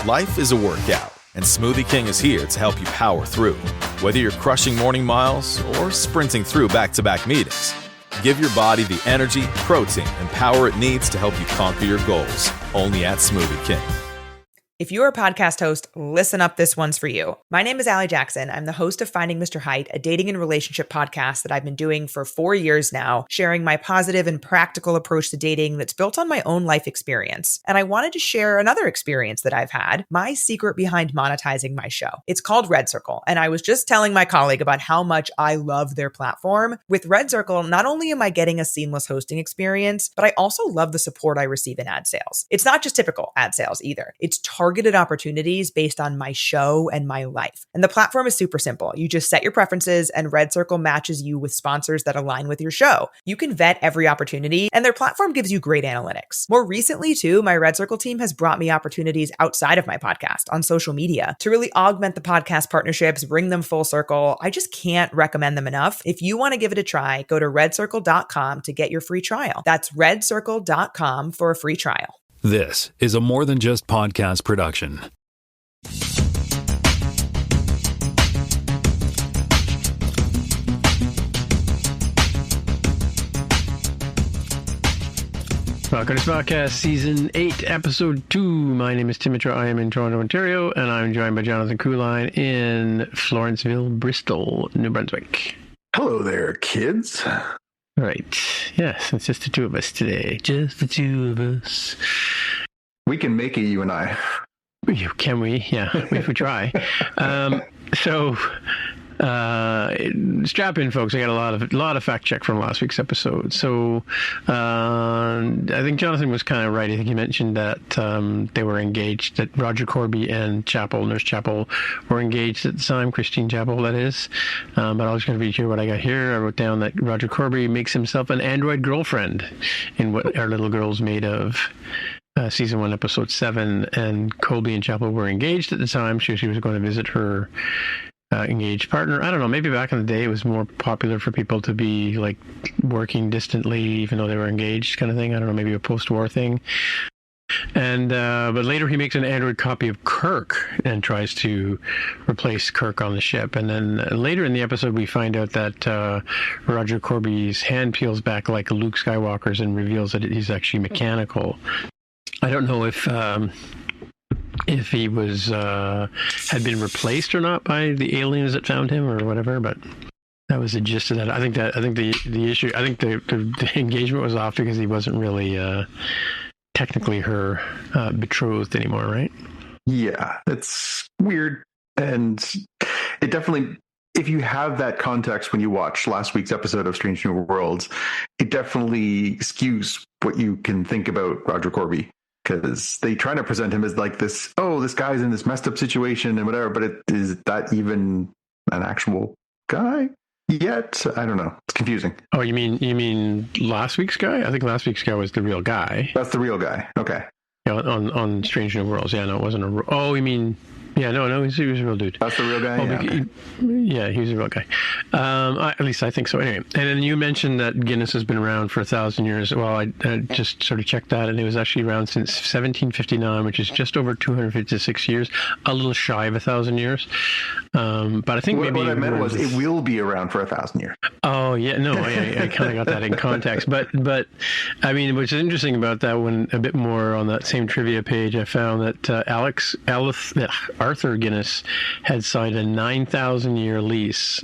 Life is a workout, and Smoothie King is here to help you power through. Whether you're crushing morning miles or sprinting through back-to-back meetings, give your body the energy, protein, and power it needs to help you conquer your goals. Only at Smoothie King. If you're a podcast host, listen up, this one's for you. My name is Allie Jackson. I'm the host of Finding Mr. Height, a dating and relationship podcast that I've been doing for 4 years now, sharing my positive and practical approach to dating that's built on my own life experience. And I wanted to share another experience that I've had, my secret behind monetizing my show. It's called Red Circle, and I was just telling my colleague about how much I love their platform. With Red Circle, not only am I getting a seamless hosting experience, but I also love the support I receive in ad sales. It's not just typical ad sales either. It's targeted opportunities based on my show and my life. And the platform is super simple. You just set your preferences and Red Circle matches you with sponsors that align with your show. You can vet every opportunity and their platform gives you great analytics. More recently too, my Red Circle team has brought me opportunities outside of my podcast on social media to really augment the podcast partnerships, bring them full circle. I just can't recommend them enough. If you want to give it a try, go to redcircle.com to get your free trial. That's redcircle.com for a free trial. This is a More Than Just Podcast production. Welcome to Podcast Season 8, Episode 2. My name is Tim Mitra. I am in Toronto, Ontario, and I'm joined by Jonathan Kuline in Florenceville, Bristol, New Brunswick. Hello there, kids. Right. Yes, it's just the two of us today. Just the two of us. We can make it, you and I. Can we? Yeah, if we try. Strap in, folks. I got a lot of fact check from last week's episode. So I think Jonathan was kind of right. I think he mentioned that they were engaged, that Roger Corby and Nurse Chapel were engaged at the time, Christine Chapel, that is. But I was going to read here what I got here. I wrote down that Roger Corby makes himself an android girlfriend in What Our Little Girl's Made Of. Season 1, Episode 7, and Colby and Chapel were engaged at the time. She was going to visit her engaged partner. I don't know, maybe back in the day it was more popular for people to be like working distantly even though they were engaged, kind of thing. I don't know, maybe a post-war thing. And but later he makes an android copy of Kirk and tries to replace Kirk on the ship. And then later in the episode we find out that Roger Corby's hand peels back like Luke Skywalker's and reveals that he's actually mechanical. I don't know if he was had been replaced or not by the aliens that found him or whatever, but that was the gist of that. I think the issue, I think the engagement was off because he wasn't really technically her betrothed anymore, right? Yeah, it's weird, and it definitely, if you have that context when you watch last week's episode of Strange New Worlds, it definitely skews what you can think about Roger Corby. Because they try to present him as like this, this guy's in this messed up situation and whatever, but is that even an actual guy yet? I don't know. It's confusing. Oh, you mean last week's guy? I think last week's guy was the real guy. That's the real guy. Okay. Yeah, on Strange New Worlds. Yeah, no, it wasn't a... Oh, you mean... Yeah, no, he was a real dude. That's the real guy? He was a real guy. At least I think so. Anyway, and then you mentioned that Guinness has been around for 1,000 years. Well, I just sort of checked that, and it was actually around since 1759, which is just over 256 years, a little shy of 1,000 years. But I think what I meant was it will be around for 1,000 years. Oh, yeah, no, I kind of got that in context. But I mean, what's interesting about that one, a bit more on that same trivia page, I found that Arthur Guinness had signed a 9,000-year lease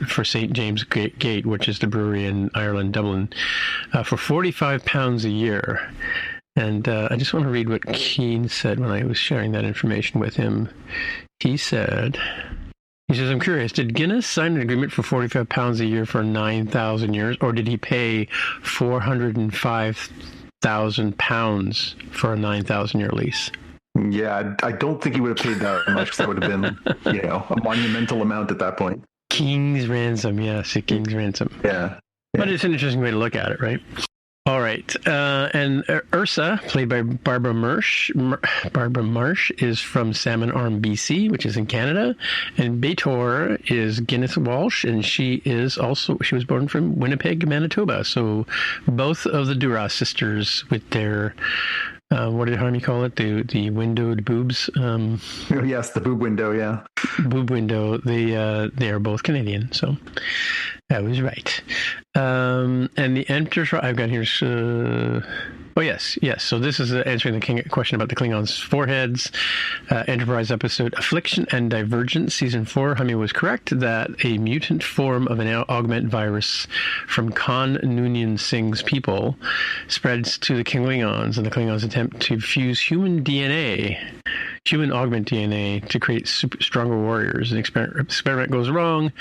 for St. James Gate, which is the brewery in Ireland, Dublin, for £45 a year. And I just want to read what Keane said when I was sharing that information with him. He says, I'm curious, did Guinness sign an agreement for £45 a year for 9,000 years, or did he pay £405,000 for a 9,000-year lease? Yeah, I don't think he would have paid that much because that would have been, a monumental amount at that point. King's ransom, yes, a king's ransom. Yeah. But it's an interesting way to look at it, right? All right. And Ursa, played by Barbara Marsh, is from Salmon Arm, BC, which is in Canada. And B'Etor is Guinness Walsh, and she was born from Winnipeg, Manitoba. So both of the Duras sisters with their what did Jaime call it? The windowed boobs. Yes, the boob window. Yeah, boob window. They are both Canadian, so I was right. And the Enterprise. I've got here. Yes. So this is answering the question about the Klingons' foreheads. Enterprise episode Affliction and Divergence, season 4. Jaime was correct that a mutant form of an augment virus from Khan Noonien Singh's people spreads to the Klingons, and the Klingons attempt to fuse human augment DNA, to create stronger warriors. An experiment goes wrong,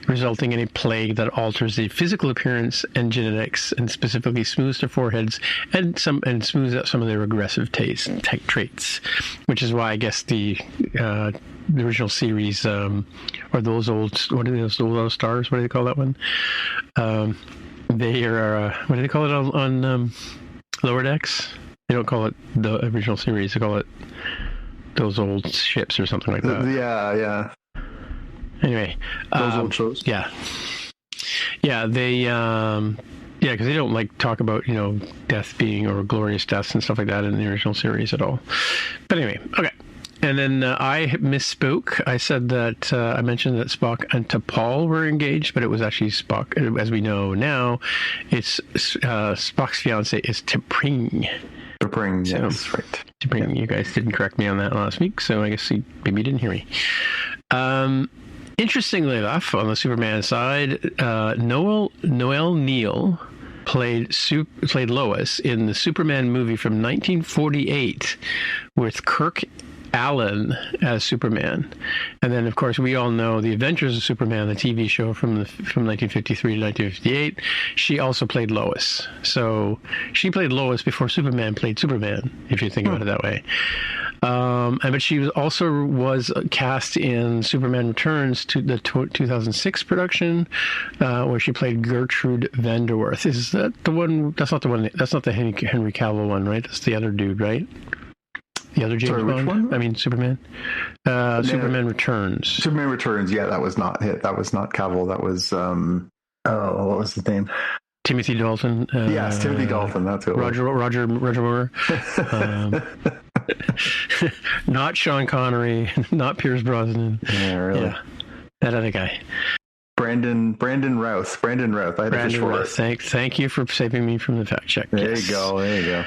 resulting in a plague that alters the physical appearance and genetics, and specifically smooths their foreheads and smooths out some of their regressive traits, which is why I guess the original series, or those old, what are those old stars? What do they call that one? They are what do they call it on Lower Decks? They don't call it the original series. They call it those old ships or something like that. Yeah. Anyway, those old shows. Yeah. They because they don't like talk about death being, or glorious deaths and stuff like that in the original series at all. But anyway, okay. And then I misspoke. I said that I mentioned that Spock and T'Pol were engaged, but it was actually Spock. As we know now, it's Spock's fiance is T'Pring. T'Pring, yes, right. T'Pring. Yeah. You guys didn't correct me on that last week, so I guess maybe you didn't hear me. Interestingly enough, on the Superman side, Noel Neill played Lois in the Superman movie from 1948 with Kirk Allen as Superman. And then, of course, we all know The Adventures of Superman, the TV show from 1953 to 1958. She also played Lois. So she played Lois before Superman played Superman, if you think about it that way. But she was cast in Superman Returns, to the 2006 production, where she played Gertrude Vanderwerth. Is that the one? That's not the one. That's not the Henry Cavill one, right? That's the other dude, right? The other James Bond? One? I mean, Superman. Superman Returns. Superman Returns. Yeah, that was not hit. That was not Cavill. That was what was his name? Timothy Dalton. Yes, Timothy Dalton. That's it. Roger Moore. Not Sean Connery. Not Pierce Brosnan. Yeah, really. Yeah, that other guy. Brandon Routh. I had Brandon Routh. Thank you for saving me from the fact check. There you go.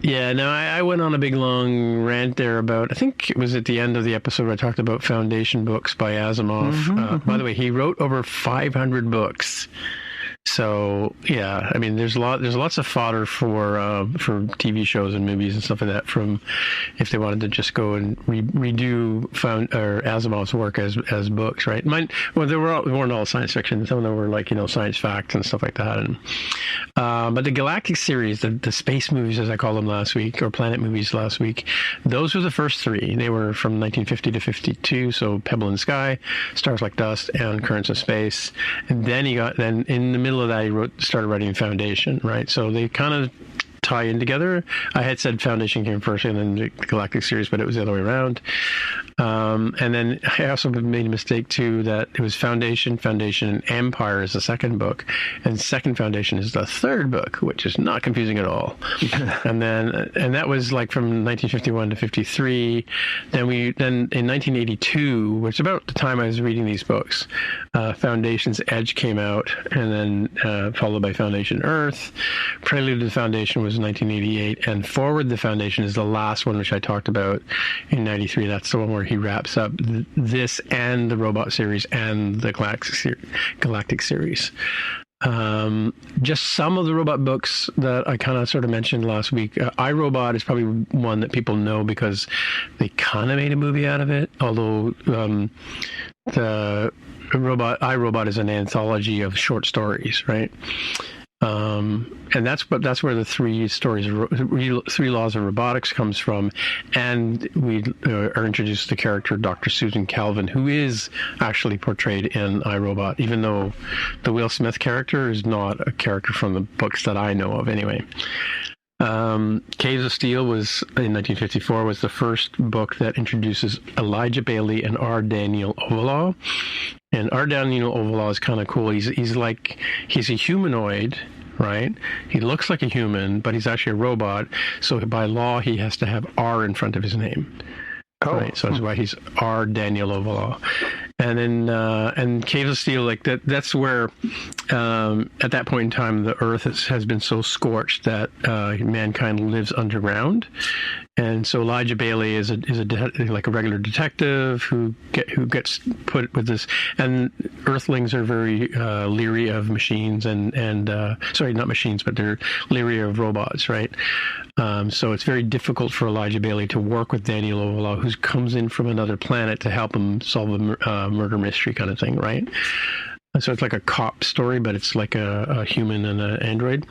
Yeah, no, I went on a big long rant there about, I think it was at the end of the episode where I talked about Foundation books by Asimov. By the way, he wrote over 500 books. So yeah, I mean, there's lots of fodder for TV shows and movies and stuff like that. From if they wanted to just go and redo Asimov's work as books, right? They weren't all science fiction. Some of them were like science fact and stuff like that. And but the Galactic series, the space movies as I call them last week, or planet movies last week, those were the first three. They were from 1950 to 52. So Pebble in the Sky, Stars Like Dust, and Currents of Space. And then in the middle of that, he started writing Foundation, right? So they kind of tie in together. I had said Foundation came first and then the Galactic series, but it was the other way around. And then I also made a mistake too, that it was Foundation, and Empire is the second book, and Second Foundation is the third book, which is not confusing at all. and that was like from 1951 to 53. Then in 1982, which is about the time I was reading these books, Foundation's Edge came out, and then followed by Foundation Earth. Prelude to the Foundation was 1988, and Forward the Foundation is the last one, which I talked about in 93. That's the one where he wraps up this and the Robot series and the Galactic series. Just some of the Robot books that I kind of sort of mentioned last week. iRobot is probably one that people know because they kind of made a movie out of it, although the iRobot is an anthology of short stories, right? And that's where the three laws of robotics comes from, and we are introduced to the character Dr. Susan Calvin, who is actually portrayed in iRobot, even though the Will Smith character is not a character from the books that I know of, anyway. Caves of Steel was in 1954 was the first book that introduces Elijah Bailey and R. Daniel Ovalaw. And R. Daniel Ovalaw is kind of cool. He's a humanoid right? He looks like a human, but he's actually a robot. So by law, he has to have R in front of his name. Oh. Right, so that's why he's R. Daniel Ovalon. And then and Caves of Steel, like that's where at that point in time the Earth has been so scorched that mankind lives underground. And so Elijah Bailey is like a regular detective who gets put with this, and Earthlings are very leery of machines and sorry, not machines, but they're leery of robots, right? So it's very difficult for Elijah Bailey to work with Daniel Ovalon, who comes in from another planet to help him solve a murder mystery kind of thing, right? So it's like a cop story, but it's like a human and an android.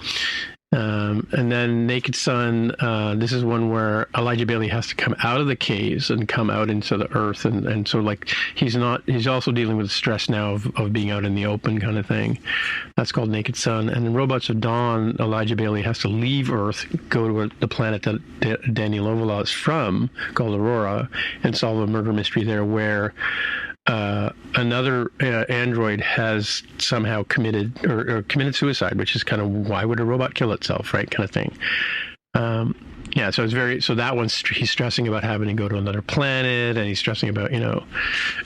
And then Naked Sun, this is one where Elijah Bailey has to come out of the caves and come out into the earth. And so like, he's also dealing with the stress now of being out in the open kind of thing. That's called Naked Sun. And in Robots of Dawn, Elijah Bailey has to leave Earth, go to the planet that Daniel Ovalon is from, called Aurora, and solve a murder mystery there where another android has somehow committed suicide, which is kind of, why would a robot kill itself, right, kind of thing. So it's so that one's, he's stressing about having to go to another planet, and he's stressing about,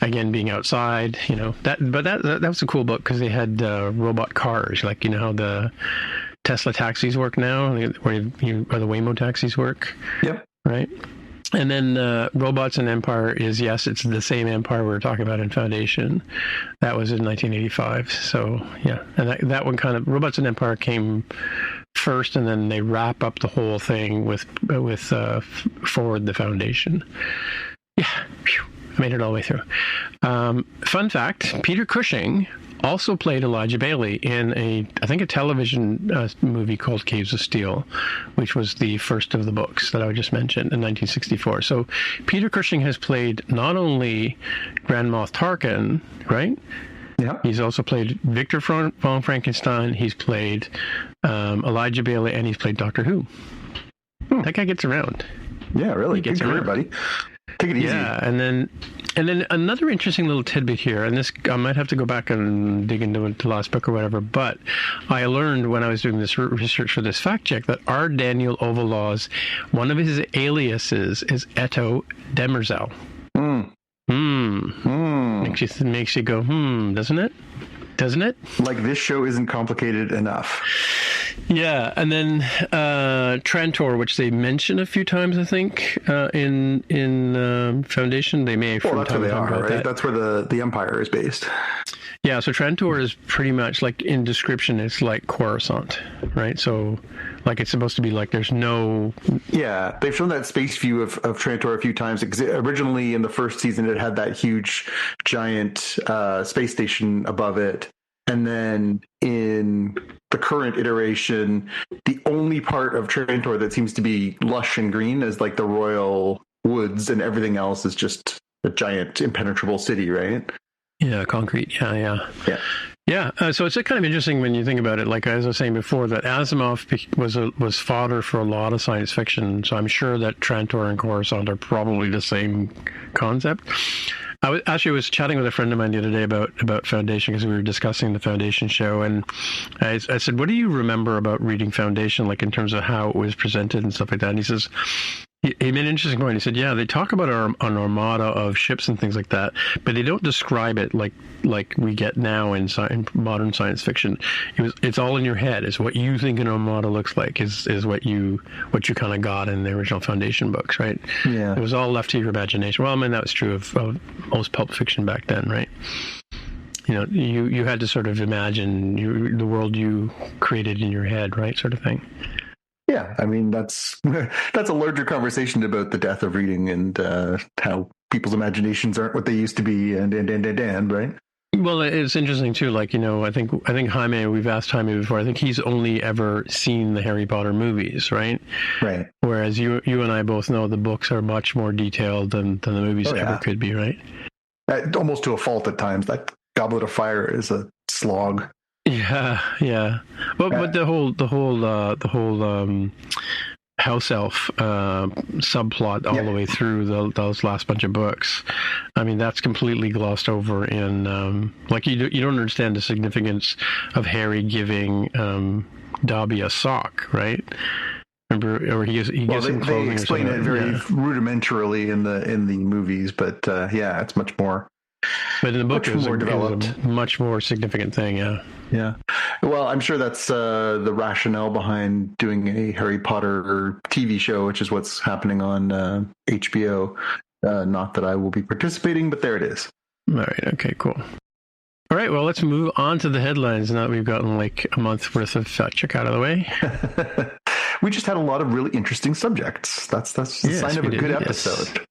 again, being outside, that was a cool book because they had robot cars, like, how the Tesla taxis work now, where the Waymo taxis work. Yep. Right. And then Robots and Empire is, yes, it's the same Empire we were talking about in Foundation. That was in 1985. So, yeah. And that one kind of, Robots and Empire came first, and then they wrap up the whole thing with Forward the Foundation. Yeah. Phew, I made it all the way through. Fun fact, Peter Cushing also played Elijah Bailey in a television movie called Caves of Steel, which was the first of the books that I just mentioned in 1964. So Peter Cushing has played not only Grand Moff Tarkin, right? Yeah. He's also played Victor von Frankenstein. He's played Elijah Bailey, and he's played Doctor Who. That guy gets around. Yeah, really. He gets Good career, around. buddy. Take it easy. Yeah, and then another interesting little tidbit here, and this I might have to go back and dig into the last book or whatever, but I learned when I was doing this research for this fact check that R. Daniel Ovalon, one of his aliases is Eto Demerzel. Makes you go, doesn't it? Doesn't it? Like, this show isn't complicated enough. Yeah, and then Trantor, which they mention a few times, I think, in Foundation. They may Well, that's where they are, right? That's where the Empire is based. Yeah, so Trantor is pretty much, like, in description, it's like Coruscant, right? So, like, it's supposed to be like there's no... Yeah, they've shown that space view of Trantor a few times. Originally, in the first season, it had that huge, giant space station above it. And then in the current iteration, the only part of Trantor that seems to be lush and green is, like, the royal woods, and everything else is just a giant, impenetrable city, right? Yeah, concrete. Yeah. So it's kind of interesting when you think about it. Like, as I was saying before, that Asimov was fodder for a lot of science fiction. So I'm sure that Trantor and Coruscant are probably the same concept. I was chatting with a friend of mine the other day about Foundation, because we were discussing the Foundation show, and I said, "What do you remember about reading Foundation, like in terms of how it was presented and stuff like that?" And he says, he made an interesting point. He said, yeah, they talk about an armada of ships and things like that, but they don't describe it like we get now in modern science fiction. It's all in your head. It's what you think an armada looks like is what you kind of got in the original Foundation books, right? Yeah. It was all left to your imagination. Well, I mean, that was true of most pulp fiction back then, right? You had to sort of imagine the world you created in your head, right, sort of thing. Yeah, I mean, that's a larger conversation about the death of reading and how people's imaginations aren't what they used to be, and right? Well, it's interesting too. Like, I think Jaime. We've asked Jaime before. I think he's only ever seen the Harry Potter movies, right? Right. Whereas you and I both know the books are much more detailed than the movies ever could be, right? Almost to a fault at times. That Goblet of Fire is a slog. Yeah. But the whole house elf subplot all the way through those last bunch of books. I mean, that's completely glossed over in like you don't understand the significance of Harry giving Dobby a sock, right? Remember, or he gives him clothing. They explain it very rudimentarily in the movies, but yeah, it's much more. But in the book, it was a much more significant thing. Yeah. Well, I'm sure that's the rationale behind doing a Harry Potter TV show, which is what's happening on HBO. Not that I will be participating, but there it is. All right. Okay. Cool. All right. Well, let's move on to the headlines now that we've gotten like a month's worth of fact check out of the way. We just had a lot of really interesting subjects. That's the sign of a good episode.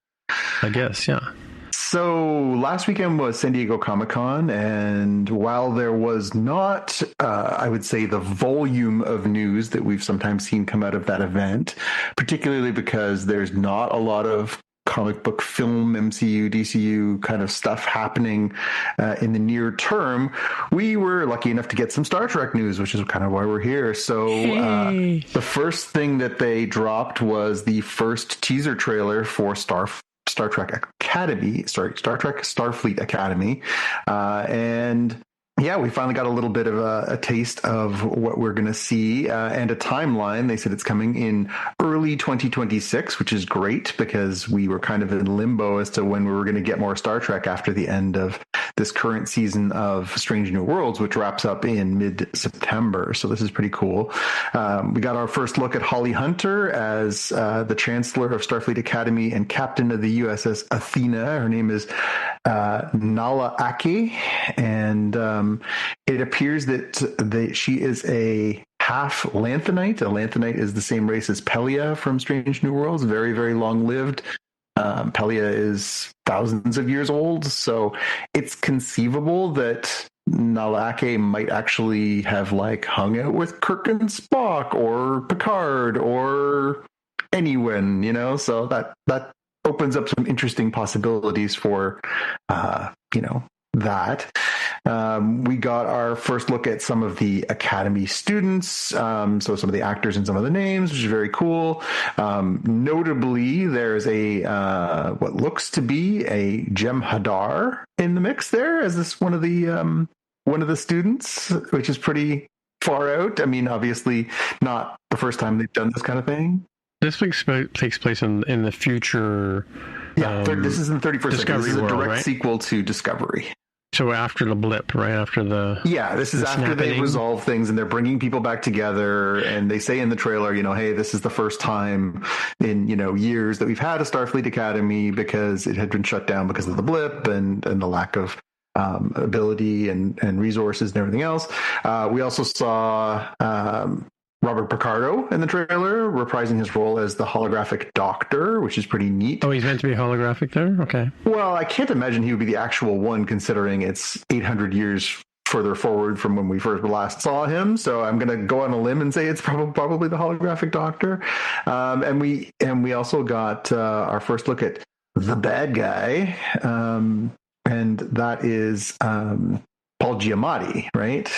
I guess. Yeah. So last weekend was San Diego Comic-Con, and while there was not, I would say, the volume of news that we've sometimes seen come out of that event, particularly because there's not a lot of comic book film, MCU, DCU kind of stuff happening in the near term, we were lucky enough to get some Star Trek news, which is kind of why we're here. So the first thing that they dropped was the first teaser trailer for Star Trek Starfleet Academy. And yeah, we finally got a little bit of a taste of what we're going to see and a timeline. They said it's coming in early 2026, which is great because we were kind of in limbo as to when we were going to get more Star Trek after the end of this current season of Strange New Worlds, which wraps up in mid-September. So this is pretty cool. We got our first look at Holly Hunter as the Chancellor of Starfleet Academy and Captain of the USS Athena. Her name is Nala Ake, and it appears that she is a half Lanthanite. A Lanthanite is the same race as Pelia from Strange New Worlds, very, very long-lived. Pelia is thousands of years old, so it's conceivable that Nala Ake might actually have like hung out with Kirk and Spock or Picard or anyone, you know, so that opens up some interesting possibilities for that. We got our first look at some of the Academy students, so some of the actors and some of the names, which is very cool. Notably, there's a what looks to be a Jem'Hadar in the mix there as this one of the students, which is pretty far out. I mean, obviously not the first time they've done this kind of thing. This takes place in the future. Yeah, this is in the 31st century. This is a direct right? sequel to Discovery. So after the blip, right after the this is after they resolve things and they're bringing people back together. And they say in the trailer, hey, this is the first time in years that we've had a Starfleet Academy because it had been shut down because of the blip and the lack of ability and resources and everything else. We also saw Robert Picardo in the trailer, reprising his role as the holographic doctor, which is pretty neat. Oh, he's meant to be holographic there? Okay. Well, I can't imagine he would be the actual one, considering it's 800 years further forward from when we first last saw him. So I'm going to go on a limb and say it's probably the holographic doctor. And we also got our first look at the bad guy, and that is Paul Giamatti, right?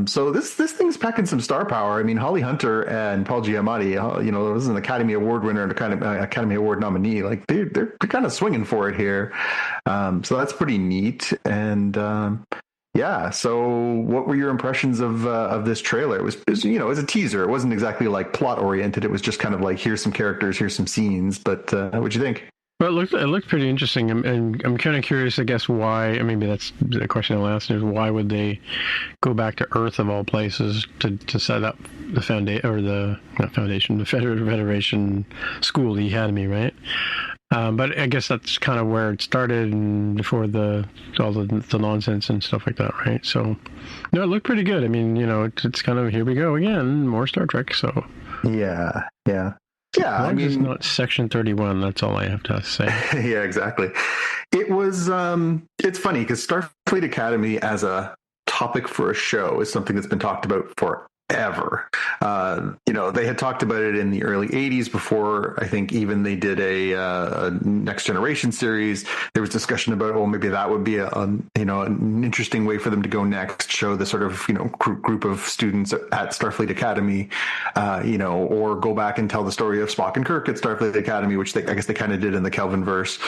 So this thing's packing some star power. I mean, Holly Hunter and Paul Giamatti, this is an Academy Award winner and a kind of Academy Award nominee. Like they're kind of swinging for it here. So that's pretty neat. And so what were your impressions of this trailer? It was a teaser. It wasn't exactly like plot oriented. It was just kind of like, here's some characters, here's some scenes. But what'd you think? Well, it looked pretty interesting, and I'm kind of curious, I guess, why. Maybe that's the question I'll ask: is why would they go back to Earth of all places to set up the the Federation School, the Academy, right? But I guess that's kind of where it started, and before all the nonsense and stuff like that, right? So, no, it looked pretty good. I mean, it's kind of, here we go again, more Star Trek. So, yeah. I mean, it's not Section 31. That's all I have to say. Yeah, exactly. It was. It's funny because Starfleet Academy as a topic for a show is something that's been talked about ever. They had talked about it in the early 80s before I think even they did a Next Generation series. There was discussion about, maybe that would be an interesting way for them to go next, show the sort of, group of students at Starfleet Academy, or go back and tell the story of Spock and Kirk at Starfleet Academy, which I guess they kind of did in the Kelvinverse.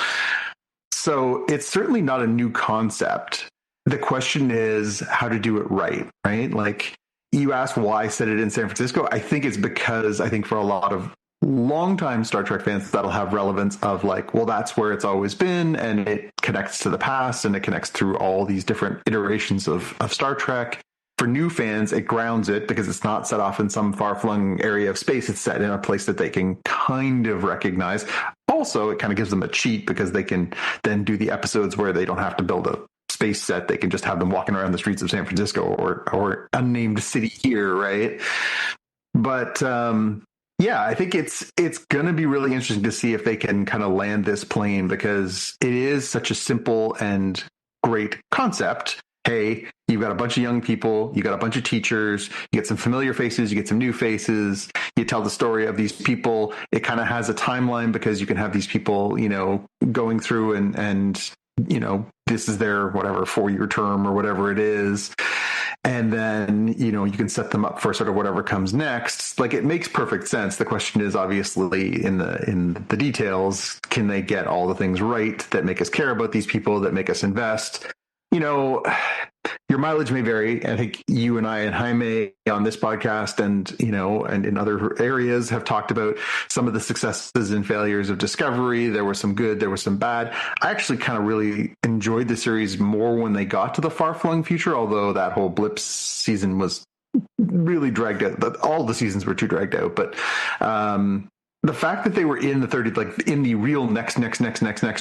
So it's certainly not a new concept. The question is how to do it right? Like, you asked why set it in San Francisco. I think it's because I think for a lot of longtime Star Trek fans, that'll have relevance of like, well, that's where it's always been, and it connects to the past, and it connects through all these different iterations of Star Trek. For new fans, it grounds it because it's not set off in some far-flung area of space. It's set in a place that they can kind of recognize. Also, it kind of gives them a cheat because they can then do the episodes where they don't have to build a space set. They can just have them walking around the streets of San Francisco or unnamed city here, right? But I think it's going to be really interesting to see if they can kind of land this plane, because it is such a simple and great concept. Hey, you've got a bunch of young people, you got a bunch of teachers, you get some familiar faces, you get some new faces, you tell the story of these people. It kind of has a timeline because you can have these people, going through and this is their 4-year term or whatever it is. And then, you can set them up for sort of whatever comes next. Like, it makes perfect sense. The question is obviously in the details, can they get all the things right that make us care about these people, that make us invest? Your mileage may vary. I think you and I and Jaime on this podcast and in other areas have talked about some of the successes and failures of Discovery. There was some good, there was some bad. I actually kind of really enjoyed the series more when they got to the far-flung future, although that whole blip season was really dragged out. All the seasons were too dragged out. But the fact that they were in the 30s, like in the real next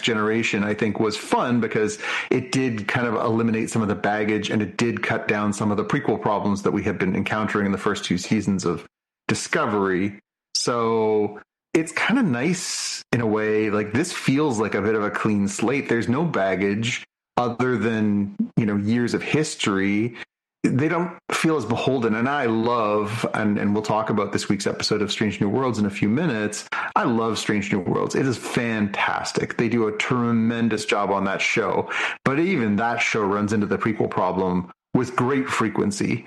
generation, I think was fun because it did kind of eliminate some of the baggage, and it did cut down some of the prequel problems that we had been encountering in the first 2 seasons of Discovery. So it's kind of nice in a way. Like, this feels like a bit of a clean slate. There's no baggage other than, years of history. They don't feel as beholden. And I love, and we'll talk about this week's episode of Strange New Worlds in a few minutes. I love Strange New Worlds. It is fantastic. They do a tremendous job on that show. But even that show runs into the prequel problem with great frequency.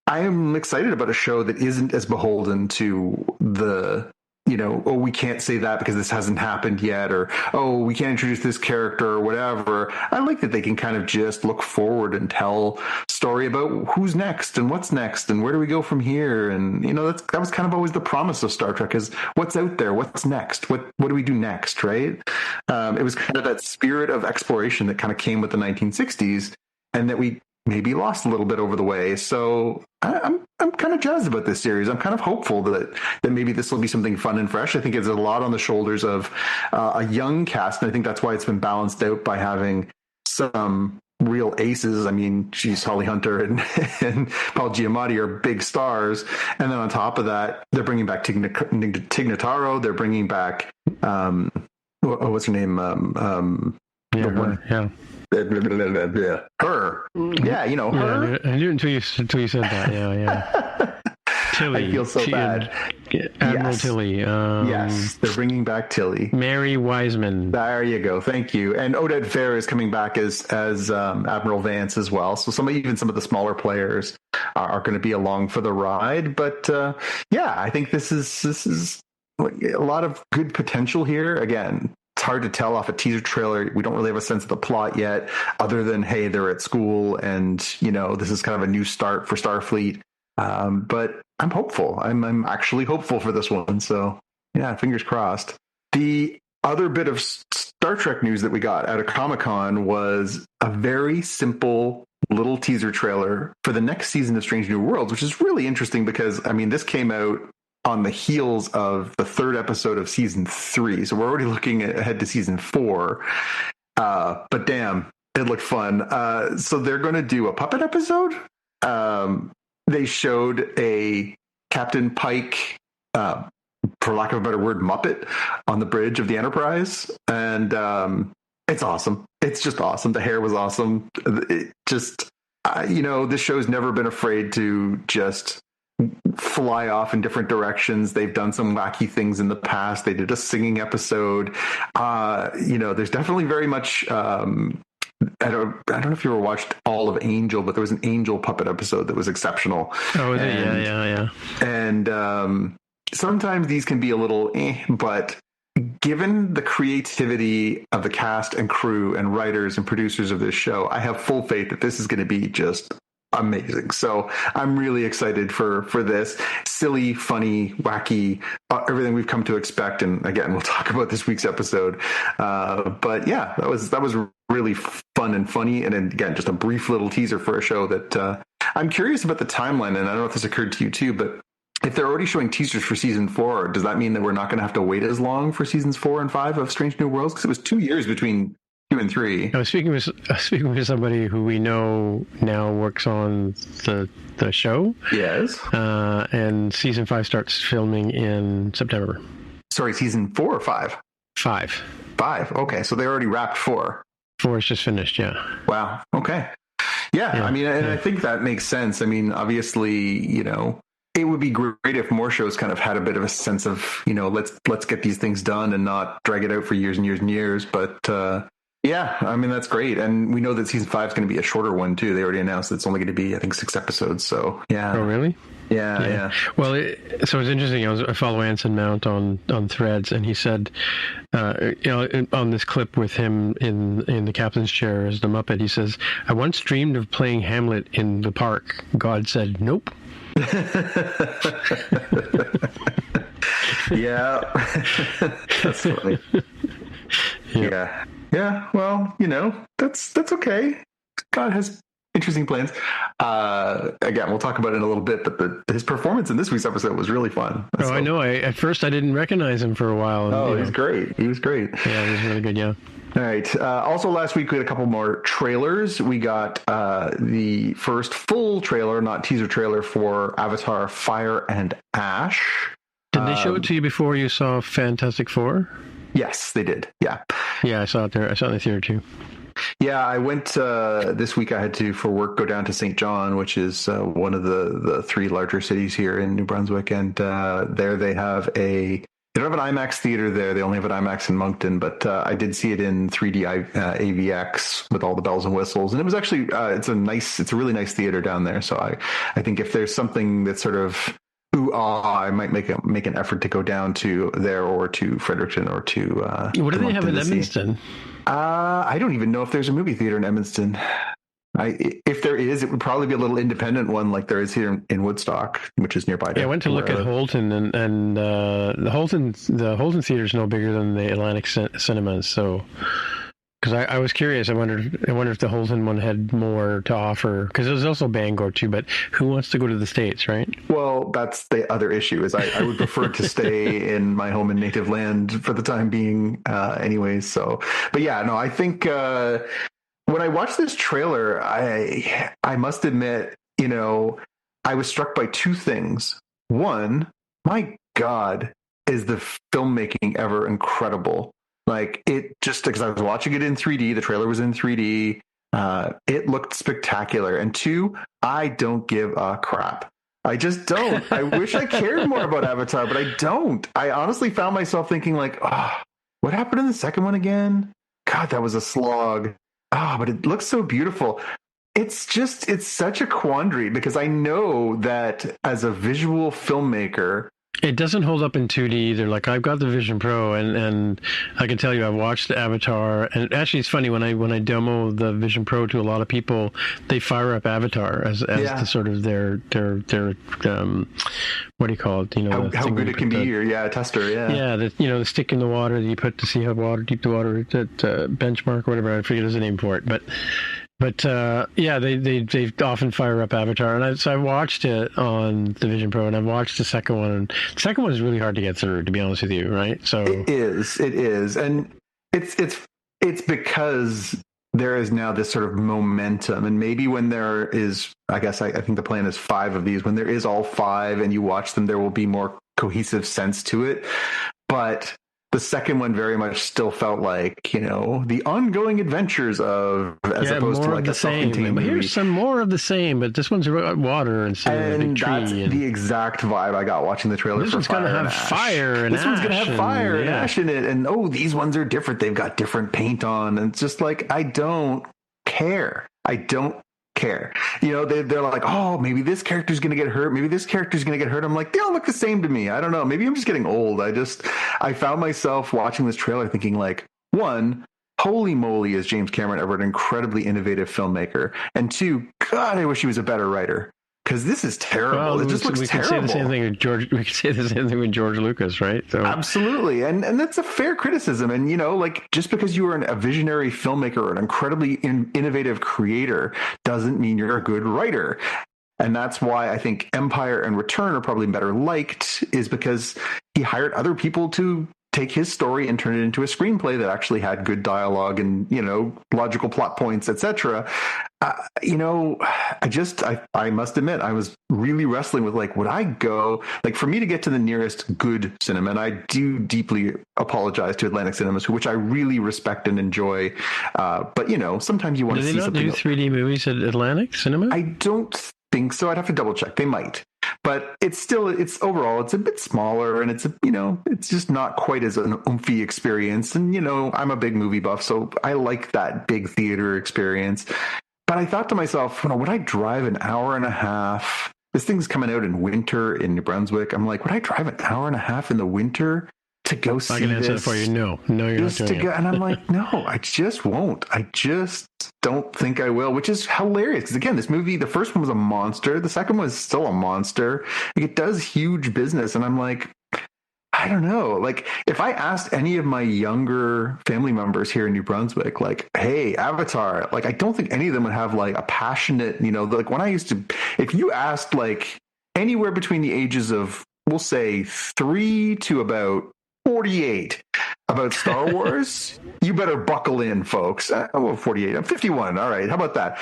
I am excited about a show that isn't as beholden to the, we can't say that because this hasn't happened yet, or, we can't introduce this character or whatever. I like that they can kind of just look forward and tell story about who's next and what's next and where do we go from here. And, that was kind of always the promise of Star Trek, is what's out there, what's next, what do we do next, right? It was kind of that spirit of exploration that kind of came with the 1960s and that we maybe lost a little bit over the way. So I'm kind of jazzed about this series. I'm kind of hopeful that maybe this will be something fun and fresh. I think it's a lot on the shoulders of a young cast, and I think that's why it's been balanced out by having some real aces. I mean, Holly Hunter and Paul Giamatti are big stars, and then on top of that, they're bringing back Tig Notaro. They're bringing back what's her name? Her. Her. Yeah, her. Yeah, I knew until you said that. Yeah. Tilly. I feel so bad. Admiral Tilly. Yes, they're bringing back Tilly. Mary Wiseman. There you go. Thank you. And Oded Fehr is coming back as Admiral Vance as well. So even some of the smaller players are going to be along for the ride. But I think this is a lot of good potential here. Again, it's hard to tell off a teaser trailer. We don't really have a sense of the plot yet, other than, hey, they're at school and, this is kind of a new start for Starfleet. But I'm hopeful. I'm actually hopeful for this one. So, yeah, fingers crossed. The other bit of Star Trek news that we got out of Comic-Con was a very simple little teaser trailer for the next season of Strange New Worlds, which is really interesting because, this came out on the heels of the 3rd episode of season 3. So we're already looking ahead to season 4. But damn, it looked fun. So they're going to do a puppet episode. They showed a Captain Pike, for lack of a better word, Muppet on the bridge of the Enterprise. And it's awesome. It's just awesome. The hair was awesome. It just, this show's never been afraid to just fly off in different directions. They've done some wacky things in the past. They did a singing episode. There's definitely very much. I don't know if you ever watched all of Angel, but there was an Angel puppet episode that was exceptional. Oh, is it? Yeah. And sometimes these can be a little but given the creativity of the cast and crew and writers and producers of this show, I have full faith that this is going to be just amazing. So I'm really excited for this. Silly, funny, wacky, everything we've come to expect. And again, we'll talk about this week's episode. But yeah, that was really fun and funny. And then, again, just a brief little teaser for a show that I'm curious about the timeline. And I don't know if this occurred to you too, but if they're already showing teasers for season 4, does that mean that we're not going to have to wait as long for seasons 4 and 5 of Strange New Worlds? Because it was 2 years between 2 and 3. I was speaking with somebody who we know now works on the show. Yes. And season 5 starts filming in September. Sorry, season 4 or 5? 5. 5. Okay, so they already wrapped 4. 4 is just finished. Yeah. Wow. Okay. Yeah. I mean, and I think that makes sense. I mean, obviously, it would be great if more shows kind of had a bit of a sense of, let's get these things done and not drag it out for years and years and years. But yeah, I mean, that's great. And we know that season 5 is going to be a shorter one too. They already announced that it's only going to be, I think, 6 episodes. So yeah. Oh, really? Yeah. Well, so it's interesting. I follow Anson Mount on Threads, and he said, on this clip with him in the captain's chair as the Muppet, he says, "I once dreamed of playing Hamlet in the park. God said, nope." Yeah. That's funny. Yeah. Well, that's okay. God has interesting plans. Again, we'll talk about it in a little bit, but his performance in this week's episode was really fun. I know. At first, I didn't recognize him for a while. And, he was great. He was great. Yeah, he was really good. Yeah. All right. Also, last week we had a couple more trailers. We got the first full trailer, not teaser trailer, for Avatar: Fire and Ash. Did they show it to you before you saw Fantastic Four? Yes, they did. Yeah. Yeah, I saw it there. I saw it in the theater too. Yeah, I went this week. I had to, for work, go down to St. John, which is one of the 3 larger cities here in New Brunswick, and there they have they don't have an IMAX theater there. They only have an IMAX in Moncton, but I did see it in 3D AVX with all the bells and whistles, and it was actually it's a really nice theater down there. So I think if there's something that's sort of I might make an effort to go down to there or to Fredericton or to. What do they have in Edmundston? I don't even know if there's a movie theater in Edmundston. If there is, it would probably be a little independent one like there is here in Woodstock, which is nearby. Yeah, I went to look at Holton, and the Holton theater is no bigger than the Atlantic Cinemas. So, because I was curious, I wonder if the Holton one had more to offer. Because there's also Bangor too, but who wants to go to the States, right? Well, that's the other issue. Is I would prefer to stay in my home and native land for the time being, anyways. So, but yeah, no, I think. When I watched this trailer, I must admit, I was struck by 2 things. One, my God, is the filmmaking ever incredible. Like, it just, because I was watching it in 3D, the trailer was in 3D, it looked spectacular. And 2, I don't give a crap. I just don't. I wish I cared more about Avatar, but I don't. I honestly found myself thinking like, what happened in the second one again? God, that was a slog. But it looks so beautiful. It's such a quandary because I know that as a visual filmmaker, it doesn't hold up in 2D either. Like, I've got the Vision Pro, and I can tell you I've watched Avatar, and actually it's funny when I demo the Vision Pro to a lot of people, they fire up Avatar as the sort of their what do you call it? How good it can be, or tester, the stick in the water that you put to see how deep the water is at benchmark or whatever. I forget his name for it, but they often fire up Avatar, and so I watched it on the Vision Pro, and I've watched the second one, and the second one is really hard to get through, to be honest with you, right? So it is, and it's because there is now this sort of momentum, and maybe when there is, I guess I think the plan is 5 of these. When there is all 5, and you watch them, there will be more cohesive sense to it, but. The second one very much still felt like, you know, the ongoing adventures of, as opposed to like a self-contained movie. Here's some more of the same, but this one's about water instead of a big tree. That's the exact vibe I got watching the trailer. This for one's going to have fire and ash. This one's going to have fire and ash in it. And these ones are different. They've got different paint on. And it's just like, I don't care. You know, they're like, oh, maybe this character's going to get hurt. Maybe this character's going to get hurt. I'm like, they all look the same to me. I don't know. Maybe I'm just getting old. I found myself watching this trailer thinking like, one, holy moly, is James Cameron ever an incredibly innovative filmmaker? And two, God, I wish he was a better writer. Because this is terrible. Well, it just looks terrible. We could say the same thing with George Lucas, right? So. Absolutely. And that's a fair criticism. And, you know, like, just because you are a visionary filmmaker or an incredibly innovative creator doesn't mean you're a good writer. And that's why I think Empire and Return are probably better liked, is because he hired other people to take his story and turn it into a screenplay that actually had good dialogue and, you know, logical plot points, etc. You know, I must admit, I was really wrestling with like, would I go, like, for me to get to the nearest good cinema, and I do deeply apologize to Atlantic Cinemas, which I really respect and enjoy. But, you know, sometimes you want to see something. Do they not do 3D movies at Atlantic Cinema? I don't think so. I'd have to double check. They might. But it's overall, it's a bit smaller, and it's just not quite as an oomphy experience. And, you know, I'm a big movie buff, so I like that big theater experience. But I thought to myself, you know, would I drive an hour and a half? This thing's coming out in winter in New Brunswick. I'm like, would I drive an hour and a half in the winter to go see this? I can answer that for you. No, you're not doing it. And I'm like, no, I just won't. I just don't think I will, which is hilarious. Because again, this movie, the first one was a monster. The second one is still a monster. Like, it does huge business. And I'm like, I don't know. Like, if I asked any of my younger family members here in New Brunswick, like, hey, Avatar, like, I don't think any of them would have like a passionate, you know, like when I used to, if you asked like anywhere between the ages of, we'll say 3 to about 48 about Star Wars, you better buckle in, folks. 48. I'm 51. All right. How about that?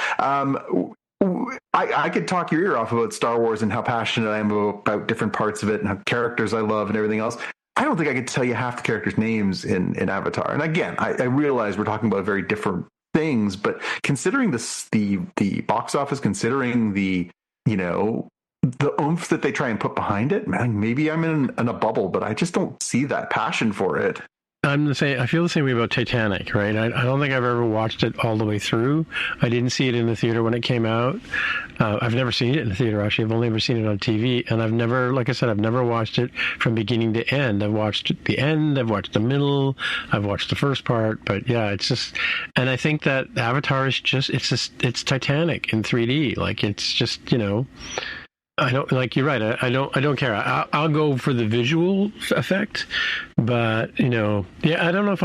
I could talk your ear off about Star Wars and how passionate I am about different parts of it and how characters I love and everything else. I don't think I could tell you half the characters' names in Avatar. And again, I realize we're talking about very different things, but considering the box office, considering the, you know, the oomph that they try and put behind it, man, maybe I'm in a bubble, but I just don't see that passion for it. I feel the same way about Titanic, right? I don't think I've ever watched it all the way through. I didn't see it in the theater when it came out. I've never seen it in the theater, actually. I've only ever seen it on TV. And I've never, like I said, I've never watched it from beginning to end. I've watched the end, I've watched the middle, I've watched the first part. But yeah, it's just, and I think that Avatar is just, it's Titanic in 3D. Like, it's just, you know, I don't, like, you're right. I don't care. I'll go for the visual effect, but, you know, yeah, I don't know if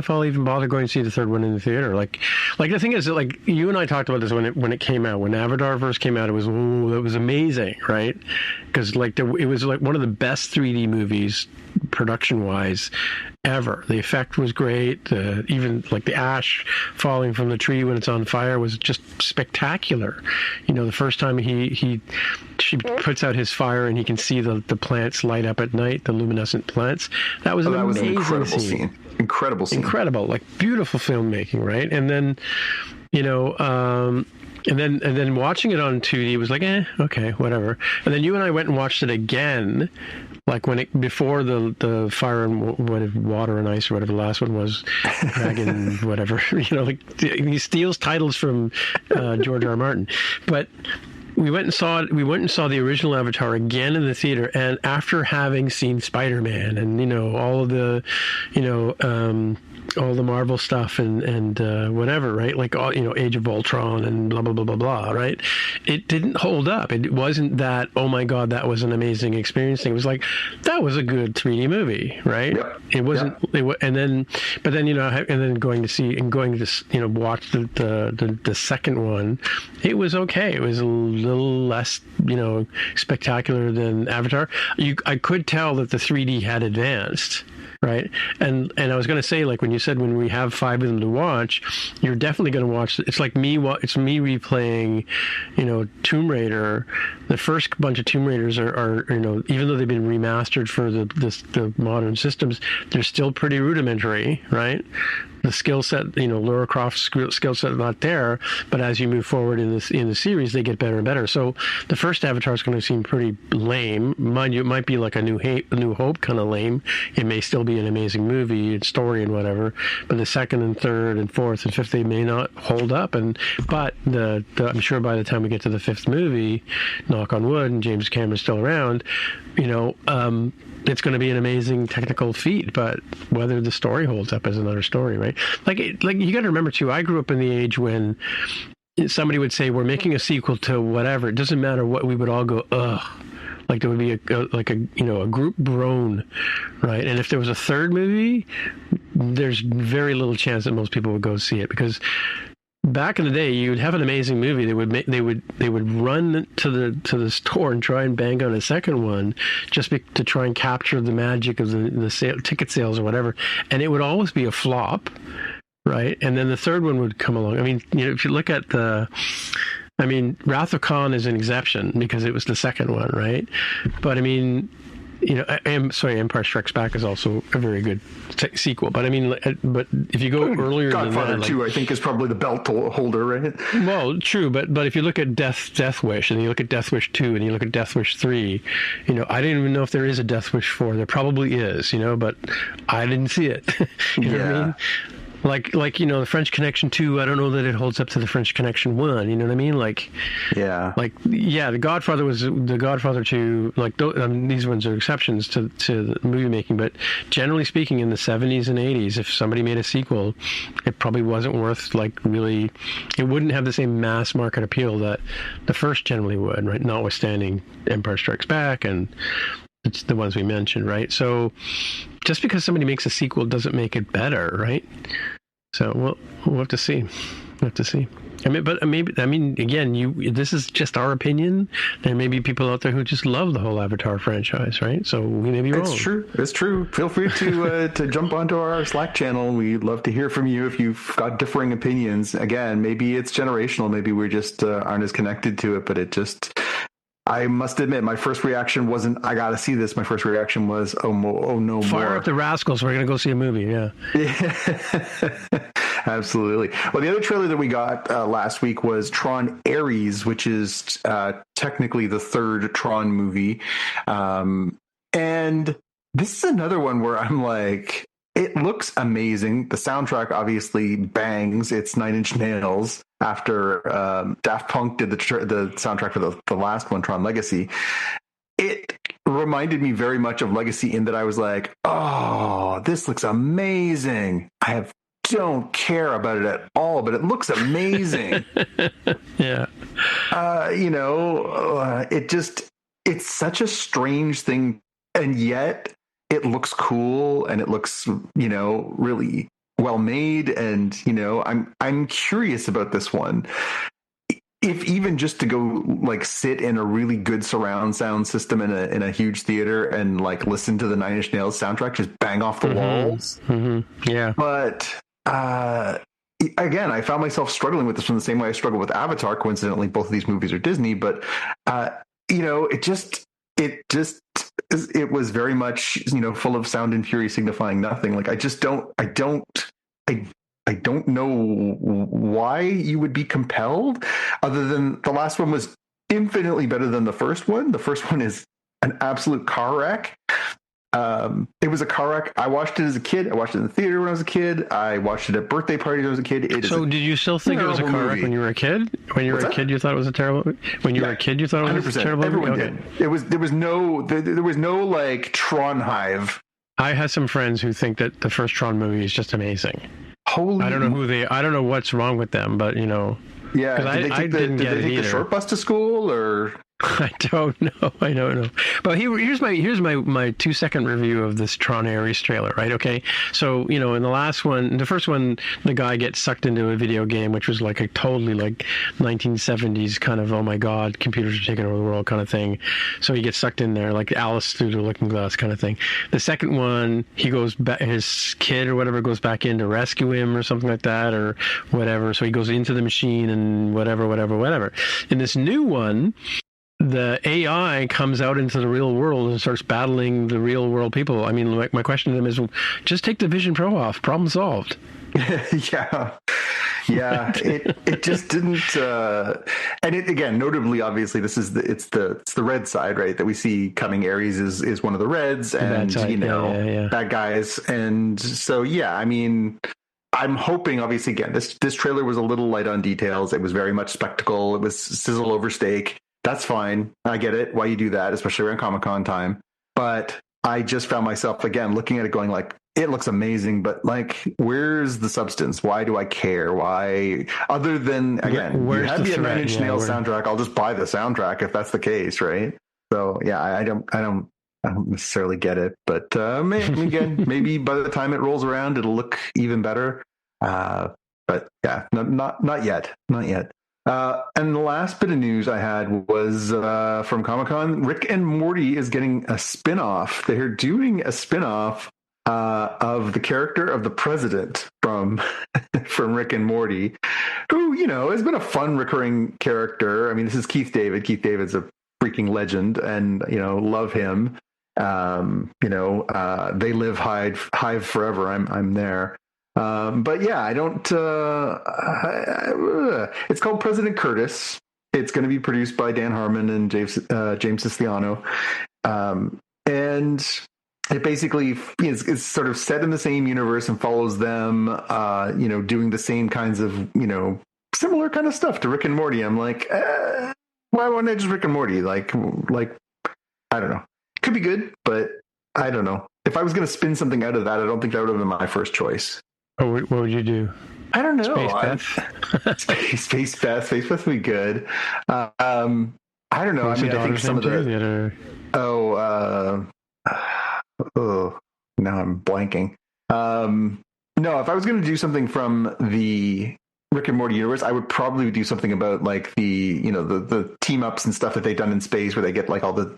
I'll even bother going to see the third one in the theater. Like the thing is that, like, you and I talked about this when it came out, when Avatar first came out, it was amazing, right? Because like it was like one of the best 3D movies production wise ever. The effect was great. Even like the ash falling from the tree when it's on fire was just spectacular. You know, the first time she puts out his fire and he can see the plants light up at night, the luminescent plants. That was an amazing scene. Incredible scene. Incredible, like beautiful filmmaking, right? And then, you know, and then watching it on 2D was like, okay, whatever. And then you and I went and watched it again, like before the Fire and Water and Ice or whatever the last one was, Dragon, whatever. You know, like he steals titles from George R. Martin, but. We went and saw it. We went and saw the original Avatar again in the theater, and after having seen Spider-Man and, you know, all of the, you know, all the Marvel stuff and whatever, right? Like, all, you know, Age of Ultron and blah, blah, blah, blah, blah, right? It didn't hold up. It wasn't that, oh my God, that was an amazing experience thing. It was like, that was a good 3D movie, right? Yep. It wasn't, but then, you know, and then going to, you know, watch the second one, it was okay. It was a little less, you know, spectacular than Avatar. I could tell that the 3D had advanced, right? And I was going to say, like, when you said when we have 5 of them to watch, you're definitely going to watch. It's like it's me replaying, Tomb Raider. The first bunch of Tomb Raiders are even though they've been remastered for the modern systems, they're still pretty rudimentary, right? The skill set, Lara Croft's skill set is not there, but as you move forward in the series, they get better and better. So the first Avatar is going to seem pretty lame. Mind you, it might be like a New Hope kind of lame. It may still be an amazing movie and story and whatever, but the second and third and fourth and fifth, they may not hold up. But I'm sure by the time we get to the 5th movie, knock on wood, and James Cameron's still around, it's going to be an amazing technical feat, but whether the story holds up is another story, right? Like you got to remember too, I grew up in the age when somebody would say, we're making a sequel to whatever. It doesn't matter what, we would all go, ugh. Like there would be a group groan, right? And if there was a third movie, there's very little chance that most people would go see it, because back in the day, you'd have an amazing movie. They would run to the store and try and bang on a second one to try and capture the magic of the ticket sales or whatever, and it would always be a flop, right? And then the third one would come along. I mean, if you look at Wrath of Khan is an exception because it was the second one, right? But I mean, Empire Strikes Back is also a very good sequel. But I mean, but if you go earlier Godfather than that, 2, I think, is probably the belt holder, right? Well, true, but if you look at Death Wish, and you look at Death Wish 2, and you look at Death Wish 3, I didn't even know if there is a Death Wish 4. There probably is, but I didn't see it. What I mean? Like the French Connection 2, I don't know that it holds up to the French Connection 1, you know what I mean? The Godfather 2, these ones are exceptions to the movie making, but generally speaking, in the 70s and 80s, if somebody made a sequel, it probably wasn't worth, it wouldn't have the same mass market appeal that the first generally would, right? Notwithstanding Empire Strikes Back and it's the ones we mentioned, right? So just because somebody makes a sequel doesn't make it better, right? So we'll have to see. We'll have to see. Again, this is just our opinion. There may be people out there who just love the whole Avatar franchise, right? So we may be wrong. It's true. Feel free to to jump onto our Slack channel. We'd love to hear from you if you've got differing opinions. Again, maybe it's generational. Maybe we just aren't as connected to it, but it just... I must admit, my first reaction wasn't, I got to see this. My first reaction was, oh no more. Fire up the Rascals. We're going to go see a movie. Yeah. Absolutely. Well, the other trailer that we got last week was Tron Ares, which is technically the 3rd Tron movie. And this is another one where I'm like, it looks amazing. The soundtrack obviously bangs. It's 9 Inch Nails after Daft Punk did the soundtrack for the last one, Tron Legacy. It reminded me very much of Legacy in that I was like, oh, this looks amazing. I don't care about it at all, but it looks amazing. Yeah. It's such a strange thing, and yet it looks cool and it looks, really well made. And, I'm curious about this one. If even just to go sit in a really good surround sound system in a huge theater and listen to the 9 Inch Nails soundtrack just bang off the walls. Mm-hmm. Yeah. But again, I found myself struggling with this one the same way I struggled with Avatar. Coincidentally, both of these movies are Disney, but it was very much, full of sound and fury signifying nothing. I don't know why you would be compelled, other than the last one was infinitely better than the first one. The first one is an absolute car wreck. It was a car wreck. I watched it as a kid. I watched it in the theater when I was a kid. I watched it at birthday parties when I was a kid. Did you still think it was a car wreck when you were a kid? When you were a kid, you thought it was a terrible... When you were a kid, you thought it was a terrible... Everyone did. There was no Tron hive. I had some friends who think that the first Tron movie is just amazing. I don't know what's wrong with them, but Yeah. Did they take the short bus to school, or... I don't know. I don't know. But here's my 2-second review of this Tron Ares trailer, right? Okay. So, in the first one, the guy gets sucked into a video game, which was like a totally like 1970s kind of, oh my God, computers are taking over the world kind of thing. So he gets sucked in there, like Alice through the looking glass kind of thing. The second one, he goes back, his kid or whatever goes back in to rescue him or something like that or whatever. So he goes into the machine and whatever. In this new one, the AI comes out into the real world and starts battling the real world people. I mean, my question to them is, just take the Vision Pro off. Problem solved. Yeah. It just didn't. And it, again, notably, obviously, this is it's the red side, right? That we see coming. Ares is one of the reds, and bad guys. And so, yeah, I mean, I'm hoping, obviously, again, this trailer was a little light on details. It was very much spectacle. It was sizzle over steak. That's fine. I get it. Why you do that, especially around Comic-Con time. But I just found myself, again, looking at it going like, it looks amazing, but like, where's the substance? Why do I care? Why, other than, again, you have the Nine Inch Nails soundtrack. I'll just buy the soundtrack if that's the case, right? So yeah, I don't necessarily get it, but maybe by the time it rolls around, it'll look even better. But yeah, not yet. And the last bit of news I had was from Comic-Con. Rick and Morty is getting a spin-off. They're doing a spin-off of the character of the president from Rick and Morty, who, has been a fun recurring character. I mean, this is Keith David. Keith David's a freaking legend, and, love him. They live Hive forever. I'm there. But yeah, I don't, it's called President Curtis. It's going to be produced by Dan Harmon and James Siciliano. And it basically is sort of set in the same universe and follows them, doing the same kinds of, similar kind of stuff to Rick and Morty. I'm like, why wouldn't I just Rick and Morty? Like, I don't know. Could be good, but I don't know. If I was going to spin something out of that, I don't think that would have been my first choice. Oh, what would you do? I don't know. Space Beth? Space Beth would be good. I don't know. I mean, I think some of the... now I'm blanking. No, if I was going to do something from the Rick and Morty universe, I would probably do something about like the team ups and stuff that they've done in space, where they get like all the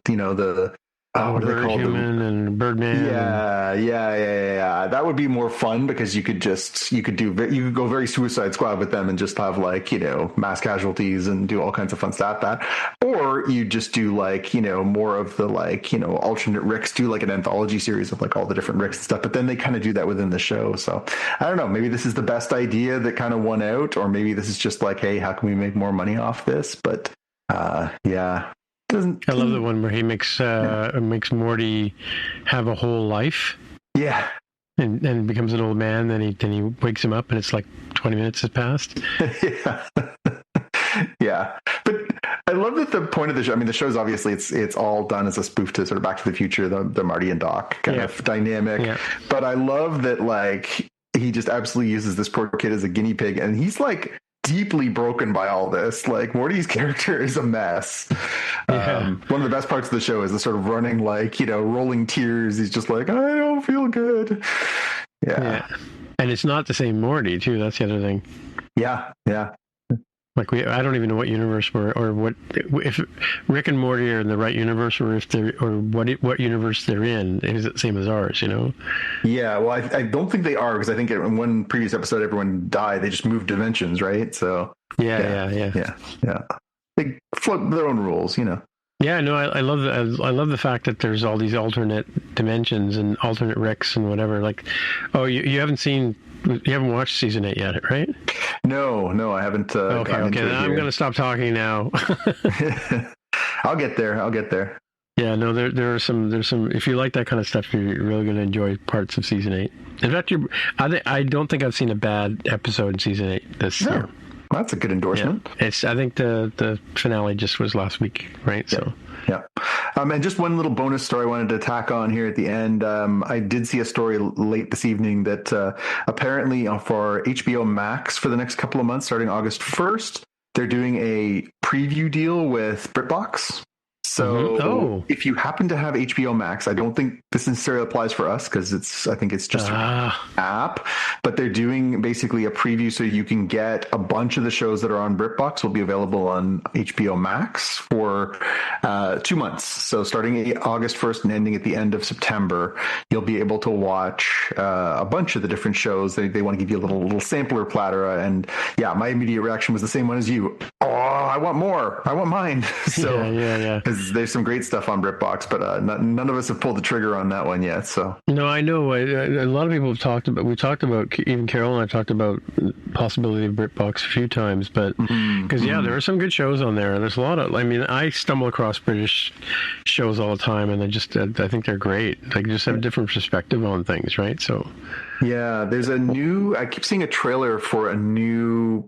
what are they called? Human and Birdman. Yeah. That would be more fun, because you could go very Suicide Squad with them and just have like, mass casualties and do all kinds of fun stuff that. Or you just do like, more of the like, alternate Ricks, do like an anthology series of like all the different Ricks and stuff. But then they kind of do that within the show. So I don't know, maybe this is the best idea that kind of won out, or maybe this is just like, hey, how can we make more money off this? But yeah. I love the one where he makes Morty have a whole life. Yeah. And becomes an old man. Then he wakes him up, and it's like 20 minutes has passed. Yeah. Yeah. But I love that the point of the show, I mean, the show's obviously it's all done as a spoof to sort of Back to the Future, the Marty and Doc kind of dynamic. Yeah. But I love that, like, he just absolutely uses this poor kid as a guinea pig, and he's like deeply broken by all this. Like, Morty's character is a mess. One of the best parts of the show is the sort of running, like, rolling tears. He's just like, I don't feel good. Yeah. And it's not the same Morty too. That's the other thing. Yeah. Like I don't even know what universe if Rick and Morty are in the right universe, or what universe they're in. Is it the same as ours? Yeah. Well, I don't think they are, because I think in one previous episode everyone died. They just moved dimensions, right? So yeah. They float their own rules, Yeah, no, I love the fact that there's all these alternate dimensions and alternate Ricks and whatever. Like, you haven't watched season 8 yet, right? No, I haven't. Okay. Then I'm going to stop talking now. I'll get there. Yeah, no, there's some. If you like that kind of stuff, you're really going to enjoy parts of season 8. In fact, I don't think I've seen a bad episode in season 8 this year. That's a good endorsement. Yeah. I think the finale just was last week, right? Yeah. So. Yeah. And just one little bonus story I wanted to tack on here at the end. I did see a story late this evening that apparently for HBO Max for the next couple of months, starting August 1st, they're doing a preview deal with BritBox. So if you happen to have HBO Max, I don't think this necessarily applies for us because I think it's just an app, but they're doing basically a preview so you can get a bunch of the shows that are on BritBox will be available on HBO Max for 2 months. So starting August 1st and ending at the end of September, you'll be able to watch a bunch of the different shows. They want to give you a little sampler platter. And yeah, my immediate reaction was the same one as you. Oh, I want more. I want mine. So yeah. There's some great stuff on BritBox, but none of us have pulled the trigger on that one yet. So no, I know a lot of people have talked about. We talked about, even Carol and I talked about the possibility of BritBox a few times, but because there are some good shows on there. There's a lot of. I mean, I stumble across British shows all the time, and I think they're great. They just have a different perspective on things, right? So yeah, there's I keep seeing a trailer for a new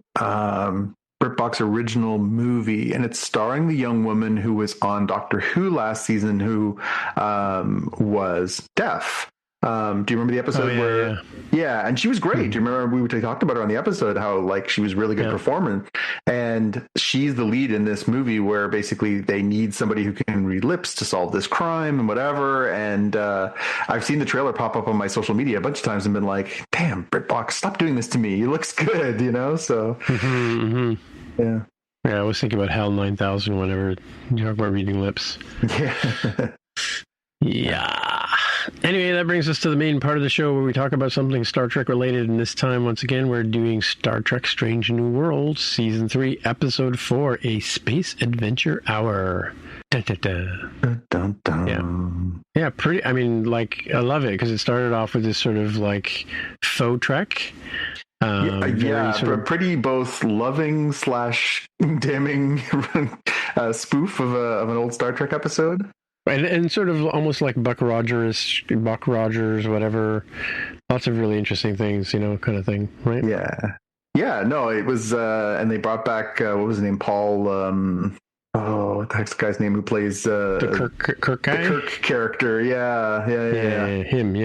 BritBox original movie, and it's starring the young woman who was on Doctor Who last season, who was deaf. Do you remember the episode Yeah, and she was great. Do you remember we talked about her on the episode, how like she was really good performing, and she's the lead in this movie where basically they need somebody who can read lips to solve this crime and whatever. And I've seen the trailer pop up on my social media a bunch of times and been like, damn, BritBox, stop doing this to me. It looks good, So yeah. Yeah, I was thinking about HAL 9000 whenever you talk about reading lips. Yeah. Yeah. Anyway, that brings us to the main part of the show where we talk about something Star Trek related, and this time, once again, we're doing Star Trek Strange New Worlds, Season 3, Episode 4, A Space Adventure Hour. Dun, dun, dun. Dun, dun, dun. Yeah, pretty, I mean, like, I love it, because it started off with this sort of, like, faux Trek. Pretty both loving / damning spoof of an old Star Trek episode. And sort of almost like Buck Rogers, whatever. Lots of really interesting things, kind of thing, right? Yeah. Yeah, no, it was, and they brought back, what was his name? Paul, what the heck's the guy's name who plays... the Kirk guy? The Kirk character, yeah. Him.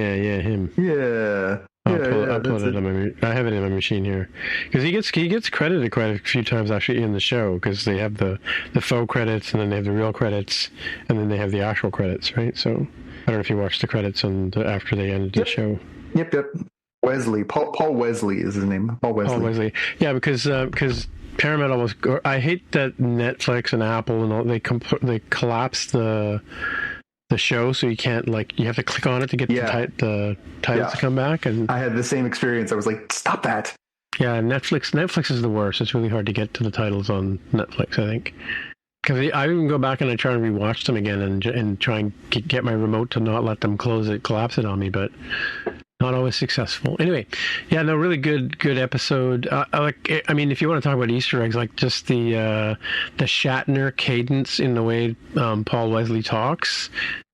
Yeah. I'll pull it on I have it in my machine here because he gets credited quite a few times actually in the show because they have the faux credits and then they have the real credits and then they have the actual credits, right? So I don't know if you watched the credits after they ended the show. Yep. Wesley, Paul Wesley is his name. Paul Wesley. Yeah, because Paramount almost. I hate that Netflix and Apple and all they collapse the show, so you can't you have to click on it to get the titles to come back. And I had the same experience. I was like, stop that. Yeah, Netflix is the worst. It's really hard to get to the titles on Netflix, I think. Because I even go back and I try and rewatch them again and try and get my remote to not let them collapse it on me, but not always successful. Anyway, really good episode. I mean, if you want to talk about Easter eggs, like just the Shatner cadence in the way Paul Wesley talks,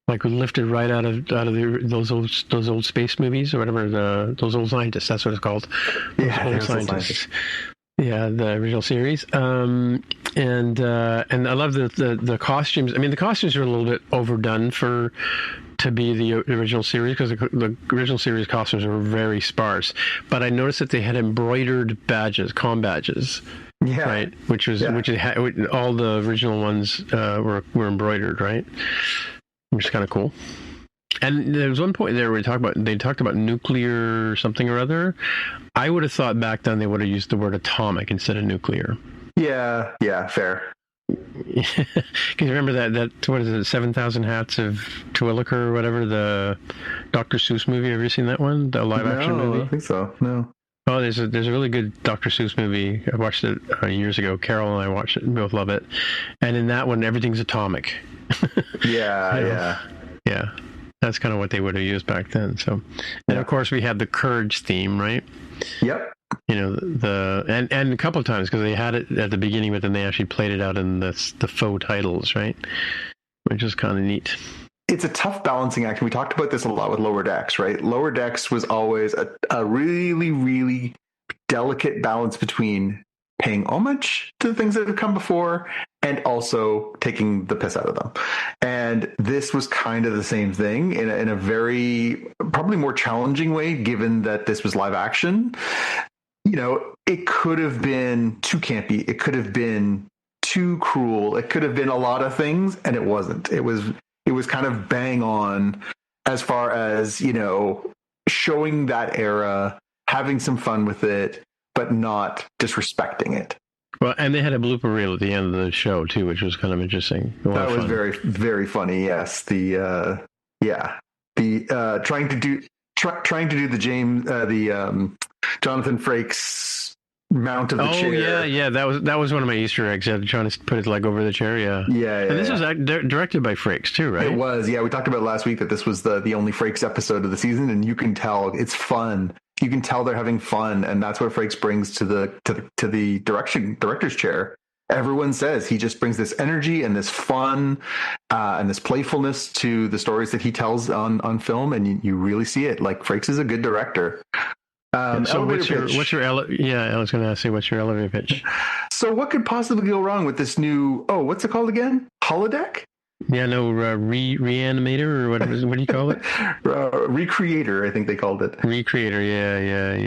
like lifted right out of those old space movies or whatever, those old scientists. That's what it's called. Old scientists. Yeah, the original series. And I love the costumes. I mean, the costumes are a little bit overdone to be the original series because the original series costumes were very sparse. But I noticed that they had embroidered badges, comm badges. Yeah. Right. Which all the original ones were embroidered, right? Which is kind of cool. And there was one point there where they talked about nuclear something or other. I would have thought back then they would have used the word atomic instead of nuclear. Yeah, fair. Because you remember that what is it, 7,000 Hats of Terwilliger or whatever, the Dr. Seuss movie? Have you seen that one? The live action movie? I don't think so. No. Oh, there's a really good Dr. Seuss movie. I watched it years ago. Carol and I watched it and both love it. And in that one, everything's atomic. Yeah. That's kind of what they would have used back then. So, and of course we had the Courage theme, right? Yep. And a couple of times because they had it at the beginning, but then they actually played it out in the faux titles, right? Which is kind of neat. It's a tough balancing act. We talked about this a lot with Lower Decks, right? Lower Decks was always a really, really delicate balance between paying homage to the things that have come before and also taking the piss out of them. And this was kind of the same thing in a very, probably more challenging way, given that this was live action. it could have been too campy. It could have been too cruel. It could have been a lot of things, and it wasn't. It was kind of bang on as far as, showing that era, having some fun with it, but not disrespecting it. Well, and they had a blooper reel at the end of the show too, which was kind of interesting. That was very, very funny. Yes, trying to do the Jonathan Frakes mount of the chair. Yeah. That was one of my Easter eggs. Trying to put his leg over the chair. Yeah. And this was directed by Frakes too, right? It was. Yeah, we talked about last week that this was the only Frakes episode of the season, and you can tell it's fun. You can tell they're having fun, and that's what Frakes brings to the director's chair. Everyone says he just brings this energy and this fun and this playfulness to the stories that he tells on film, and you really see it. Like, Frakes is a good director. So what's your I was going to ask you, what's your elevator pitch? So what could possibly go wrong with this new? Oh, what's it called again? Holodeck? Yeah, no, reanimator, or what do you call it? Recreator, I think they called it. Recreator, yeah.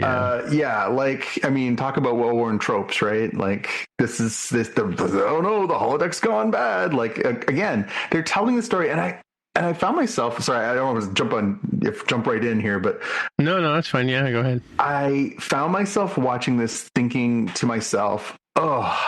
Talk about well-worn tropes, right? Like, the holodeck's gone bad. Like, again, they're telling the story, and I found myself, sorry, I don't want to jump right in here, but no, that's fine. Yeah, go ahead. I found myself watching this, thinking to myself, oh,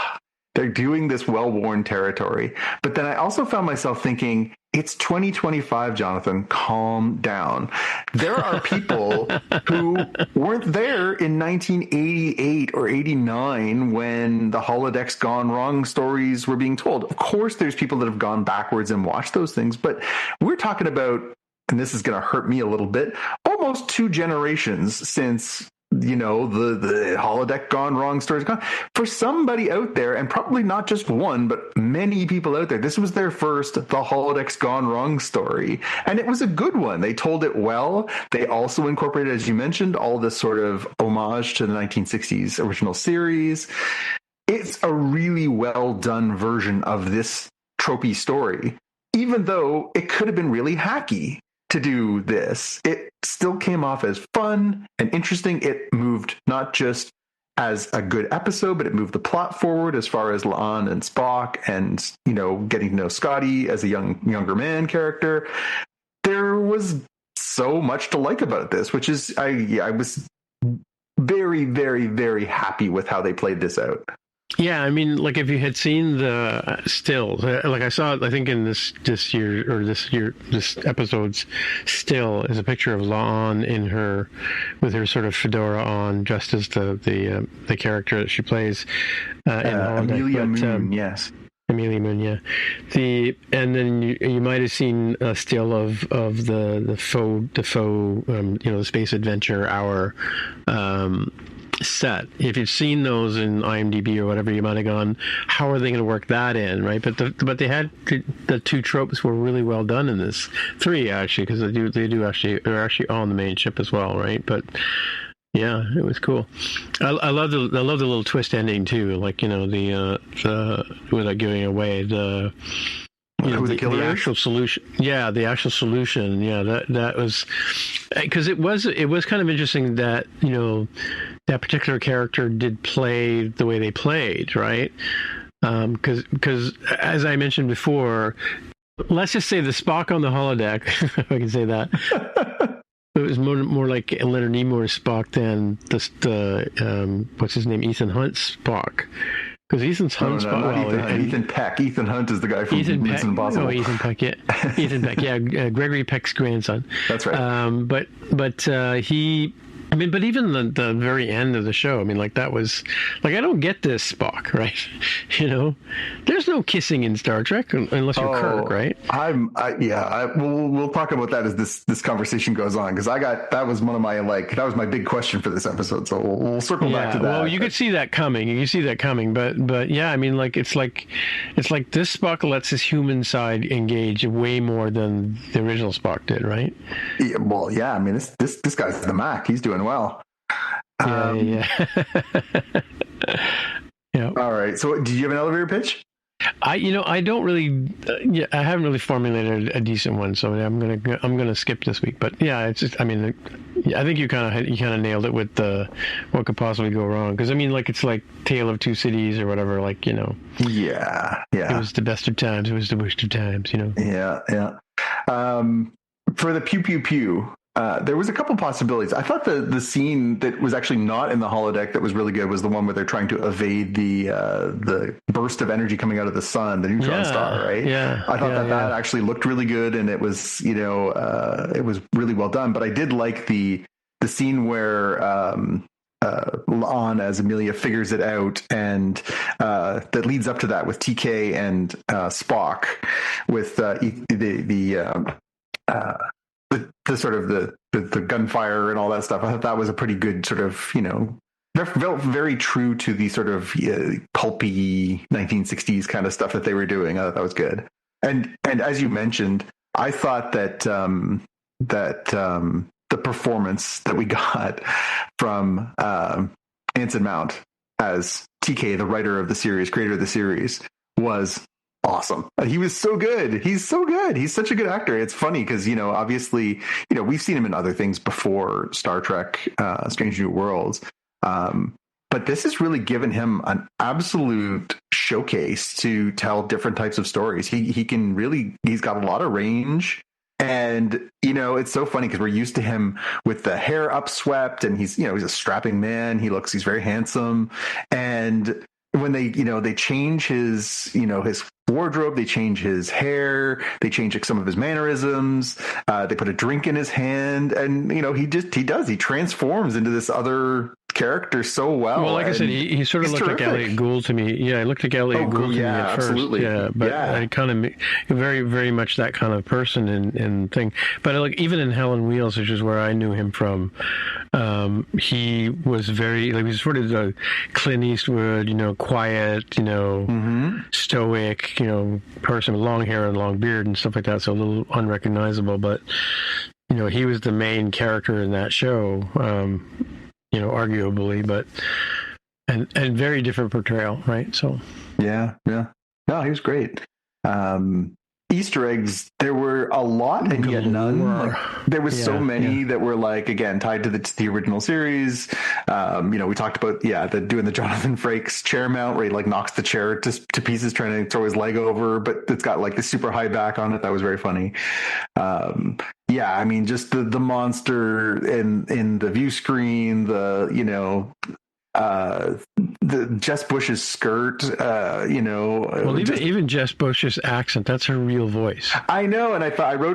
they're doing this well-worn territory. But then I also found myself thinking, it's 2025, Jonathan, calm down. There are people who weren't there in 1988 or 89 when the holodeck's gone wrong stories were being told. Of course, there's people that have gone backwards and watched those things, but we're talking about, and this is going to hurt me a little bit, almost 2 generations since the holodeck gone wrong stories gone. For somebody out there, and probably not just one, but many people out there, this was their first the holodeck's gone wrong story, and it was a good one. They told it well. They also incorporated, as you mentioned, all this sort of homage to the 1960s original series. It's a really well done version of this tropey story, even though it could have been really hacky to do this. It still came off as fun and interesting. It moved not just as a good episode, but it moved the plot forward as far as La'an and Spock and, getting to know Scotty as a younger man character. There was so much to like about this, which is, I was very, very, very happy with how they played this out. Yeah, like, if you had seen the stills, like I saw it, I think in this episode's still is a picture of La'an with her sort of fedora on, dressed as the character that she plays in Amelia Moon, yes. Amelia Moon, yeah. And then you might have seen a still of the faux the Space Adventure Hour set. If you've seen those in IMDb or whatever, you might have gone, how are they going to work that in, right? But they had the 2 tropes were really well done in this. 3 actually, because they're actually on the main ship as well, right? But yeah, it was cool. I love the little twist ending too, like the without giving away the the actual solution. Yeah, the actual solution. Yeah, that was, because it was kind of interesting that that particular character did play the way they played, right? Because as I mentioned before, let's just say the Spock on the holodeck, if I can say that, it was more like Leonard Nimoy's Spock than the what's his name, Ethan Hunt's Spock. Because Ethan Hunt's Ethan Peck. Ethan Hunt is the guy from Mission Impossible. Oh, Ethan Peck, yeah. Ethan Peck, yeah. Gregory Peck's grandson. That's right. But he... but even the very end of the show, that was, I don't get this, Spock, right? There's no kissing in Star Trek unless you're Kirk, right? We'll talk about that as this conversation goes on, because that was one of my, that was my big question for this episode. So we'll circle back to that. Well, you could see that coming. But yeah, it's like this Spock lets his human side engage way more than the original Spock did, right? Yeah, well, yeah. This guy's the Mac. He's doing well. Yeah. All right. So, did you have an elevator pitch? I don't really, I haven't really formulated a decent one, so I'm gonna skip this week. But yeah, it's just, I mean, I think you kind of nailed it with the what could possibly go wrong, because I mean, like, it's like Tale of Two Cities or whatever, like, you know. Yeah. It was the best of times. It was the worst of times, you know. Yeah. For the pew pew pew. There was a couple possibilities. I thought the scene that was actually not in the holodeck that was really good was the one where they're trying to evade the burst of energy coming out of the sun, the neutron star, right? Yeah. I thought that actually looked really good, and it was, you know, it was really well done. But I did like the scene where La'an as Amelia figures it out, and that leads up to that with TK and Spock with the sort of the gunfire and all that stuff. I thought that was a pretty good sort of, you know, felt very true to the sort of pulpy 1960s kind of stuff that they were doing. I thought that was good. And as you mentioned, I thought that the performance that we got from Anson Mount as TK, the writer of the series, creator of the series, was awesome. He was so good. He's so good. He's such a good actor. It's funny because, you know, obviously, you know, we've seen him in other things before Star Trek, Strange New Worlds. But this has really given him an absolute showcase to tell different types of stories. He's got a lot of range. And, you know, it's so funny because we're used to him with the hair upswept, and he's a strapping man. He's very handsome. And when they change his wardrobe, they change his hair, they change some of his mannerisms, they put a drink in his hand, and, you know, he transforms into this other character so well. Well, like I said, he sort of looked like Elliot Gould to me. Yeah, he looked like Elliot Gould to me at first. Absolutely. Yeah, but I kind of very, very much that kind of person and thing. But like even in Hell on Wheels, which is where I knew him from, he was very, like, he was sort of the Clint Eastwood, you know, quiet, you know, stoic, you know, person with long hair and long beard and stuff like that. So a little unrecognizable, but, you know, he was the main character in that show. You know, arguably, but and very different portrayal, right? So yeah. No, he was great. Easter eggs, there were a lot and yet none. Like, there was so many that were, like, again, tied to the original series. You know, we talked about doing the Jonathan Frakes chair mount where he, like, knocks the chair to pieces trying to throw his leg over, but it's got, like, the super high back on it. That was very funny. I mean, just the monster in the view screen, the Jess Bush's skirt, you know. Well, even Jess Bush's accent, that's her real voice. I know, and I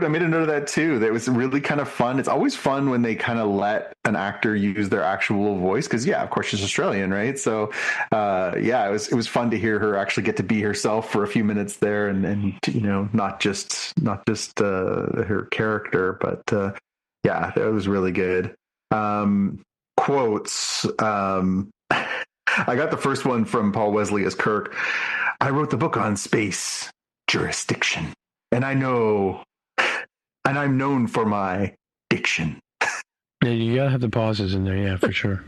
made a note of that too. That was really kind of fun. It's always fun when they kind of let an actor use their actual voice, because of course she's Australian, right? So it was fun to hear her actually get to be herself for a few minutes there, and you know, not just her character, but that was really good. Quotes. I got the first one from Paul Wesley as Kirk. I wrote the book on space jurisdiction, and I'm known for my diction. Yeah, you gotta have the pauses in there, yeah, for sure.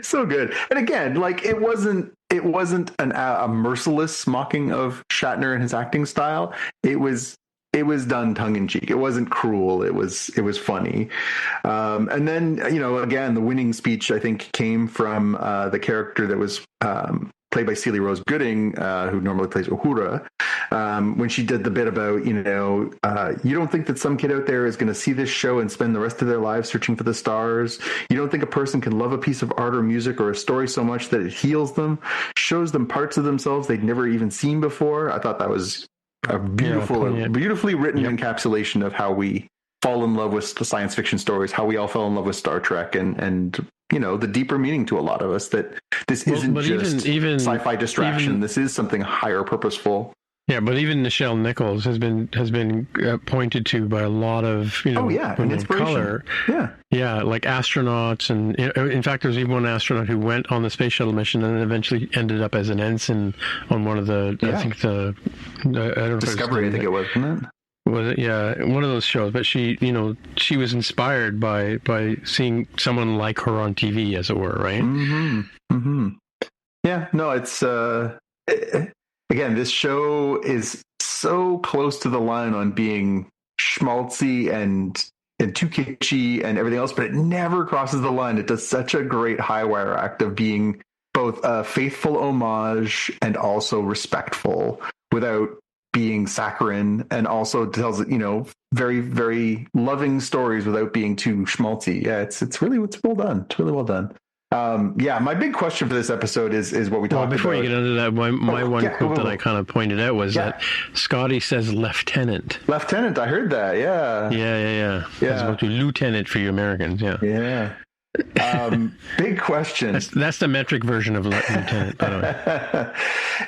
So good. And again, like, it wasn't a merciless mocking of Shatner and his acting style. It was done tongue in cheek. It wasn't cruel. It was funny. And then, you know, again, the winning speech, I think, came from the character that was played by Celia Rose Gooding, who normally plays Uhura, when she did the bit about, you know, you don't think that some kid out there is going to see this show and spend the rest of their lives searching for the stars. You don't think a person can love a piece of art or music or a story so much that it heals them, shows them parts of themselves they'd never even seen before. I thought that was a beautifully written encapsulation of how we fall in love with the science fiction stories, how we all fell in love with Star Trek, and you know, the deeper meaning to a lot of us, that this isn't just even sci-fi distraction. This is something higher purposeful. Yeah, but even Nichelle Nichols has been pointed to by a lot of, you know, an inspiration. Color. Yeah, like astronauts, and in fact, there's even one astronaut who went on the space shuttle mission and eventually ended up as an ensign on one of the, I don't know, Discovery, I think it was, wasn't it? Was it? Yeah, one of those shows. But she was inspired by seeing someone like her on TV, as it were, right? Mm-hmm. Mm-hmm. Yeah, no, it's again, this show is so close to the line on being schmaltzy and too kitschy and everything else, but it never crosses the line. It does such a great high wire act of being both a faithful homage and also respectful without being saccharine, and also tells, very, very loving stories without being too schmaltzy. Yeah, it's well done. It's really well done. My big question for this episode is what we talked about. Before you get into that, my one quote that I kind of pointed out was that Scotty says lieutenant. Lieutenant, I heard that. Yeah. Yeah. As opposed to lieutenant for you Americans. Yeah. Yeah. Big question. That's the metric version of lieutenant, by the way.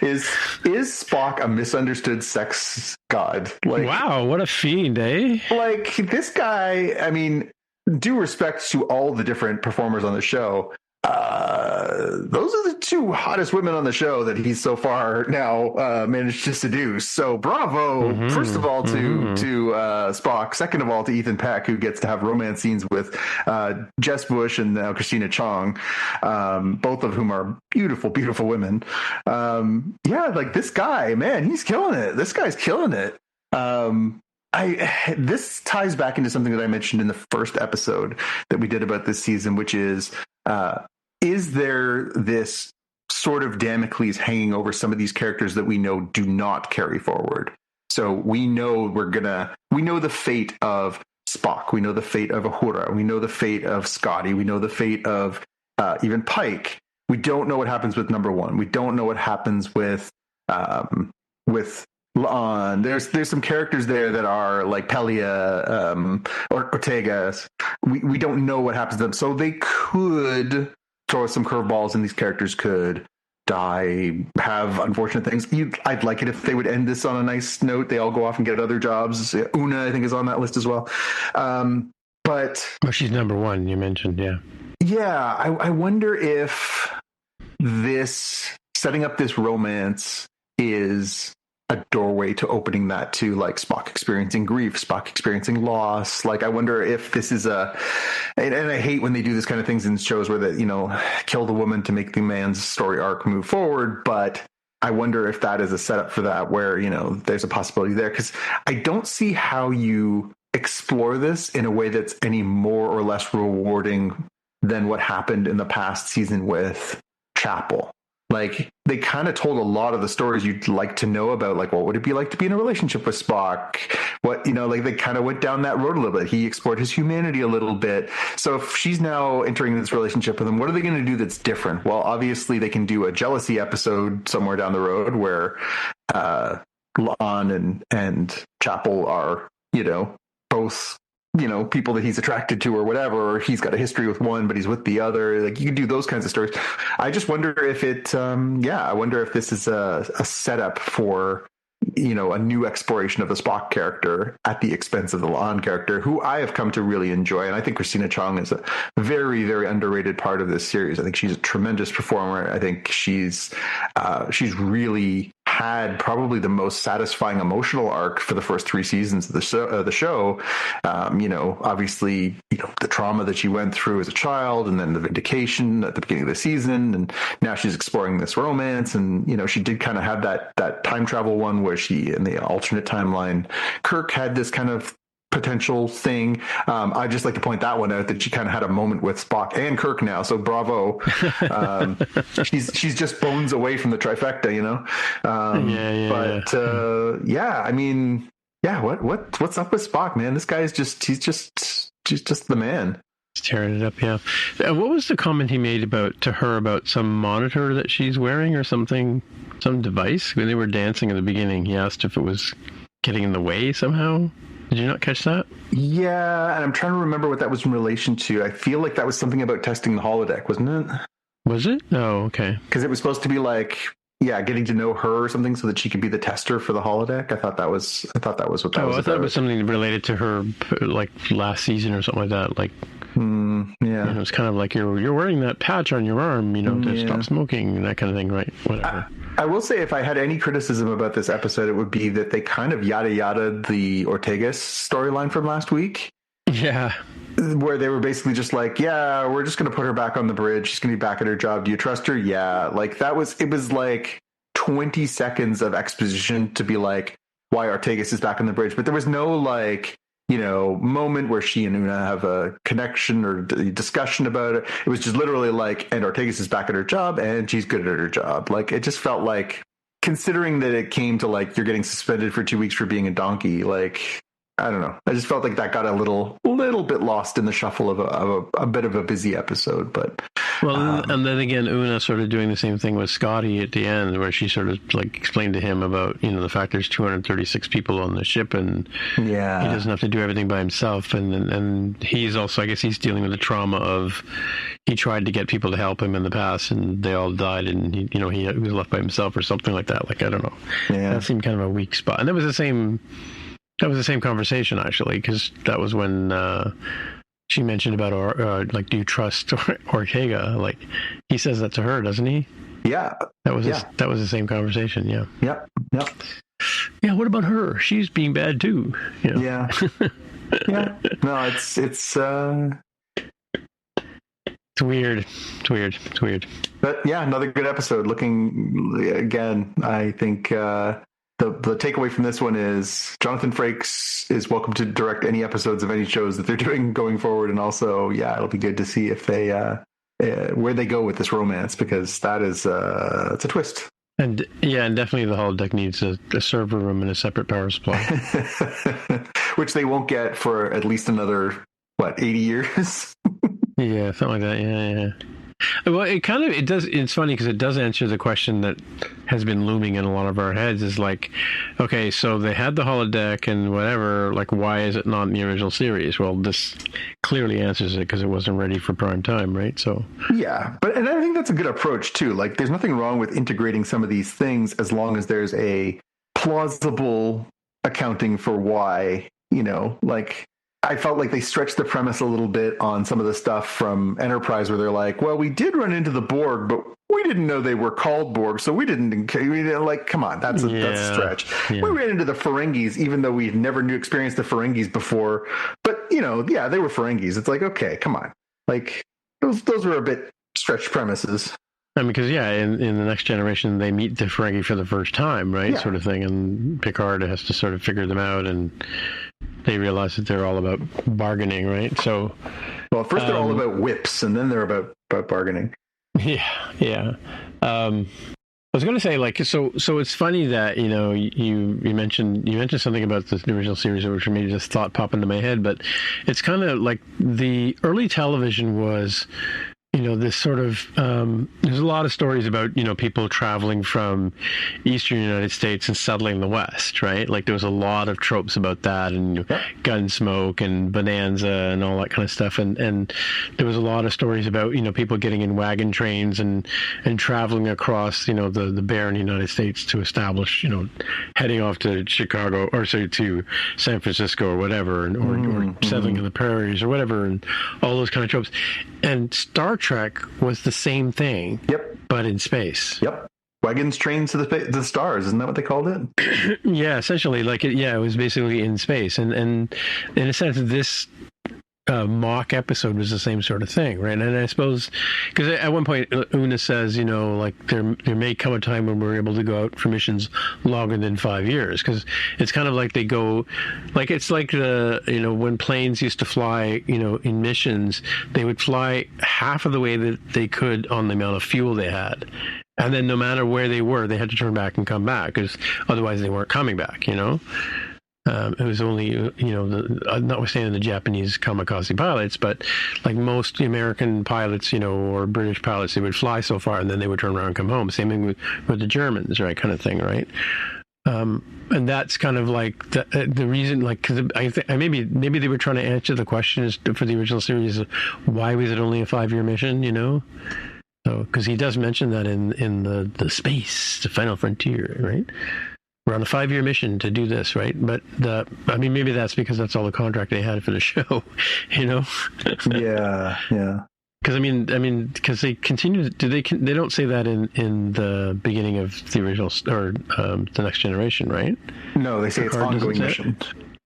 Is Spock a misunderstood sex god? Like, wow, what a fiend, eh? Like, this guy, I mean, due respect to all the different performers on the show, those are the two hottest women on the show that he's so far now managed to seduce. So bravo, first of all, to Spock. Second of all, to Ethan Peck, who gets to have romance scenes with Jess Bush and now Christina Chong, both of whom are beautiful, beautiful women. Like this guy, man, he's killing it. This guy's killing it. This ties back into something that I mentioned in the first episode that we did about this season, which is there this sort of Damocles hanging over some of these characters that we know do not carry forward? So we know we know the fate of Spock. We know the fate of Uhura. We know the fate of Scotty. We know the fate of even Pike. We don't know what happens with number one. We don't know what happens with La'an. There's some characters there that are like Pelia or Ortega. We don't know what happens to them. So they could throw some curveballs and these characters could die, have unfortunate things. I'd like it if they would end this on a nice note. They all go off and get other jobs. Una, I think, is on that list as well. But she's number one, you mentioned, yeah. Yeah, I wonder if this setting up this romance is a doorway to opening that to like Spock experiencing grief, Spock experiencing loss. Like, I wonder if this is and I hate when they do this kind of things in shows where kill the woman to make the man's story arc move forward. But I wonder if that is a setup for that, where, there's a possibility there. Because I don't see how you explore this in a way that's any more or less rewarding than what happened in the past season with Chapel. Like, they kind of told a lot of the stories you'd like to know about, like, what would it be like to be in a relationship with Spock? What, like, they kind of went down that road a little bit. He explored his humanity a little bit. So if she's now entering this relationship with him, what are they going to do that's different? Well, obviously they can do a jealousy episode somewhere down the road where La'an and Chapel are, both, people that he's attracted to or whatever, or he's got a history with one, but he's with the other. Like, you can do those kinds of stories. I just wonder if I wonder if this is a setup for, a new exploration of the Spock character at the expense of the La'an character, who I have come to really enjoy. And I think Christina Chong is a very, very underrated part of this series. I think she's a tremendous performer. I think she's really had probably the most satisfying emotional arc for the first 3 seasons of the show. Obviously, the trauma that she went through as a child, and then the vindication at the beginning of the season, and now she's exploring this romance. And she did kind of have that time travel one where she, in the alternate timeline, Kirk had this kind of potential thing. I'd just like to point that one out, that she kind of had a moment with Spock and Kirk now. So bravo. She's just bones away from the trifecta, What's up with Spock, man? This guy is he's just the man. He's tearing it up, yeah. What was the comment he made to her about some monitor that she's wearing or something, some device? When they were dancing at the beginning, he asked if it was getting in the way somehow. Did you not catch that? Yeah, and I'm trying to remember what that was in relation to. I feel like that was something about testing the holodeck, wasn't it? Was it? Oh, okay. Because it was supposed to be like, getting to know her or something so that she could be the tester for the holodeck. I thought that was what that was. I thought it was something related to her, like last season or something like that. Like, it was kind of like you're wearing that patch on your arm, to stop smoking and that kind of thing, right? Whatever. I will say, if I had any criticism about this episode, it would be that they kind of yada the Ortegas storyline from last week. Yeah. Where they were basically just like, we're just going to put her back on the bridge. She's going to be back at her job. Do you trust her? Yeah. Like, it was like 20 seconds of exposition to be like why Ortegas is back on the bridge, but there was no like, you know, moment where she and Una have a connection or discussion about it. It was just literally like, and Ortegas is back at her job and she's good at her job. Like, it just felt like, considering that it came to like, you're getting suspended for 2 weeks for being a donkey, like, I don't know. I just felt like that got a little bit lost in the shuffle of a bit of a busy episode. But and then again, Una sort of doing the same thing with Scotty at the end, where she sort of like explained to him about, you know, the fact there's 236 people on the ship, and he doesn't have to do everything by himself, and he's also, I guess, he's dealing with the trauma of he tried to get people to help him in the past, and they all died, and he was left by himself or something like that. Like, I don't know. Yeah, that seemed kind of a weak spot, and that was the same conversation, actually, because that was when she mentioned about like, do you trust Ortega? Like, he says that to her, doesn't he? Yeah, that was the same conversation. Yeah. Yep. Yeah. What about her? She's being bad too. You know? Yeah. Yeah. No, it's weird. It's weird. But yeah, another good episode. Looking again, I think the takeaway from this one is Jonathan Frakes is welcome to direct any episodes of any shows that they're doing going forward, and also, yeah, it'll be good to see if they where they go with this romance, because that is it's a twist. And yeah, and definitely the holodeck needs a server room and a separate power supply, which they won't get for at least another 80 years. Yeah, something like that. Yeah. Well, it does. It's funny because it does answer the question that has been looming in a lot of our heads. Is like, okay, so they had the holodeck and whatever. Like, why is it not in the original series? Well, this clearly answers it because it wasn't ready for prime time, right? So yeah, and I think that's a good approach too. Like, there's nothing wrong with integrating some of these things as long as there's a plausible accounting for why. You know, like, I felt like they stretched the premise a little bit on some of the stuff from Enterprise, where they're like, well, we did run into the Borg, but we didn't know they were called Borg, so we didn't like, come on, that's a stretch. Yeah. We ran into the Ferengis, even though we never experienced the Ferengis before. But, you know, yeah, they were Ferengis. It's like, okay, come on. Like, those were a bit stretched premises. I mean, because, yeah, in the Next Generation, they meet the Ferengi for the first time, right? Yeah. Sort of thing. And Picard has to sort of figure them out, and they realize that they're all about bargaining, right? So, well, first they're all about whips, and then they're about bargaining. Yeah. I was going to say, like, so it's funny that, you know, you mentioned something about the original series, which made this thought pop into my head, but it's kind of like the early television was, you know, this sort of, there's a lot of stories about, you know, people traveling from Eastern United States and settling the West, right? Like, there was a lot of tropes about that, and Gunsmoke and Bonanza and all that kind of stuff. And there was a lot of stories about, you know, people getting in wagon trains and traveling across, you know, the barren United States to establish, you know, heading off to Chicago, or sorry, to San Francisco or whatever, or settling in the prairies or whatever, and all those kind of tropes. And Star Trek was the same thing. Yep. But in space. Yep. Wagons, trains to the stars. Isn't that what they called it? Yeah, essentially. Like, it was basically in space. And in a sense, this mock episode was the same sort of thing, right? And I suppose, because at one point Una says, you know, like, there may come a time when we're able to go out for missions longer than 5 years, because it's kind of like they go, like, it's like you know, when planes used to fly, you know, in missions, they would fly half of the way that they could on the amount of fuel they had. And then no matter where they were, they had to turn back and come back, because otherwise they weren't coming back, you know? It was only, you know, notwithstanding the Japanese kamikaze pilots, but like most American pilots, you know, or British pilots, they would fly so far and then they would turn around and come home. Same thing with the Germans, right? Kind of thing, right? And that's kind of like the reason, like, because maybe they were trying to answer the question for the original series, why was it only a 5-year mission, you know? So, because he does mention that in the space, the final frontier, right? We're on a 5-year mission to do this, right? But maybe that's because that's all the contract they had for the show, you know? Yeah. Because because they continue. They don't say that in the beginning of the original or the Next Generation, right? No, they say it's ongoing mission.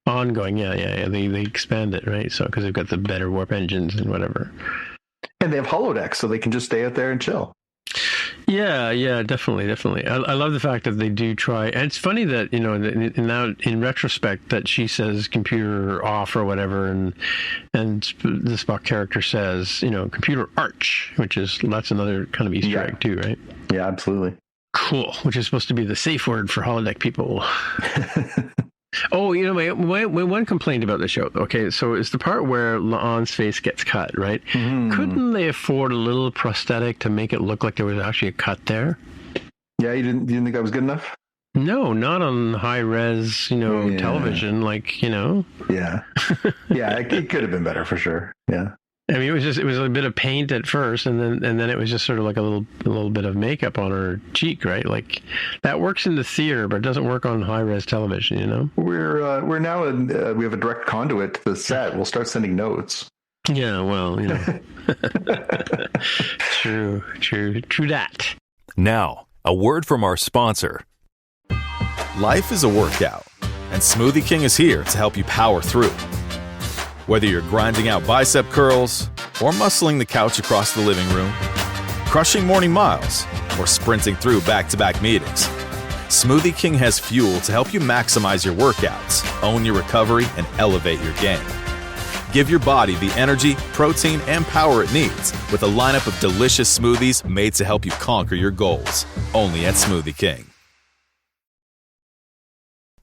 Ongoing, yeah. They expand it, right? So because they've got the better warp engines and whatever. And they have holodecks, so they can just stay out there and chill. Yeah, definitely. I love the fact that they do try, and it's funny that now in retrospect that she says computer off or whatever, and the Spock character says computer arch, that's another kind of Easter egg too, right? Yeah, absolutely. Cool, which is supposed to be the safe word for holodeck people. Oh, my one complaint about the show. Okay, so it's the part where La'an's face gets cut, right? Mm-hmm. Couldn't they afford a little prosthetic to make it look like there was actually a cut there? Yeah, you didn't think that was good enough? No, not on high res, television. Yeah, yeah, it could have been better for sure. Yeah. I mean, it was a bit of paint at first, and then it was just sort of like a little bit of makeup on her cheek, right? Like that works in the theater, but it doesn't work on high res television. We're now we have a direct conduit to the set. We'll start sending notes. Yeah, well, true that. Now, a word from our sponsor. Life is a workout, and Smoothie King is here to help you power through. Whether you're grinding out bicep curls or muscling the couch across the living room, crushing morning miles, or sprinting through back-to-back meetings, Smoothie King has fuel to help you maximize your workouts, own your recovery, and elevate your game. Give your body the energy, protein, and power it needs with a lineup of delicious smoothies made to help you conquer your goals. Only at Smoothie King.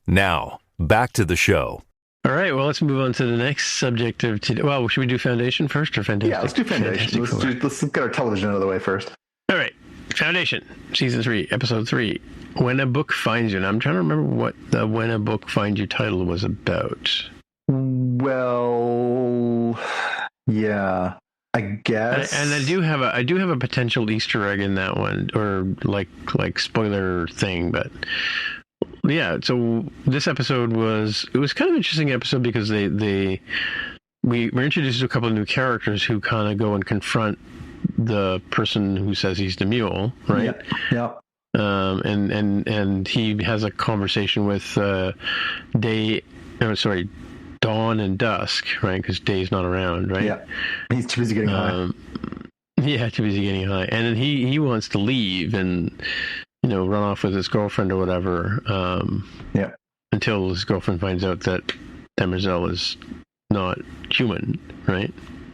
Now, back to the show. All right, well, let's move on to the next subject of today. Well, should we do Foundation first or Fantastic? Yeah, let's do Foundation. Let's get our television out of the way first. All right, Foundation, Season 3, Episode 3, When a Book Finds You. And I'm trying to remember what the When a Book Finds You title was about. Well, yeah, I guess. And I do have a potential Easter egg in that one, or like spoiler thing, but... Yeah, so this episode was kind of an interesting episode because we were introduced to a couple of new characters who kind of go and confront the person who says he's the mule, right? Yeah. And he has a conversation with Dawn and Dusk, right? Because Day's not around, right? Yeah, he's too busy getting high. Yeah, too busy getting high, and then he wants to leave and run off with his girlfriend or whatever. Until his girlfriend finds out that Demerzel is not human, right?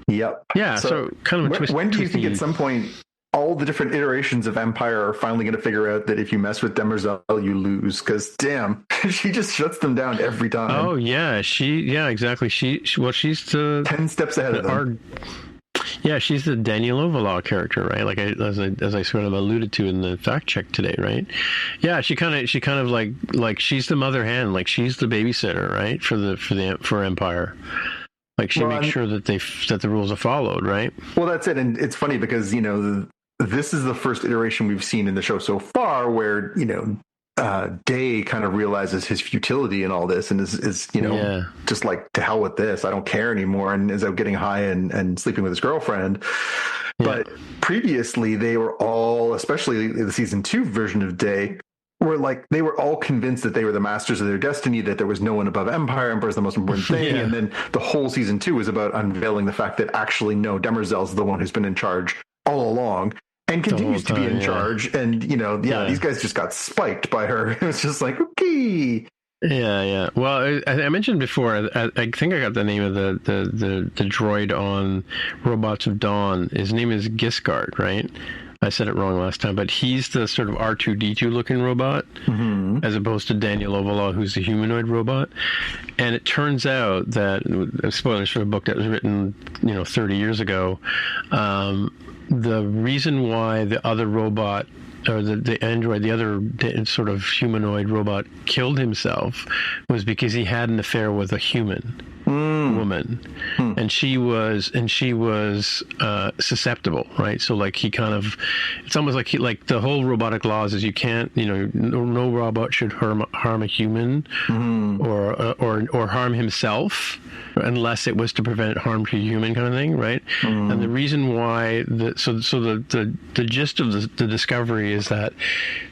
Yep. Yeah. So kind of a twist. When do you think at some point all the different iterations of Empire are finally going to figure out that if you mess with Demerzel, you lose? Because damn, she just shuts them down every time. Oh yeah, exactly. She's the 10 steps ahead of them. Yeah, she's the Daniel Ovalov character, right? Like as I sort of alluded to in the fact check today, right? Yeah, she kind of like she's the mother hen, like she's the babysitter, right? For Empire. Like she makes sure that the rules are followed, right? Well, that's it, and it's funny because this is the first iteration we've seen in the show so far where Day kind of realizes his futility in all this and is just like, to hell with this, I don't care anymore, and is out getting high and sleeping with his girlfriend. Yeah. But previously they were all, especially the season 2 version of Day, they were all convinced that they were the masters of their destiny, that there was no one above Empire. Empire is the most important thing. And then the whole season 2 was about unveiling the fact that actually no, Demerzel's the one who's been in charge all along. And continues to be in charge. And, these guys just got spiked by her. It was just like, okay. Yeah. Well, I mentioned before, I think I got the name of the droid on Robots of Dawn. His name is Giscard, right? I said it wrong last time, but he's the sort of R2-D2 looking robot, as opposed to Daniel Ovalov, who's the humanoid robot. And it turns out that, spoilers for a book that was written, 30 years ago, the reason why the other robot, or the android, the other sort of humanoid robot, killed himself was because he had an affair with a human woman, and she was susceptible, right? So like he kind of, it's almost like the whole robotic laws is you can't, no robot should harm a human or harm himself unless it was to prevent harm to a human, kind of thing, right? And the reason why the gist of the discovery is that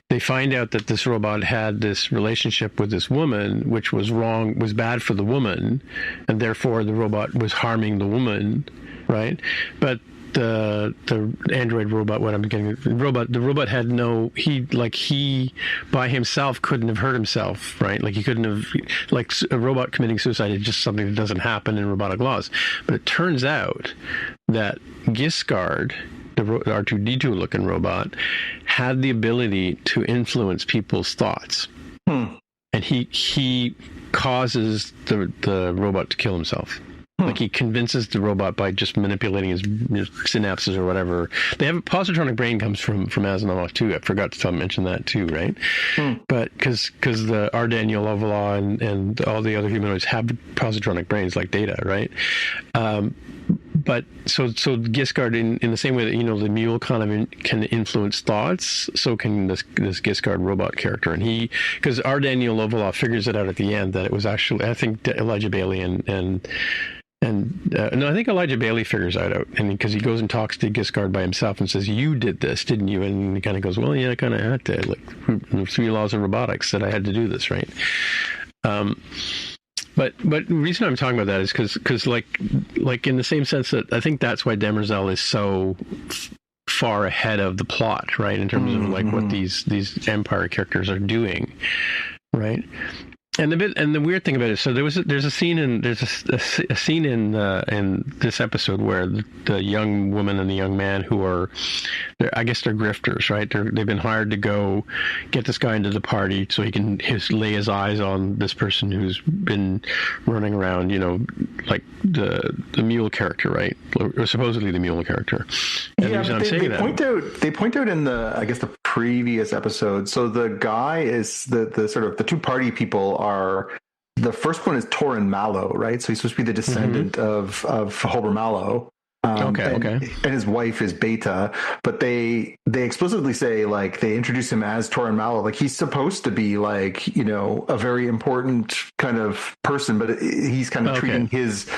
they find out that this robot had this relationship with this woman, which was wrong, was bad for the woman, and therefore the robot was harming the woman, right? But the android robot, the robot had no, he by himself couldn't have hurt himself, right? Like he couldn't have, like a robot committing suicide is just something that doesn't happen in robotic laws. But it turns out that Giscard, the R2-D2 looking robot, had the ability to influence people's thoughts. And he causes the robot to kill himself. Like he convinces the robot by just manipulating his synapses or whatever. They have a positronic brain comes from Asimov too. I forgot to mention that too, right? But because the R. Daniel Lovelock and all the other humanoids have positronic brains like Data, right? But so Giscard, in the same way that the mule kind of can influence thoughts, so can this Giscard robot character. And because R. Daniel Lovelock figures it out at the end that it was actually, I think Elijah Bailey I think Elijah Bailey figures that out, and because he goes and talks to Giscard by himself and says, "You did this, didn't you?" And he kind of goes, "Well, yeah, I kind of had to. Like 3 laws of robotics said I had to do this, right?" But the reason I'm talking about that is because like in the same sense that I think that's why Demerzel is so far ahead of the plot, right? In terms of like what these Empire characters are doing, right? And the weird thing about it, so there's a scene in this episode where the young woman and the young man who are, I guess they're grifters, right? They've been hired to go get this guy into the party so he can lay his eyes on this person who's been running around, like the mule character, right? Or supposedly the mule character. And the reason I'm saying that, they point out in the previous episode. So the guy is the sort of the two party people are, the first one is Torin Mallow, right? So he's supposed to be the descendant of Hober Mallow. And his wife is Beta, but they explicitly say, like, they introduce him as Torin Mallow, like he's supposed to be like, a very important kind of person, but he's kind of treating his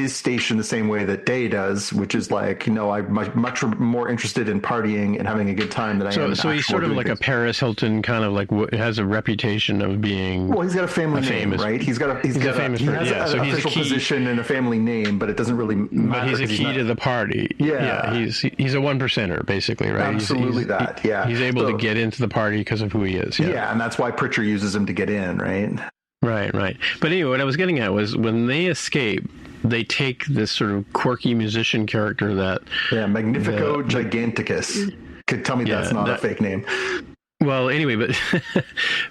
station the same way that Day does, which is like, I'm much more interested in partying and having a good time than I am. So he's sort of like a Paris Hilton, kind of like has a reputation of being. Well, he's got a family name, right? He has an official position and a family name, but it doesn't really matter. But he's a key to the party. He's a 1%er basically, right? Absolutely. He's able to get into the party because of who he is. And that's why Pritchard uses him to get in, right? Right. But anyway, what I was getting at was when they escape, they take this sort of quirky musician character that Magnifico Giganticus. Could tell me that's not a fake name. Well, anyway,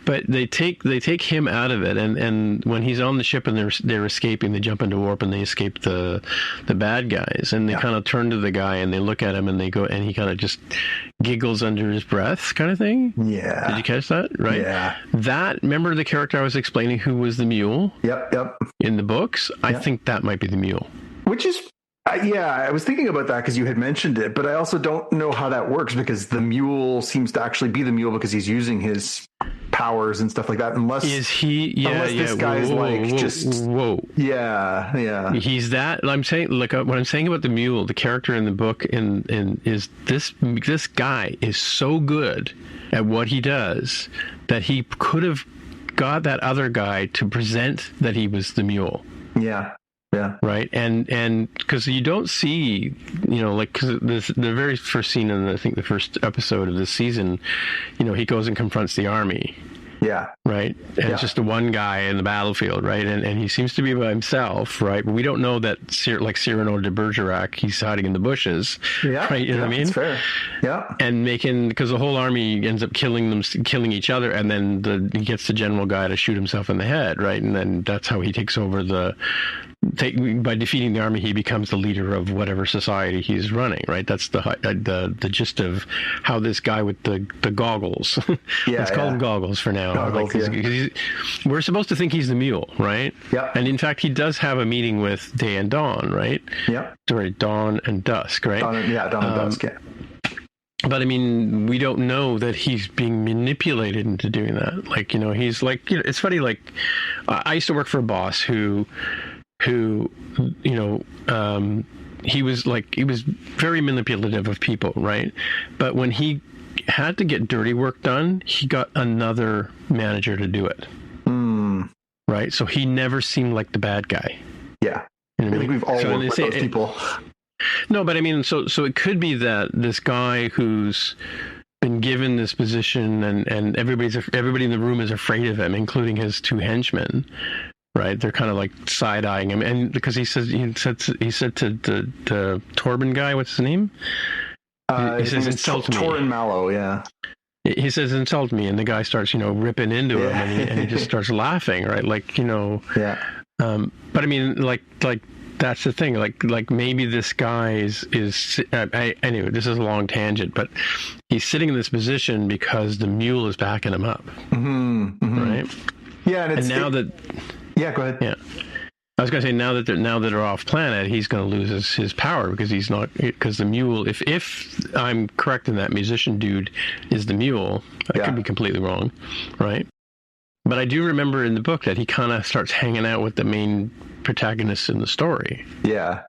but they take him out of it, and when he's on the ship and they're escaping, they jump into warp and they escape the bad guys, and they kind of turn to the guy and they look at him and they go, and he kind of just giggles under his breath, kind of thing. Yeah. Did you catch that? Right. Yeah. Remember the character I was explaining who was the mule? Yep. In the books, I think that might be the mule. Which is. I was thinking about that because you had mentioned it, but I also don't know how that works because the mule seems to actually be the mule because he's using his powers and stuff like that. Unless this guy is he's that. I'm saying, look, what I'm saying about the mule, the character in the book, is this guy is so good at what he does that he could have got that other guy to present that he was the mule. Yeah. Right. And because you don't see, cause the very first scene in I think the first episode of this season, he goes and confronts the army. Yeah. Right. And it's just the one guy in the battlefield. Right. And he seems to be by himself. Right. But we don't know that like Cyrano de Bergerac, he's hiding in the bushes. Yeah. Right. You know what I mean? That's fair. Yeah. And because the whole army ends up killing each other. And then he gets the general guy to shoot himself in the head. Right. And then that's how he takes over by defeating the army, he becomes the leader of whatever society he's running, right? That's the gist of how this guy with the goggles, let's call him goggles for now. Goggles, we're supposed to think he's the mule, right? Yeah. And in fact, he does have a meeting with Day and Dawn, right? Yeah. Sorry, Dawn and Dusk, right? Dawn and Dusk, yeah. But I mean, we don't know that he's being manipulated into doing that. Like, he's like, it's funny. Like, I used to work for a boss who he was very manipulative of people, right? But when he had to get dirty work done, he got another manager to do it. Right? So he never seemed like the bad guy. Yeah. You know what I mean? We've all worked with those people. No, but I mean, so it could be that this guy who's been given this position and everybody in the room is afraid of him, including his two henchmen, right? They're kind of like side-eyeing him, and because he said to the Torben guy, what's his name? He says, insult me. Torben Mallow, yeah. He says, insult me, and the guy starts, ripping into him, and he just starts laughing, right? Like, Yeah. But I mean, like that's the thing. Like maybe this guy is anyway. This is a long tangent, but he's sitting in this position because the mule is backing him up, right? Yeah, and now that. Yeah, go ahead. Yeah. I was going to say now that they're off planet, he's going to lose his power because the mule. If I'm correct in that, musician dude is the mule. I could be completely wrong, right? But I do remember in the book that he kind of starts hanging out with the main protagonist in the story. Yeah.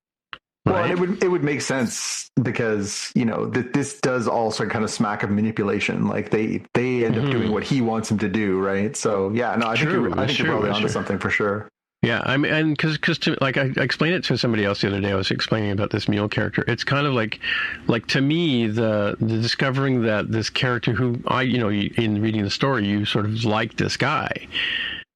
Right? Well, it would make sense because that this does also kind of smack of manipulation. Like they end up doing what he wants him to do, right? So yeah, no, I think you're probably onto something for sure. Yeah, I mean, and because I explained it to somebody else the other day. I was explaining about this mule character. It's kind of like to me the discovering that this character who in reading the story you sort of like this guy,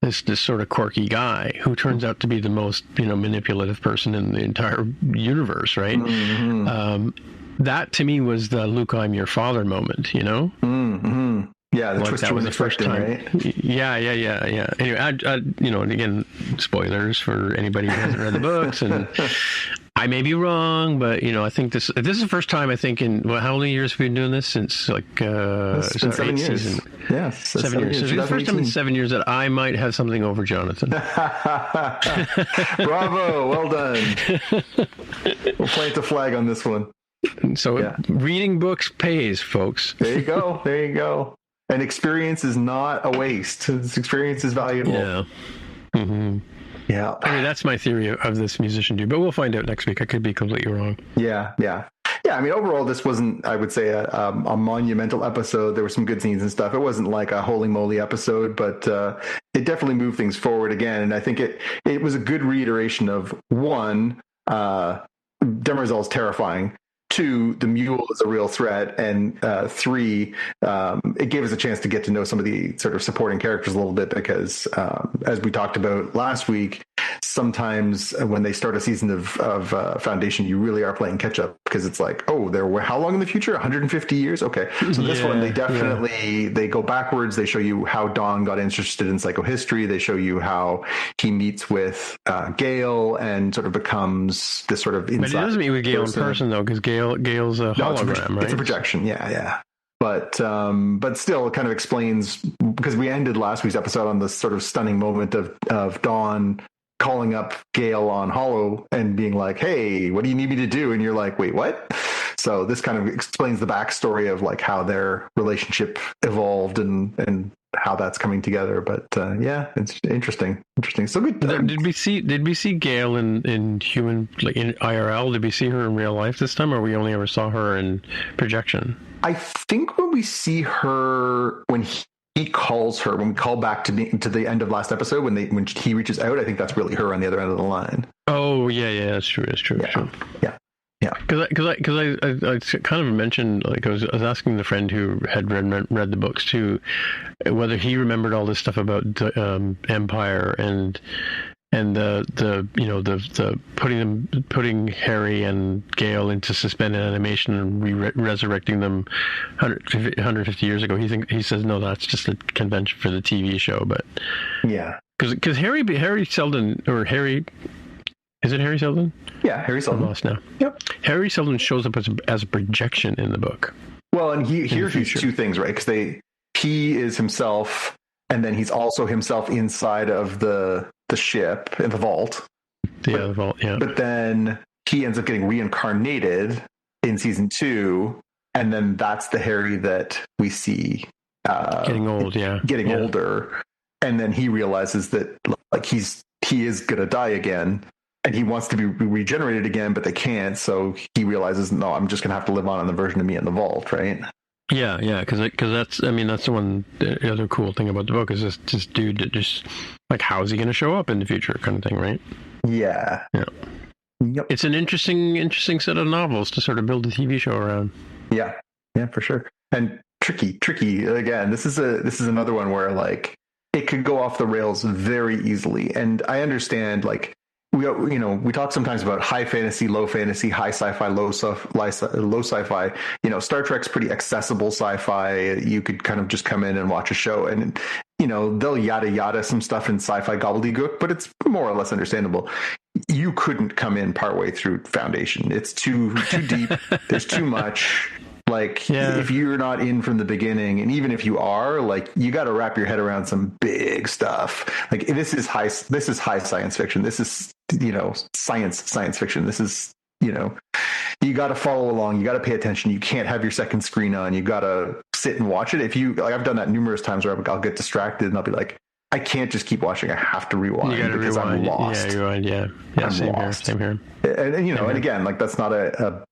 this sort of quirky guy who turns out to be the most manipulative person in the entire universe, right? Mm-hmm. That to me was the Luke, I'm your father moment, Mm-hmm. Yeah, the twist that was the first time, right? Yeah. Anyway, and again, spoilers for anybody who hasn't read the books, and I may be wrong, but I think this is the first time I think in how many years have we been doing this since it's been 7 years. Season. Yeah, 7 years. So it's the first time in 7 years that I might have something over Jonathan. Bravo, well done. We'll plant the flag on this one. So reading books pays, folks. There you go. And experience is not a waste. This experience is valuable. Yeah. Mm-hmm. Yeah. I mean, that's my theory of this musician dude, but we'll find out next week. I could be completely wrong. Yeah. I mean, overall, this wasn't, I would say, a monumental episode. There were some good scenes and stuff. It wasn't like a holy moly episode, but it definitely moved things forward again. And I think it was a good reiteration of, one, Demerzel's terrifying. 2, the mule is a real threat, and 3, it gave us a chance to get to know some of the sort of supporting characters a little bit because, as we talked about last week, sometimes when they start a season of Foundation, you really are playing catch up because it's like, oh, they're how long in the future? 150 years? Okay, so this one they definitely they go backwards. They show you how Don got interested in psychohistory. They show you how he meets with Gale and sort of becomes this sort of inside. But he doesn't meet with Gale in person though, because Gale's a hologram, right? It's a projection. Yeah. But still, it kind of explains because we ended last week's episode on this sort of stunning moment of Dawn calling up Gale on Holo and being like, "Hey, what do you need me to do?" And you're like, "Wait, what?" So this kind of explains the backstory of like how their relationship evolved and how that's coming together. But it's interesting. So good. Did we see Gale in human, like in IRL? Did we see her in real life this time, or we only ever saw her in projection? I think when we see her when he calls her, when we call back to the end of last episode, when he reaches out, I think that's really her on the other end of the line. Oh yeah, that's true. Yeah. Because I kind of mentioned, like I was asking the friend who had read the books too, whether he remembered all this stuff about Empire and the putting Harry and Gale into suspended animation and resurrecting them 150 years ago. He says no, that's just a convention for the TV show. But yeah, because Harry Seldon, or Harry. Is it Harry Seldon? Yeah, Harry Seldon. I'm lost now. Yep. Harry Seldon shows up as a projection in the book. Well, and here's two things, right? Because he is himself, and then he's also himself inside of the ship in the vault. The vault, yeah. But then he ends up getting reincarnated in season 2, and then that's the Harry that we see getting old, getting older, and then he realizes that like he is gonna die again. And he wants to be regenerated again, but they can't. So he realizes, no, I'm just going to have to live on in the version of me in the vault, right? Yeah, because that's the other cool thing about the book is this dude that just, like, how's he going to show up in the future kind of thing, right? Yeah. Yep. It's an interesting set of novels to sort of build a TV show around. Yeah, for sure. And tricky again. This is another one where like it could go off the rails very easily. And I understand, like, we talk sometimes about high fantasy, low fantasy, high sci-fi, low sci-fi. Star Trek's pretty accessible sci-fi. You could kind of just come in and watch a show, and they'll yada some stuff in sci-fi gobbledygook, but it's more or less understandable. You couldn't come in partway through Foundation. It's too deep. There's too much. Like, if you're not in from the beginning, and even if you are, like, you got to wrap your head around some big stuff. Like, this is high science fiction. This is, science fiction. This is, you got to follow along. You got to pay attention. You can't have your second screen on. You got to sit and watch it. If you, like, I've done that numerous times where I'll get distracted and I'll be like, I can't just keep watching. I have to rewind because I'm lost. Yeah, rewind. Yeah. I'm same lost. here. And and again, like, that's not a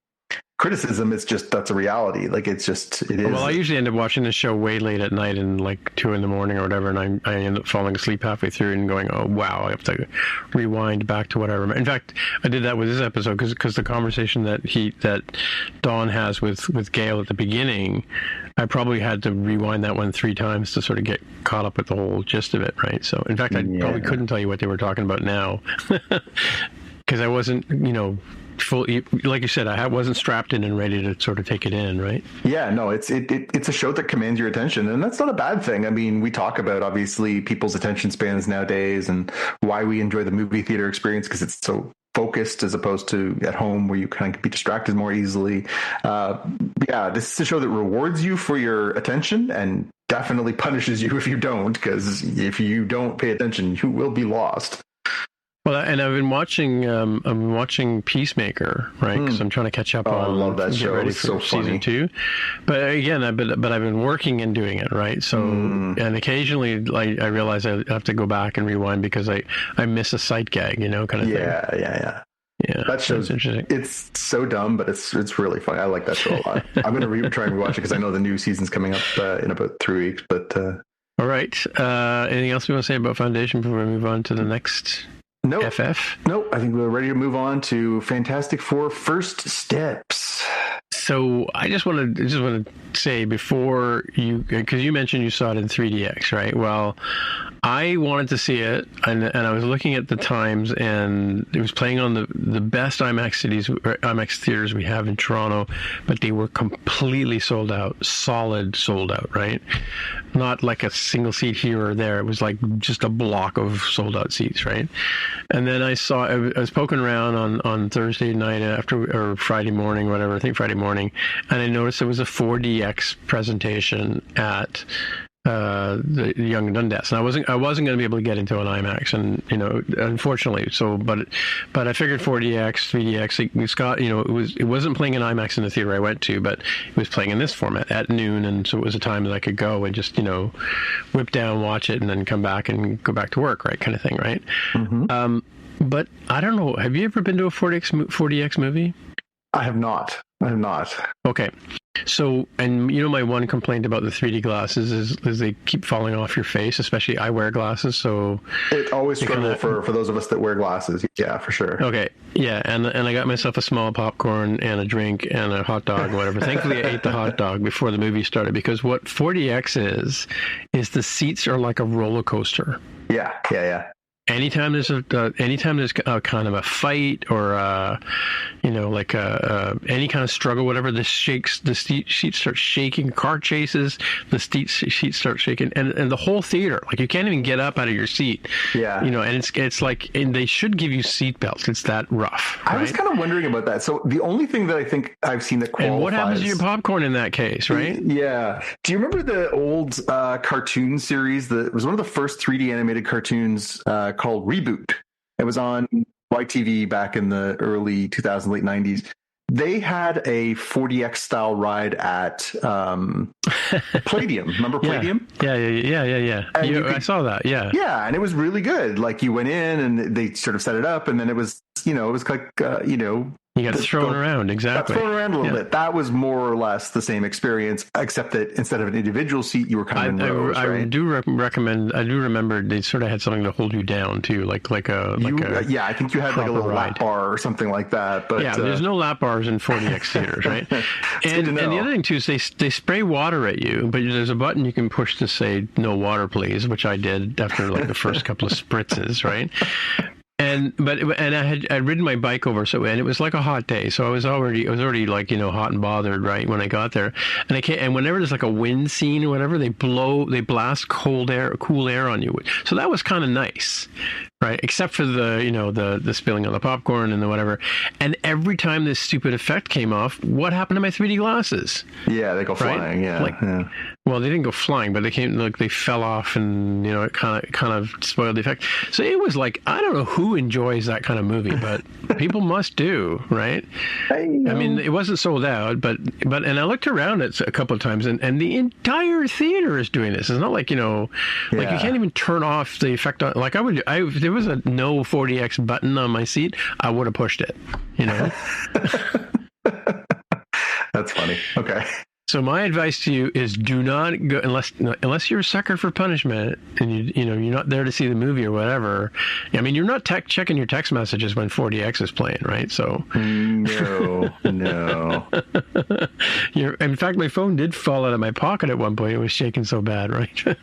criticism. It's just, that's a reality. Like, it is. Well, I usually end up watching the show way late at night and like 2 a.m. or whatever, and I end up falling asleep halfway through and going, oh wow, I have to rewind back to what I remember. In fact, I did that with this episode because the conversation that Dawn has with Gail at the beginning, I probably had to rewind that one 3 times to sort of get caught up with the whole gist of it, right? So in fact, I probably couldn't tell you what they were talking about now because I wasn't, fully, like you said, I wasn't strapped in and ready to sort of take it in, right? Yeah, no, it's a show that commands your attention, and that's not a bad thing. I mean, we talk about obviously people's attention spans nowadays and why we enjoy the movie theater experience because it's so focused as opposed to at home where you kind of be distracted more easily. This is a show that rewards you for your attention and definitely punishes you if you don't, because if you don't pay attention, you will be lost. Well, and I've been watching Peacemaker, right? Because I'm trying to catch up on. I love that show. Ready it's for so season funny. 2. But again, I've been working and doing it, right? So, and occasionally, I realize I have to go back and rewind because I miss a sight gag, kind of thing. Yeah. That show's interesting. It's so dumb, but it's really funny. I like that show a lot. I'm going to try and rewatch it because I know the new season's coming up in about 3 weeks. But all right. Anything else we want to say about Foundation before we move on to the next? Nope. FF? Nope. I think we're ready to move on to Fantastic Four First Steps. So I just want to say before because you mentioned you saw it in 3DX, right? Well, I wanted to see it, and I was looking at the times, and it was playing on the best IMAX theaters we have in Toronto, but they were completely sold out, solid sold out, right? Not like a single seat here or there. It was like just a block of sold out seats, right? And then I was poking around on Thursday night or Friday morning, whatever, I think Friday morning, and I noticed there was a 4DX presentation at the Young Dundas, and I wasn't going to be able to get into an IMAX, and unfortunately. So, but I figured 4DX, 3DX. Scott, it wasn't playing in IMAX in the theater I went to, but it was playing in this format at noon, and so it was a time that I could go and just whip down, watch it, and then come back and go back to work, right, kind of thing, right? Mm-hmm. But I don't know. Have you ever been to a 4DX movie? I have not. Okay. So, and my one complaint about the 3D glasses is they keep falling off your face, especially I wear glasses, so it always struggle for those of us that wear glasses. Yeah, for sure. Okay. Yeah, and I got myself a small popcorn and a drink and a hot dog, whatever. Thankfully, I ate the hot dog before the movie started, because what 4DX is the seats are like a roller coaster. Yeah. Anytime there's a kind of a fight or any kind of struggle, whatever, the seats start shaking. Car chases, the seats start shaking, and the whole theater, like, you can't even get up out of your seat. Yeah, and it's like, and they should give you seat belts. It's that rough. Right? I was kind of wondering about that. So the only thing that I think I've seen that qualifies. And what happens to your popcorn in that case, right? Yeah. Do you remember the old cartoon series that was one of the first 3D animated cartoons? Called Reboot. It was on YTV back in the early 2000s, late 90s. They had a 4DX style ride at Palladium. Remember Palladium? Yeah. I saw that. Yeah. Yeah, and it was really good. Like, you went in and they sort of set it up, and then it was, it was like, You got thrown around, exactly. Got thrown around a little bit. That was more or less the same experience, except that instead of an individual seat, you were kind of in rows, right? I do recommend. I do remember they sort of had something to hold you down too, like a yeah. I think you had like a little lap bar or something like that. But there's no lap bars in 4DX theaters, right? and the other thing too is they spray water at you, but there's a button you can push to say "No water, please," which I did after like the first couple of spritzes, right? And I'd ridden my bike over, and it was like a hot day, so I was already like, hot and bothered, right, when I got there. And whenever there's like a wind scene or whatever, they blast cool air on you. So that was kind of nice, right? Except for the spilling on the popcorn and the whatever. And every time this stupid effect came off, what happened to my 3D glasses? Yeah, they go flying. Right? Yeah. Well, they didn't go flying, but they fell off, and it kind of spoiled the effect. So it was like, I don't know who enjoys that kind of movie, but people must do, right? I mean, it wasn't sold out, but and I looked around it a couple of times, and the entire theater is doing this. It's not like like you can't even turn off the effect on. Like if there was a no 4DX button on my seat, I would have pushed it. That's funny. Okay. So my advice to you is do not go unless you're a sucker for punishment and you're not there to see the movie or whatever. I mean, you're not checking your text messages when 4DX is playing, right? So no. In fact, my phone did fall out of my pocket at one point. It was shaking so bad, right?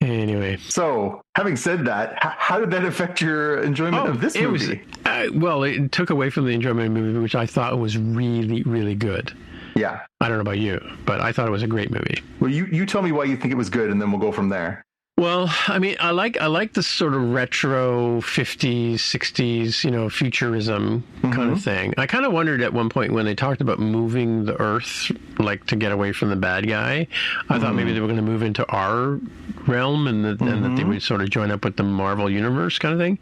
Anyway. So, having said that, how did that affect your enjoyment of this movie? It took away from the enjoyment of the movie, which I thought was really, really good. Yeah. I don't know about you, but I thought it was a great movie. Well, you tell me why you think it was good, and then we'll go from there. Well, I mean, I like the sort of retro 50s, 60s, futurism kind of thing. I kind of wondered at one point when they talked about moving the Earth, like to get away from the bad guy. I thought maybe they were going to move into our realm and that they would sort of join up with the Marvel Universe kind of thing.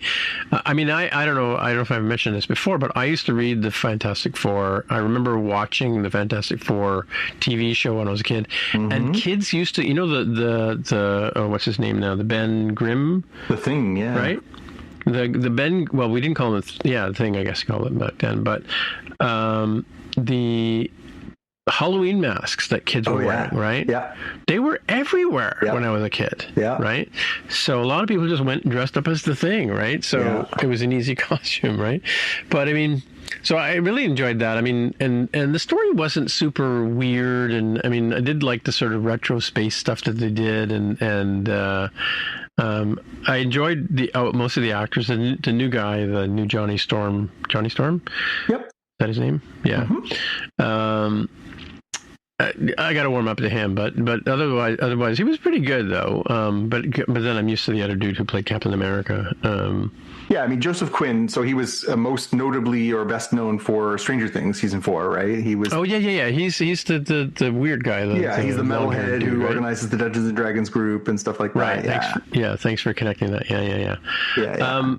I mean, I don't know if I've mentioned this before, but I used to read the Fantastic Four. I remember watching the Fantastic Four TV show when I was a kid, and kids used to, the what's his name now? The Ben Grimm? The Thing, yeah. Right? The Ben, well, we didn't call him, the Thing, I guess you called it back then, but the Halloween masks that kids were wearing, right? Yeah. They were everywhere when I was a kid, right? So a lot of people just went and dressed up as the Thing, right? So it was an easy costume, right? But I mean, so I really enjoyed that. I mean, and the story wasn't super weird, and I mean, I did like the sort of retro space stuff that they did, and I enjoyed most of the actors. The new guy, the new Johnny Storm. Yep. Is that his name? Yeah. I got to warm up to him, but otherwise he was pretty good though. But then I'm used to the other dude who played Captain America. Yeah, I mean Joseph Quinn. So he was most notably or best known for Stranger Things season 4, right? He was. Oh yeah. He's the weird guy. He's the metalhead who organizes the Dungeons and Dragons group and stuff like that. Right. Thanks for connecting that. Yeah.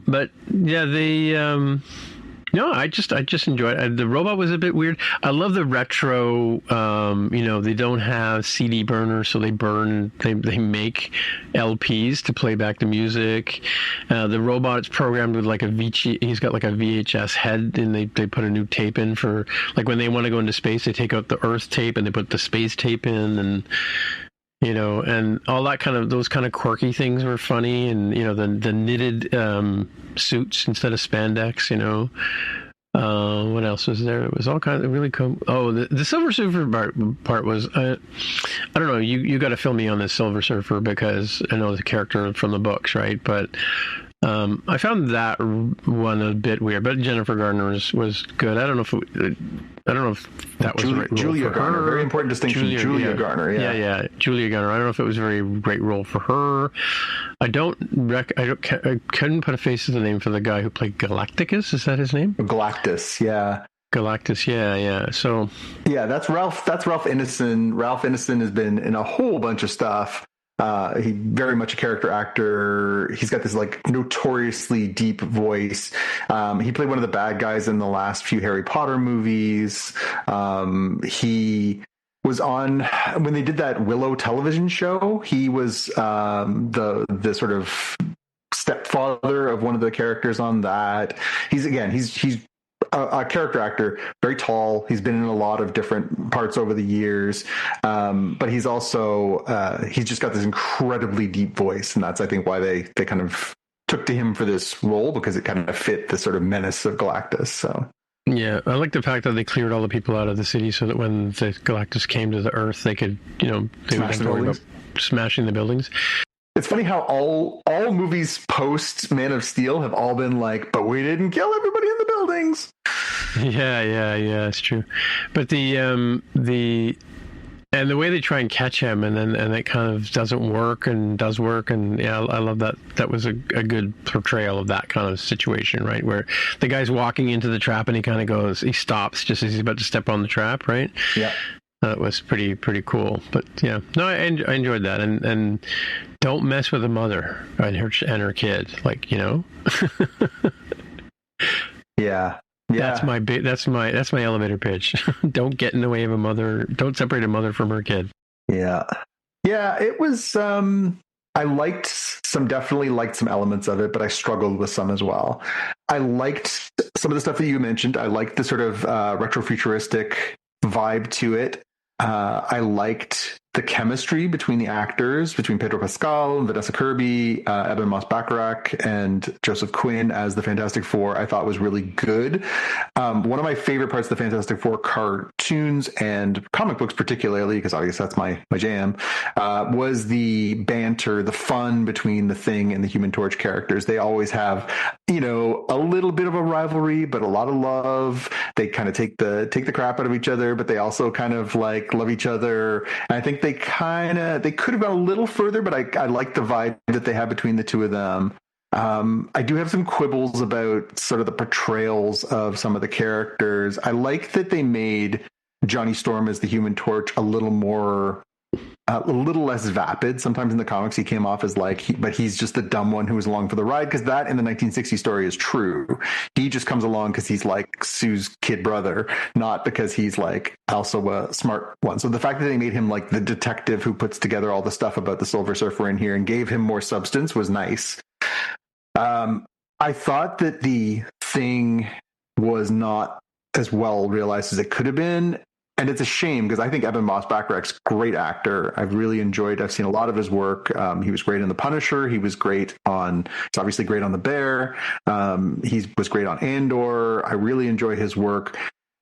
But yeah, they. No, I just enjoyed it. The robot was a bit weird. I love the retro. They don't have CD burners, so they make LPs to play back the music. The robot is programmed with like he's got like a VHS head, and they put a new tape in for like when they want to go into space. They take out the Earth tape and they put the space tape in, and and all that those kind of quirky things were funny, and the knitted suits instead of spandex. What else was there? It was all kinds of really cool. Oh, the Silver Surfer part was I don't know. You got to fill me on this Silver Surfer because I know the character from the books, right? But I found that one a bit weird, but Jennifer Garner was good. I don't know if that was the right role Julia for Garner. her. Very important distinction. Julia Garner. Yeah, Julia Garner. I don't know if it was a very great role for her. I couldn't put a face to the name for the guy who played Galacticus. Is that his name? Galactus. Yeah. Galactus. Yeah. So. Yeah, that's Ralph. That's Ralph Ineson. Ralph Ineson has been in a whole bunch of stuff. He very much a character actor. He's got this like notoriously deep voice. He played one of the bad guys in the last few Harry Potter movies. He was on when they did that Willow television show. He was the sort of stepfather of one of the characters on that. He's a character actor, very tall. He's been in a lot of different parts over the years, but he's also he's just got this incredibly deep voice, and that's I think why they kind of took to him for this role, because it kind of fit the sort of menace of Galactus. So. Yeah, I like the fact that they cleared all the people out of the city so that when the Galactus came to the Earth, they could, they would have to worry about smashing the buildings. It's funny how all movies post Man of Steel have all been like, but we didn't kill everybody in the buildings. Yeah, it's true. But and the way they try and catch him, and it kind of doesn't work and does work, and yeah, I love that. That was a good portrayal of that kind of situation, right? Where the guy's walking into the trap and he stops just as he's about to step on the trap, right? Yeah. That was pretty cool. But yeah, no, I enjoyed that, and don't mess with the mother and her kid, Yeah. That's my elevator pitch. Don't get in the way of a mother. Don't separate a mother from her kid. Yeah. It was. I definitely liked some elements of it, but I struggled with some as well. I liked some of the stuff that you mentioned. I liked the sort of retrofuturistic vibe to it. I liked the chemistry between the actors, between Pedro Pascal, Vanessa Kirby, Ebon Moss-Bachrach, and Joseph Quinn as the Fantastic Four. I thought was really good. One of my favorite parts of the Fantastic Four cartoons and comic books, particularly, because obviously that's my jam, was the banter, the fun between the Thing and the Human Torch characters. They always have, a little bit of a rivalry, but a lot of love. They kind of take the crap out of each other, but they also kind of love each other. And I think they could have gone a little further, but I like the vibe that they have between the two of them. I do have some quibbles about sort of the portrayals of some of the characters. I like that they made Johnny Storm as the Human Torch a little less vapid. Sometimes in the comics he came off as but he's just the dumb one who was along for the ride, because that in the 1960s story is true. He just comes along because he's like Sue's kid brother, not because he's also a smart one. So the fact that they made him like the detective who puts together all the stuff about the Silver Surfer in here and gave him more substance was nice. I thought that the Thing was not as well realized as it could have been. And it's a shame, because I think Ebon Moss-Bachrach's a great actor. I've seen a lot of his work. He was great in The Punisher. He's obviously great on The Bear. He was great on Andor. I really enjoy his work.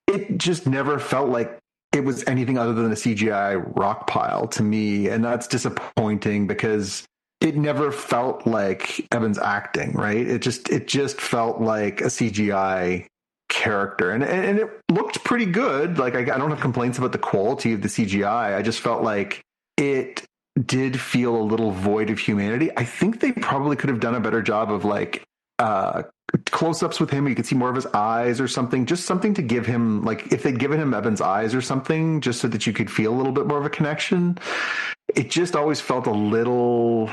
It just never felt like it was anything other than a CGI rock pile to me. And that's disappointing, because it never felt like Ebon's acting, right? It just felt like a CGI character, and it looked pretty good. I don't have complaints about the quality of the CGI. I just felt like it did feel a little void of humanity. I think they probably could have done a better job of close-ups with him. You could see more of his eyes or something, just something to give him, if they'd given him Ebon's eyes or something, just so that you could feel a little bit more of a connection. It just always felt a little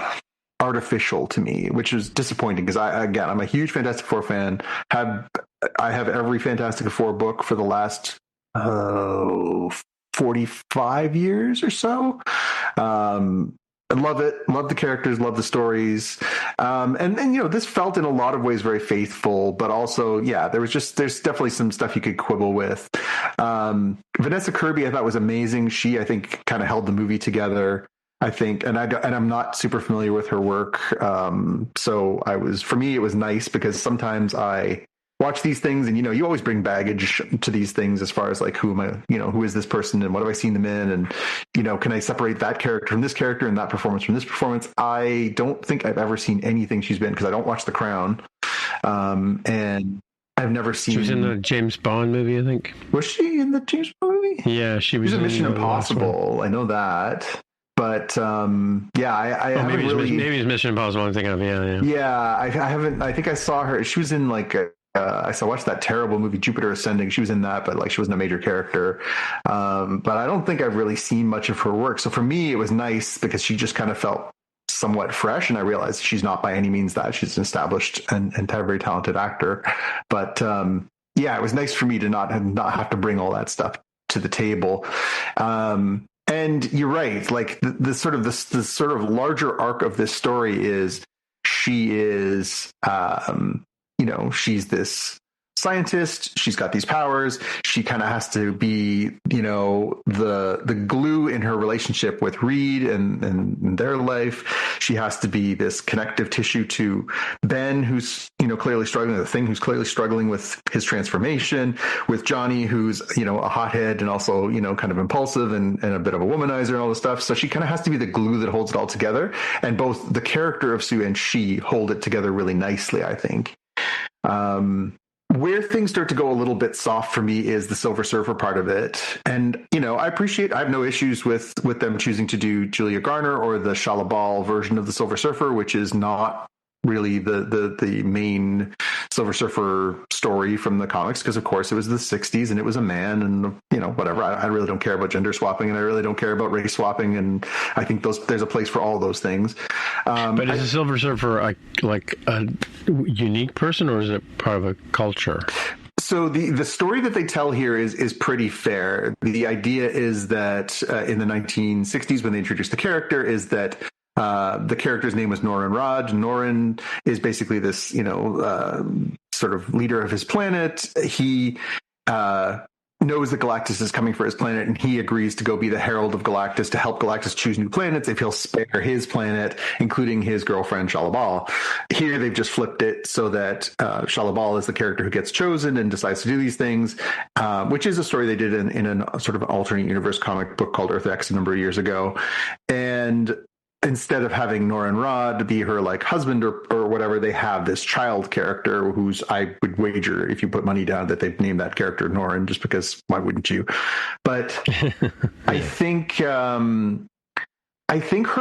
artificial to me, which is disappointing, because I'm a huge Fantastic Four fan. I have every Fantastic Four book for the last 45 years or so. I love it. Love the characters. Love the stories. And this felt in a lot of ways very faithful, but also, there's definitely some stuff you could quibble with. Vanessa Kirby, I thought was amazing. She, I think, kind of held the movie together, I think, and I'm not super familiar with her work. For me, it was nice, because sometimes I watch these things and, you always bring baggage to these things as far as who am I, who is this person and what have I seen them in? And, can I separate that character from this character and that performance from this performance? I don't think I've ever seen anything she's been, because I don't watch The Crown. And I've never seen. She was in the James Bond movie, I think. Was she in the James Bond movie? Yeah, she was in Mission Impossible. I know that. But I haven't really. Maybe it's Mission Impossible I'm thinking of. Yeah, I haven't. I think I saw her. She was in I watched that terrible movie Jupiter Ascending. She was in that, but she wasn't a major character. But I don't think I've really seen much of her work. So for me, it was nice, because she just kind of felt somewhat fresh, and I realized she's not by any means that. She's an established and very talented actor. But it was nice for me to not have to bring all that stuff to the table. And you're right. The sort of larger arc of this story is she is, she's this scientist. She's got these powers. She kind of has to be, the glue in her relationship with Reed and their life. She has to be this connective tissue to Ben, who's, clearly struggling, the Thing, who's clearly struggling with his transformation, with Johnny, who's, a hothead and also, kind of impulsive and a bit of a womanizer and all this stuff. So she kind of has to be the glue that holds it all together. And both the character of Sue and she hold it together really nicely, I think. Where things start to go a little bit soft for me is the Silver Surfer part of it. And, I have no issues with them choosing to do Julia Garner or the Shia LaBeouf version of the Silver Surfer, which is not really the main Silver Surfer story from the comics, because of course it was the 60s and it was a man and whatever. I really don't care about gender swapping and I really don't care about race swapping, and I think there's a place for all those things. But is the Silver Surfer like a unique person, or is it part of a culture? So the story that they tell here is pretty fair. The idea is that in the 1960s, when they introduced the character, is that the character's name was Norrin Radd. Norrin is basically this, sort of leader of his planet. He knows that Galactus is coming for his planet, and he agrees to go be the herald of Galactus to help Galactus choose new planets if he'll spare his planet, including his girlfriend Shia LaBeouf. Here they've just flipped it so that Shia LaBeouf is the character who gets chosen and decides to do these things, which is a story they did in a sort of alternate universe comic book called Earth X a number of years ago. And instead of having Norrin Radd be her like husband or whatever, they have this child character who's, I would wager if you put money down that they've named that character Norrin, just because why wouldn't you? But I think her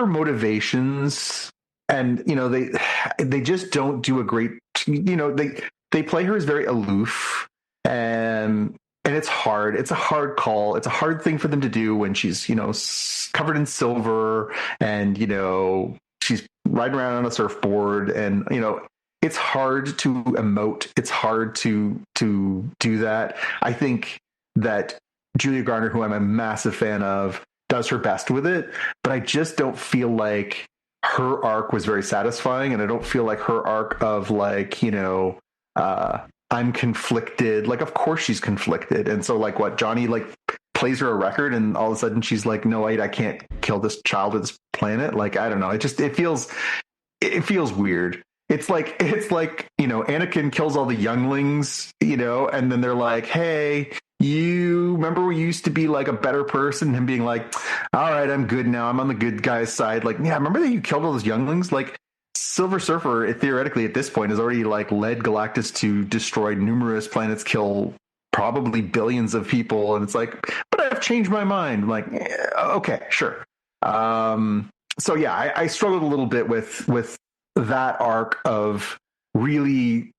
motivations and, they just don't do a great, they play her as very aloof, and it's hard. It's a hard call. It's a hard thing for them to do when she's, covered in silver and, she's riding around on a surfboard, and, it's hard to emote. It's hard to do that. I think that Julia Garner, who I'm a massive fan of, does her best with it, but I just don't feel like her arc was very satisfying. And I don't feel like her arc of like, I'm conflicted. Like, of course she's conflicted. And so like what Johnny like plays her a record and all of a sudden she's like, no, wait, I can't kill this child of this planet. Like, I don't know. It feels weird. It's like, Anakin kills all the younglings, and then they're like, hey, you remember we used to be like a better person, and being like, all right, I'm good now. I'm on the good guy's side. Like, yeah, remember that you killed all those younglings? Like, Silver Surfer, theoretically at this point, has already like led Galactus to destroy numerous planets, kill probably billions of people, and it's like, but I've changed my mind. I'm like, okay, sure. So yeah, I struggled a little bit with that arc of really.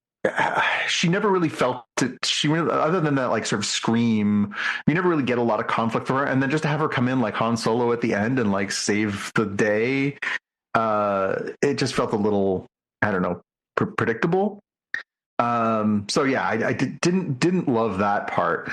She never really felt it. She really, other than that, like sort of scream, you never really get a lot of conflict for her. And then just to have her come in like Han Solo at the end and like save the day. It just felt a little, I don't know, predictable. So yeah, I didn't love that part.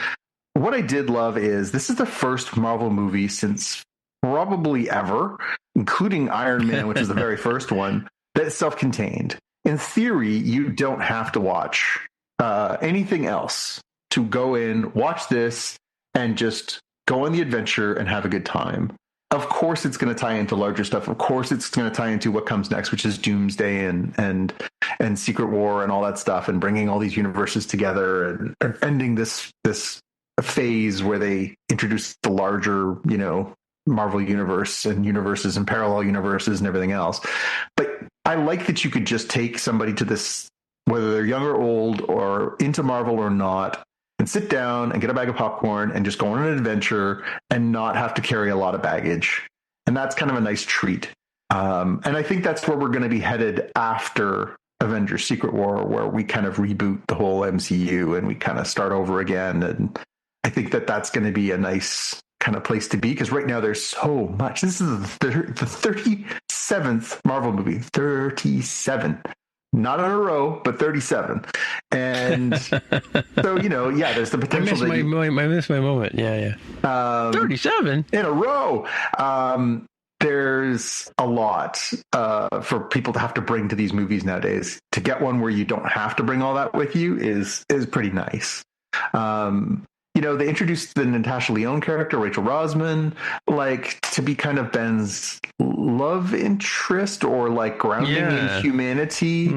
What I did love is this is the first Marvel movie since probably ever, including Iron Man, which is the very first one, that's self-contained. In theory, you don't have to watch anything else to go in, watch this, and just go on the adventure and have a good time. Of course, it's going to tie into larger stuff. Of course, it's going to tie into what comes next, which is Doomsday and Secret War and all that stuff, and bringing all these universes together and ending this phase where they introduce the larger, Marvel universe and universes and parallel universes and everything else. But I like that you could just take somebody to this, whether they're young or old or into Marvel or not, and sit down and get a bag of popcorn and just go on an adventure and not have to carry a lot of baggage. And that's kind of a nice treat. And I think that's where we're going to be headed after Avengers Secret War, where we kind of reboot the whole MCU and we kind of start over again. And I think that that's going to be a nice kind of place to be, because right now there's so much. This is the 37th Marvel movie. 37. Not in a row, but 37. And so, there's the potential. I missed my moment. Yeah. 37 in a row. there's a lot for people to have to bring to these movies nowadays. To get one where you don't have to bring all that with you is pretty nice. They introduced the Natasha Lyonne character, Rachel Rosman, like to be kind of Ben's love interest or like grounding in humanity.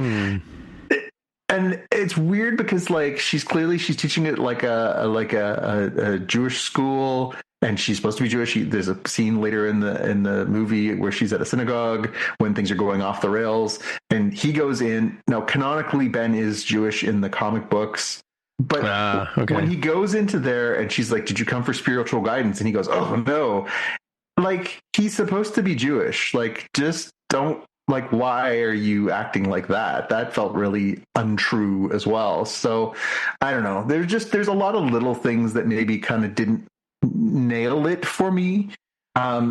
And it's weird because like she's teaching it like a Jewish school, and she's supposed to be Jewish. There's a scene later in the movie where she's at a synagogue when things are going off the rails, and he goes in. Now, canonically, Ben is Jewish in the comic books. But when he goes into there and she's like, "Did you come for spiritual guidance?" and he goes, "Oh no," like he's supposed to be Jewish. Like, just don't, like, why are you acting like that? That felt really untrue as well. So I don't know. There's a lot of little things that maybe kind of didn't nail it for me.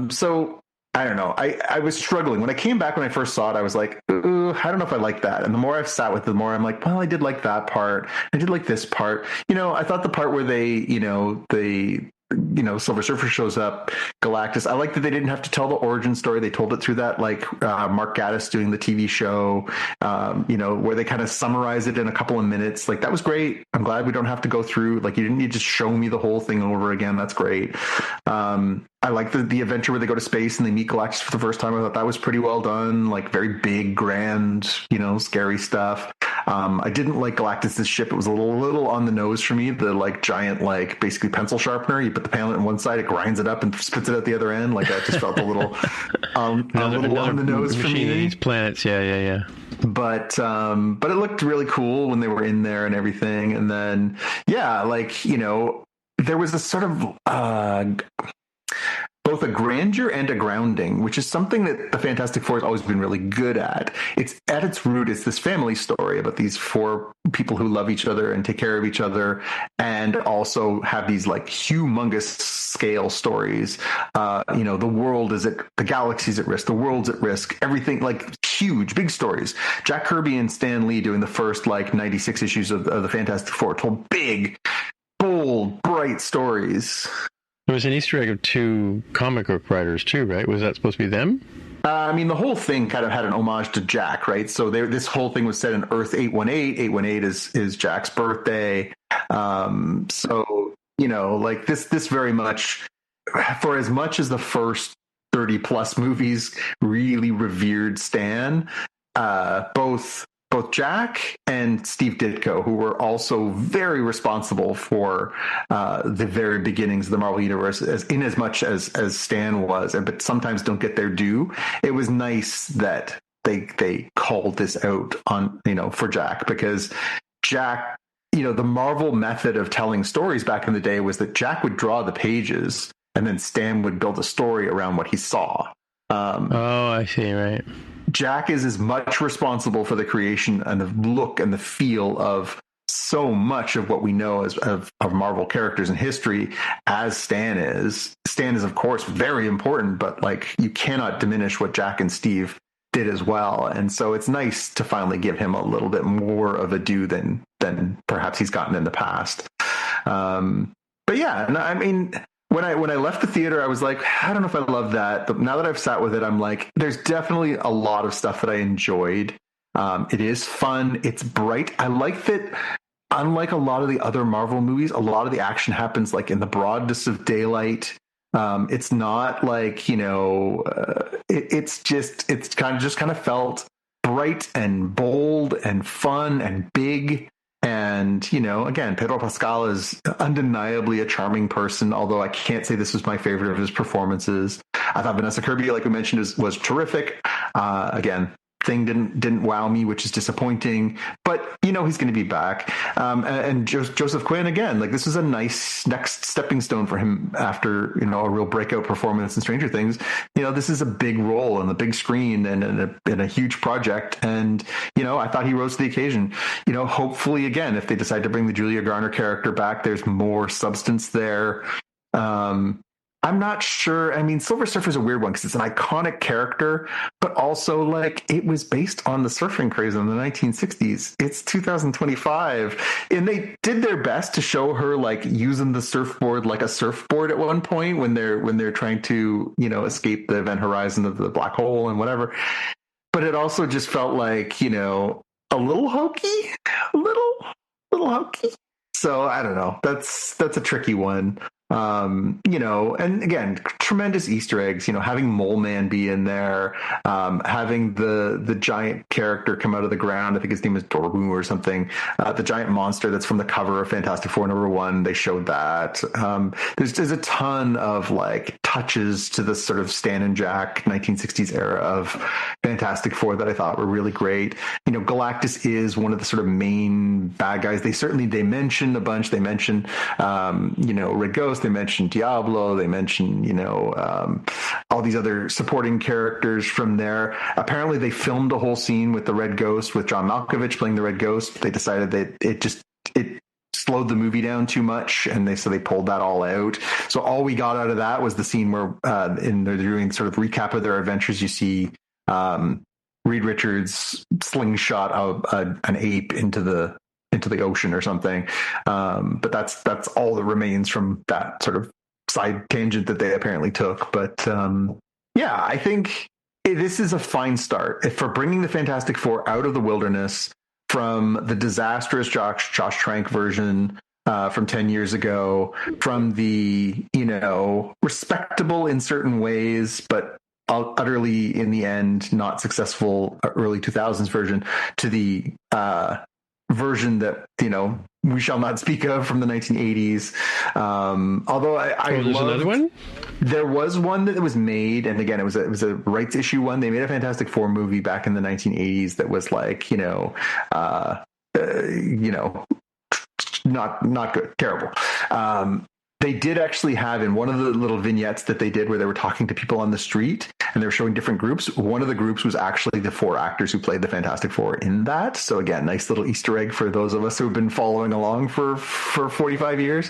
So I don't know. I was struggling when I came back. When I first saw it, I was like, I don't know if I like that. And the more I've sat with it, the more I'm like, well, I did like that part. I did like this part. I thought the part where they Silver Surfer shows up, Galactus. I like that they didn't have to tell the origin story. They told it through that, like Mark Gatiss doing the TV show, where they kind of summarize it in a couple of minutes. Like, that was great. I'm glad we don't have to go through, like, you didn't need to show me the whole thing over again. That's great. I like the adventure where they go to space and they meet Galactus for the first time. I thought that was pretty well done. Like, very big, grand, scary stuff. I didn't like Galactus's ship. It was a little on the nose for me. The like giant, like basically pencil sharpener. You put the panel on one side, it grinds it up and spits it at the other end. Like, that just felt a little, another on the nose for me. That eats planets. Yeah. But it looked really cool when they were in there and everything. And then, there was a sort of, both a grandeur and a grounding, which is something that the Fantastic Four has always been really good at. It's at its root, it's this family story about these four people who love each other and take care of each other, and also have these like humongous scale stories. The world is at, the galaxy's at risk, the world's at risk, everything, like huge, big stories. Jack Kirby and Stan Lee doing the first like 96 issues of the Fantastic Four told big, bold, bright stories. There was an Easter egg of 2 comic book writers too, right? Was that supposed to be them? The whole thing kind of had an homage to Jack, right? So this whole thing was set in Earth 818. 818 is Jack's birthday. This very much, for as much as the first 30 plus movies really revered Stan, both Jack and Steve Ditko, who were also very responsible for the very beginnings of the Marvel Universe, as much as Stan was, but sometimes don't get their due. It was nice that they called this out on, for Jack, because Jack, the Marvel method of telling stories back in the day was that Jack would draw the pages and then Stan would build a story around what he saw. I see, right. Jack is as much responsible for the creation and the look and the feel of so much of what we know of Marvel characters in history as Stan is. Stan is, of course, very important, but like, you cannot diminish what Jack and Steve did as well. And so it's nice to finally give him a little bit more of a due than perhaps he's gotten in the past. But yeah, and I mean, when I left the theater, I was like, I don't know if I love that. But now that I've sat with it, I'm like, there's definitely a lot of stuff that I enjoyed. It is fun. It's bright. I like that. Unlike a lot of the other Marvel movies, a lot of the action happens like in the broadness of daylight. It's not like, it's kind of felt bright and bold and fun and big. And, again, Pedro Pascal is undeniably a charming person, although I can't say this was my favorite of his performances. I thought Vanessa Kirby, like we mentioned, was terrific. Again, thing didn't wow me, which is disappointing, but he's going to be back. And Joseph Quinn, again, like, this is a nice next stepping stone for him after a real breakout performance in Stranger Things. This is a big role on the big screen and a huge project, and I thought he rose to the occasion. Hopefully, again, if they decide to bring the Julia Garner character back, there's more substance there. I'm not sure. I mean, Silver Surfer is a weird one because it's an iconic character, but also like it was based on the surfing craze in the 1960s. It's 2025, and they did their best to show her like using the surfboard like a surfboard at one point when they're trying to, you know, escape the event horizon of the black hole and whatever. But it also just felt like, you know, a little hokey, a little hokey. So I don't know. That's a tricky one. You know, and again, tremendous Easter eggs, you know, having Mole Man be in there, having the giant character come out of the ground. I think his name is Dorbu or something. The giant monster that's from the cover of Fantastic Four #1. They showed that. There's a ton of like touches to this sort of Stan and Jack 1960s era of Fantastic Four that I thought were really great. You know, Galactus is one of the sort of main bad guys. They mention a bunch. They mention, you know, Red Ghost. They mentioned Diablo. They mentioned, you know, all these other supporting characters from there. Apparently, they filmed a whole scene with the Red Ghost with John Malkovich playing the Red Ghost. They decided that it slowed the movie down too much, and they pulled that all out. So all we got out of that was the scene where they're doing sort of recap of their adventures. You see Reed Richards slingshot an ape into the ocean or something. But that's all that remains from that sort of side tangent that they apparently took. But yeah, I think this is a fine start for bringing the Fantastic Four out of the wilderness from the disastrous Josh Trank version from 10 years ago, from the, you know, respectable in certain ways, but utterly in the end not successful early 2000s version, to the version that, you know, we shall not speak of from the 1980s. Although I there's another one. There was one that was made, and again, it was a rights issue one. They made a Fantastic Four movie back in the 1980s that was like, you know, not good, terrible. They did actually have in one of the little vignettes that they did where they were talking to people on the street and they were showing different groups. One of the groups was actually the 4 actors who played the Fantastic Four in that. So again, nice little Easter egg for those of us who have been following along for 45 years.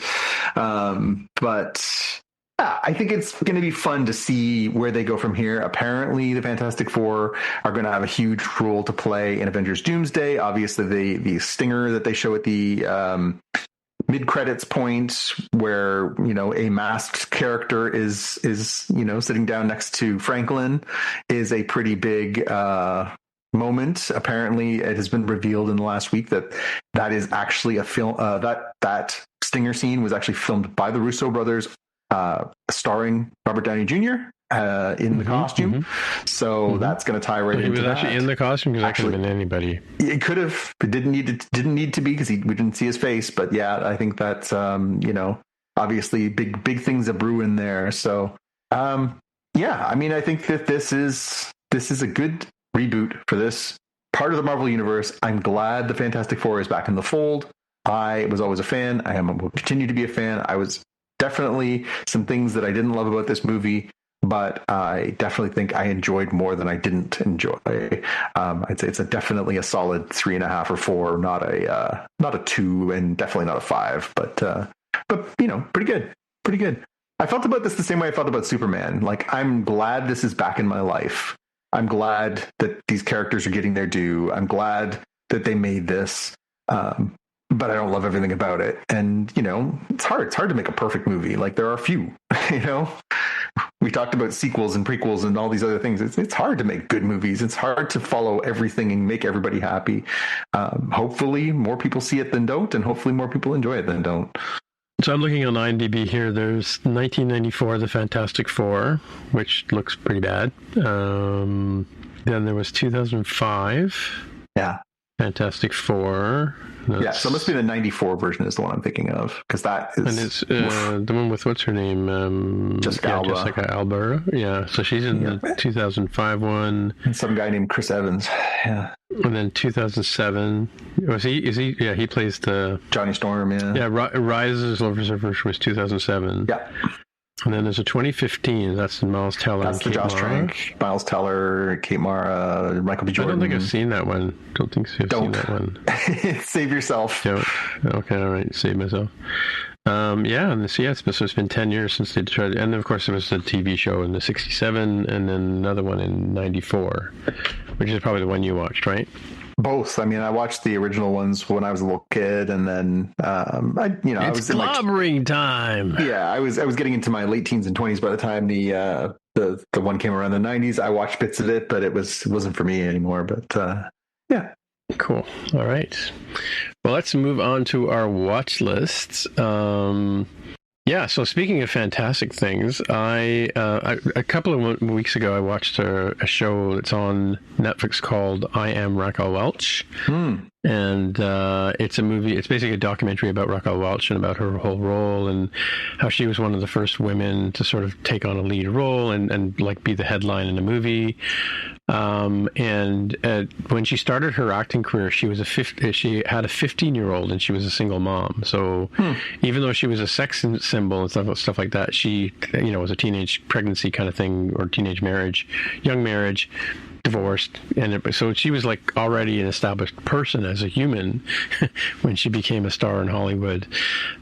But yeah, I think it's going to be fun to see where they go from here. Apparently, the Fantastic Four are going to have a huge role to play in Avengers Doomsday. Obviously, the stinger that they show at the mid-credits point where, you know, a masked character is you know, sitting down next to Franklin is a pretty big moment. Apparently it has been revealed in the last week that is actually a film, that stinger scene was actually filmed by the Russo brothers, starring Robert Downey Jr. In the costume. So that's going to tie right into that. He was actually in the costume, because that could have been anybody. It could have. It didn't need to be because we didn't see his face. But yeah, I think that's you know, obviously big things are brewing there. So yeah, I mean, I think that this is a good reboot for this part of the Marvel universe. I'm glad the Fantastic Four is back in the fold. I was always a fan. Will continue to be a fan. I was definitely some things that I didn't love about this movie, but I definitely think I enjoyed more than I didn't enjoy. I'd say it's definitely a solid 3.5 or 4, not a 2, and definitely not a 5. But you know, pretty good. I felt about this the same way I felt about Superman. Like, I'm glad this is back in my life. I'm glad that these characters are getting their due. I'm glad that they made this. But I don't love everything about it. And, you know, it's hard to make a perfect movie. Like, there are a few, you know, we talked about sequels and prequels and all these other things. It's hard to make good movies. It's hard to follow everything and make everybody happy. Hopefully more people see it than don't, and hopefully more people enjoy it than don't. So I'm looking on IMDb here. There's 1994, The Fantastic Four, which looks pretty bad. Then there was 2005. Yeah. Fantastic Four. Yeah, so it must be the 94 version is the one I'm thinking of, because that is... And it's the one with, what's her name? Jessica Alba. Jessica Alba. Yeah, so she's in the 2005 one. And some guy named Chris Evans. Yeah. And then 2007. Is he? Yeah, he plays the... Johnny Storm, yeah. Yeah, Rise of the Silver Surfer was 2007. Yeah. And then there's a 2015. That's Miles Teller. That's the Josh Trank, Miles Teller, Kate Mara, Michael B. Jordan. I don't think I've seen that one. Don't think so. I've seen that one. Save yourself. Yeah. Okay, all right. Save myself. Yeah, and it's been 10 years since they tried, and of course there was a TV show in the '67, and then another one in '94, which is probably the one you watched, right? Both. I mean, I watched the original ones when I was a little kid, and then I was in slobbering time. Yeah, I was getting into my late teens and 20s by the time the one came around in the 90s. I watched bits of it, but it wasn't for me anymore. But yeah. Cool. All right. Well, let's move on to our watch lists. Yeah, so speaking of fantastic things, a couple of weeks ago, I watched a show that's on Netflix called I Am Raquel Welch. And it's a movie. It's basically a documentary about Raquel Welch and about her whole role and how she was one of the first women to sort of take on a lead role and like be the headline in a movie. And when she started her acting career, she had a 15-year-old and she was a single mom. So even though she was a sex symbol and stuff like that, she was a teenage pregnancy kind of thing, or teenage marriage, young marriage, divorced, and so she was like already an established person as a human when she became a star in Hollywood.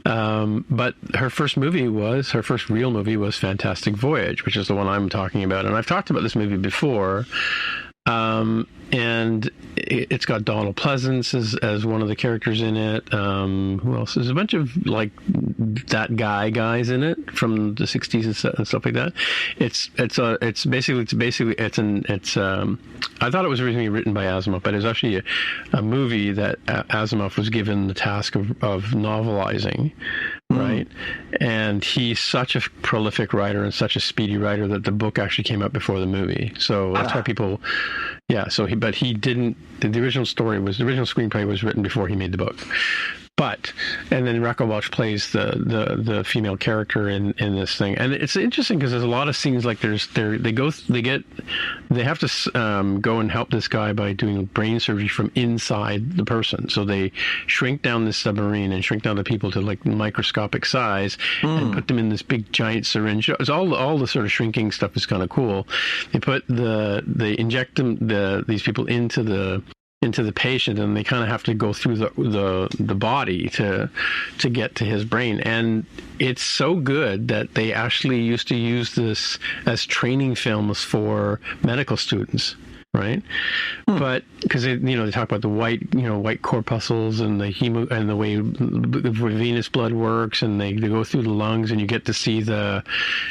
But her first real movie was Fantastic Voyage, which is the one I'm talking about, and I've talked about this movie before. And it's got Donald Pleasance as one of the characters in it. Who else? There's a bunch of like that guys in it from the 60s and stuff like that. I thought it was originally written by Asimov, but it was actually a movie that Asimov was given the task of novelizing. Right. And he's such a prolific writer and such a speedy writer that the book actually came out before the movie. So that's why people, but he didn't, the original screenplay was written before he made the book. And then Raquel Welch plays the female character in this thing, and it's interesting because there's a lot of scenes like they have to go and help this guy by doing brain surgery from inside the person. So they shrink down this submarine and shrink down the people to like microscopic size and put them in this big giant syringe. It's all the sort of shrinking stuff is kind of cool. They inject these people into the patient, and they kind of have to go through the body to get to his brain. And it's so good that they actually used to use this as training films for medical students. Right, but because they talk about the white corpuscles and the way the venous blood works, and they go through the lungs, and you get to see the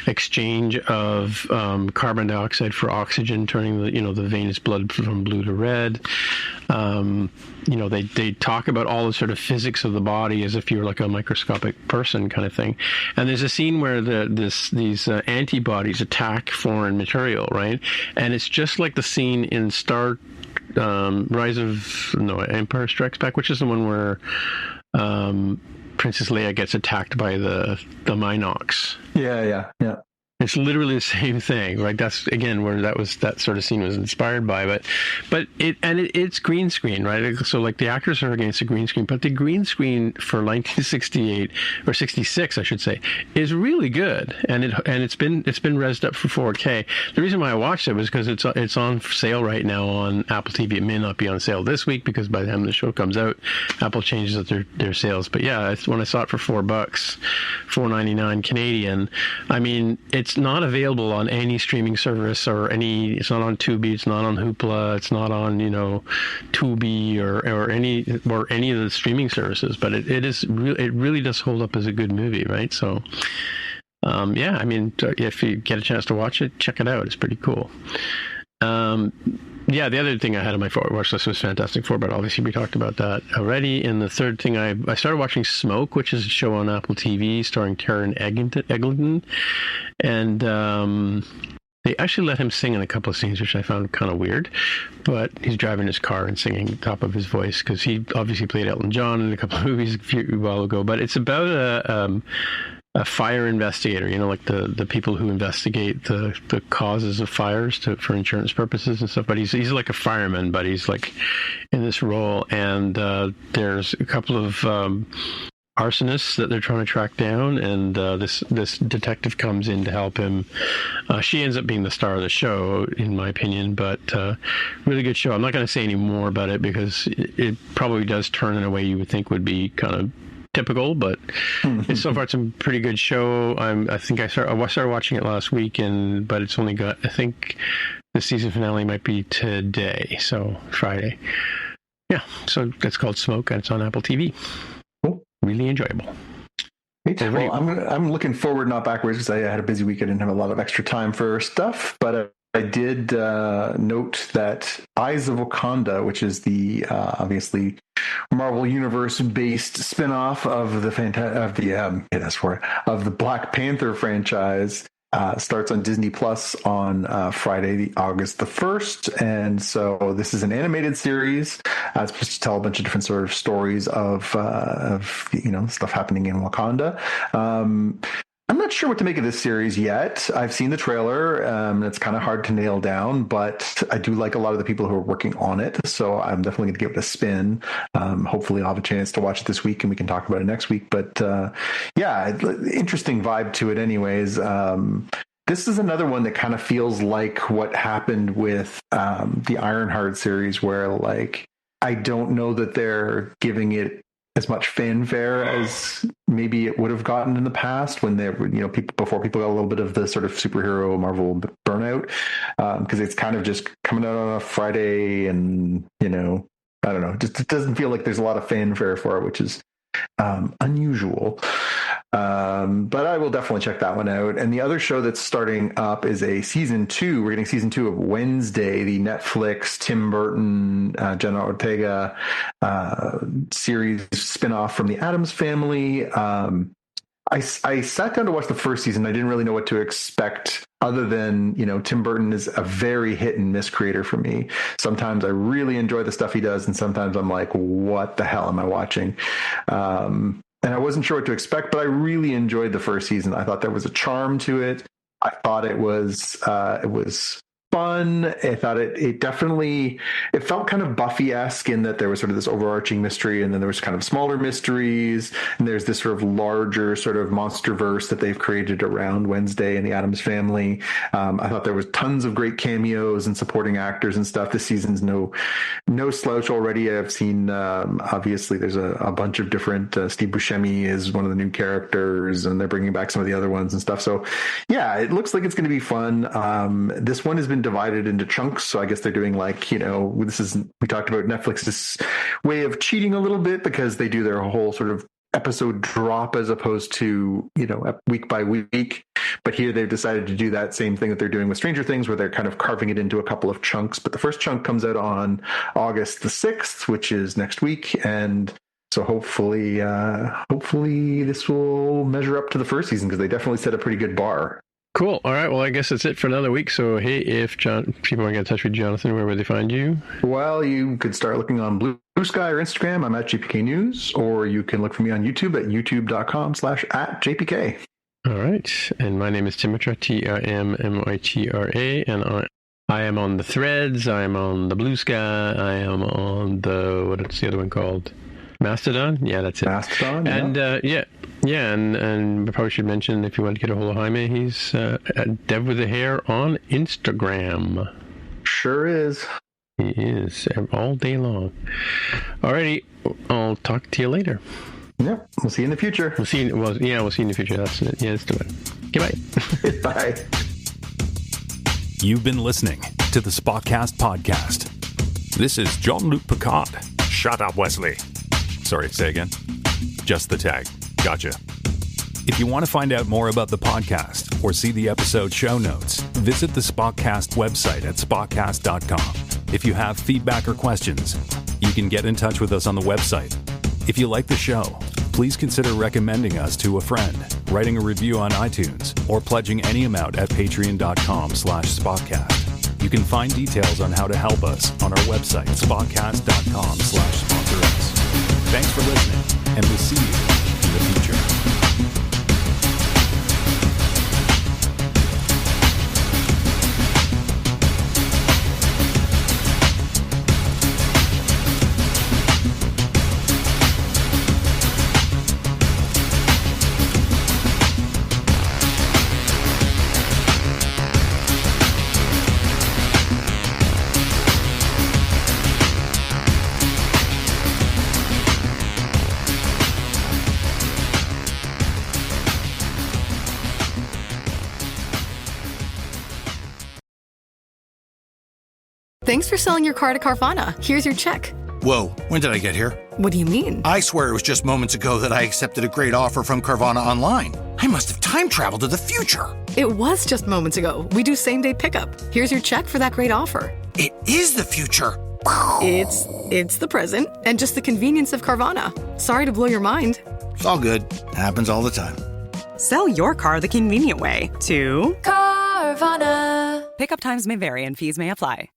exchange of carbon dioxide for oxygen, turning the venous blood from blue to red. They talk about all the sort of physics of the body as if you're like a microscopic person kind of thing. And there's a scene where these antibodies attack foreign material, right? And it's just like the scene in Empire Strikes Back, which is the one where Princess Leia gets attacked by the Minox. Yeah. It's literally the same thing, right? That's again where that sort of scene was inspired by, but it's green screen, right? So like the actors are against the green screen, but the green screen for 1968 or 66, I should say, is really good, and it's been rezzed up for 4K. The reason why I watched it was because it's on sale right now on Apple TV. It may not be on sale this week because by the time the show comes out, Apple changes up their sales. But yeah, when I saw it for $4, $4.99 Canadian. I mean, it's not available on any streaming service it's not on Tubi, it's not on Hoopla, it's not on Tubi or any of the streaming services, but it really does hold up as a good movie, right? So I mean, if you get a chance to watch it, check it out. It's pretty cool. The other thing I had on my watch list was Fantastic Four, but obviously we talked about that already. And the third thing, I started watching Smoke, which is a show on Apple TV starring Taron Egerton. And they actually let him sing in a couple of scenes, which I found kind of weird. But he's driving his car and singing at the top of his voice because he obviously played Elton John in a couple of movies a while ago. But it's about a fire investigator, like the people who investigate the causes of fires for insurance purposes and stuff. But he's like a fireman, but he's like in this role. And there's a couple of arsonists that they're trying to track down, and this detective comes in to help him. She ends up being the star of the show, in my opinion, but really good show. I'm not going to say any more about it because it probably does turn in a way you would think would be kind of typical, but it's so far it's a pretty good show. I think I started watching it last week, but it's only got, I think the season finale might be today, so Friday. Yeah, so it's called Smoke, and it's on Apple TV. Cool. Really enjoyable. Well, I'm looking forward, not backwards, because I had a busy week. I didn't have a lot of extra time for stuff, but I did note that Eyes of Wakanda, which is the obviously Marvel Universe-based spin-off of the Black Panther franchise, starts on Disney Plus on Friday, August the 1st. And so this is an animated series. It's supposed to tell a bunch of different sort of stories of stuff happening in Wakanda. I'm not sure what to make of this series yet. I've seen the trailer. It's kind of hard to nail down, but I do like a lot of the people who are working on it. So I'm definitely going to give it a spin. Hopefully I'll have a chance to watch it this week and we can talk about it next week. But interesting vibe to it anyways. This is another one that kind of feels like what happened with the Ironheart series, where like I don't know that they're giving it as much fanfare as maybe it would have gotten in the past when there were, people got a little bit of the sort of superhero Marvel burnout, because it's kind of just coming out on a Friday, and I don't know, just it doesn't feel like there's a lot of fanfare for it, which is unusual. But I will definitely check that one out. And the other show that's starting up is a season 2. We're getting season 2 of Wednesday, the Netflix Tim Burton, Jenna Ortega series spinoff from the Addams Family. I sat down to watch the first season. I didn't really know what to expect, other than, Tim Burton is a very hit and miss creator for me. Sometimes I really enjoy the stuff he does, and sometimes I'm like, what the hell am I watching? And I wasn't sure what to expect, but I really enjoyed the first season. I thought there was a charm to it. I thought it was fun. I thought it felt kind of Buffy-esque in that there was sort of this overarching mystery, and then there was kind of smaller mysteries, and there's this sort of larger sort of monster verse that they've created around Wednesday and the Addams Family. I thought there was tons of great cameos and supporting actors and stuff. This season's no slouch already. I've seen obviously there's a bunch of different Steve Buscemi is one of the new characters, and they're bringing back some of the other ones and stuff. So yeah, it looks like it's going to be fun. This one has been divided into chunks, so I guess they're doing we talked about Netflix's way of cheating a little bit, because they do their whole sort of episode drop as opposed to week by week. But here they've decided to do that same thing that they're doing with Stranger Things, where they're kind of carving it into a couple of chunks. But the first chunk comes out on August the 6th, which is next week, and so hopefully this will measure up to the first season, because they definitely set a pretty good bar. Cool. All right. Well, I guess that's it for another week. So, hey, if people want to get in touch with Jonathan, where would they find you? Well, you could start looking on Blue Sky or Instagram. I'm at JPK News, or you can look for me on YouTube at youtube.com/@JPK. All right. And my name is Timitra, TIMMITRA, and I am on the Threads. I am on the Blue Sky. I am on what's the other one called? Mastodon? Yeah, that's it. Mastodon, and and I probably should mention, if you want to get a hold of Jaime, he's at Dev with the Hair on Instagram. Sure is. He is, all day long. Alrighty, I'll talk to you later. Yep, we'll see you in the future. We'll see you in the future. That's it. Yeah, let's do it. Goodbye. Bye. You've been listening to the Spotcast podcast. This is Jean-Luc Picard. Shut up, Wesley. Sorry, say again. Just the tag. Gotcha. If you want to find out more about the podcast or see the episode show notes, visit the Spotcast website at spotcast.com. If you have feedback or questions, you can get in touch with us on the website. If you like the show, please consider recommending us to a friend, writing a review on iTunes, or pledging any amount at patreon.com/spotcast. You can find details on how to help us on our website, spotcast.com/sponsor-us. Thanks for listening, and we'll see you in the future. Thanks for selling your car to Carvana. Here's your check. Whoa, when did I get here? What do you mean? I swear it was just moments ago that I accepted a great offer from Carvana online. I must have time traveled to the future. It was just moments ago. We do same-day pickup. Here's your check for that great offer. It is the future. It's the present and just the convenience of Carvana. Sorry to blow your mind. It's all good. Happens all the time. Sell your car the convenient way to Carvana. Pickup times may vary and fees may apply.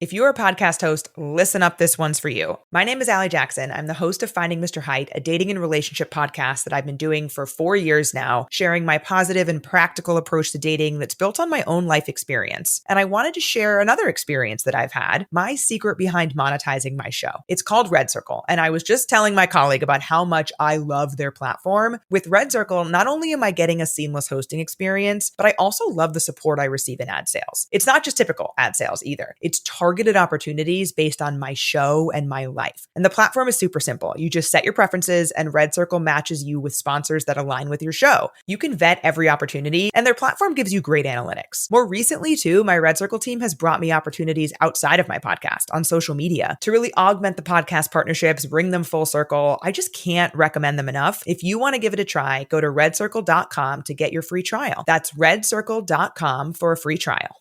If you're a podcast host, listen up, this one's for you. My name is Allie Jackson. I'm the host of Finding Mr. Height, a dating and relationship podcast that I've been doing for 4 years now, sharing my positive and practical approach to dating that's built on my own life experience. And I wanted to share another experience that I've had, my secret behind monetizing my show. It's called Red Circle, and I was just telling my colleague about how much I love their platform. With Red Circle, not only am I getting a seamless hosting experience, but I also love the support I receive in ad sales. It's not just typical ad sales either. It's targeted opportunities based on my show and my life. And the platform is super simple. You just set your preferences and Red Circle matches you with sponsors that align with your show. You can vet every opportunity and their platform gives you great analytics. More recently too, my Red Circle team has brought me opportunities outside of my podcast on social media to really augment the podcast partnerships, bring them full circle. I just can't recommend them enough. If you want to give it a try, go to redcircle.com to get your free trial. That's redcircle.com for a free trial.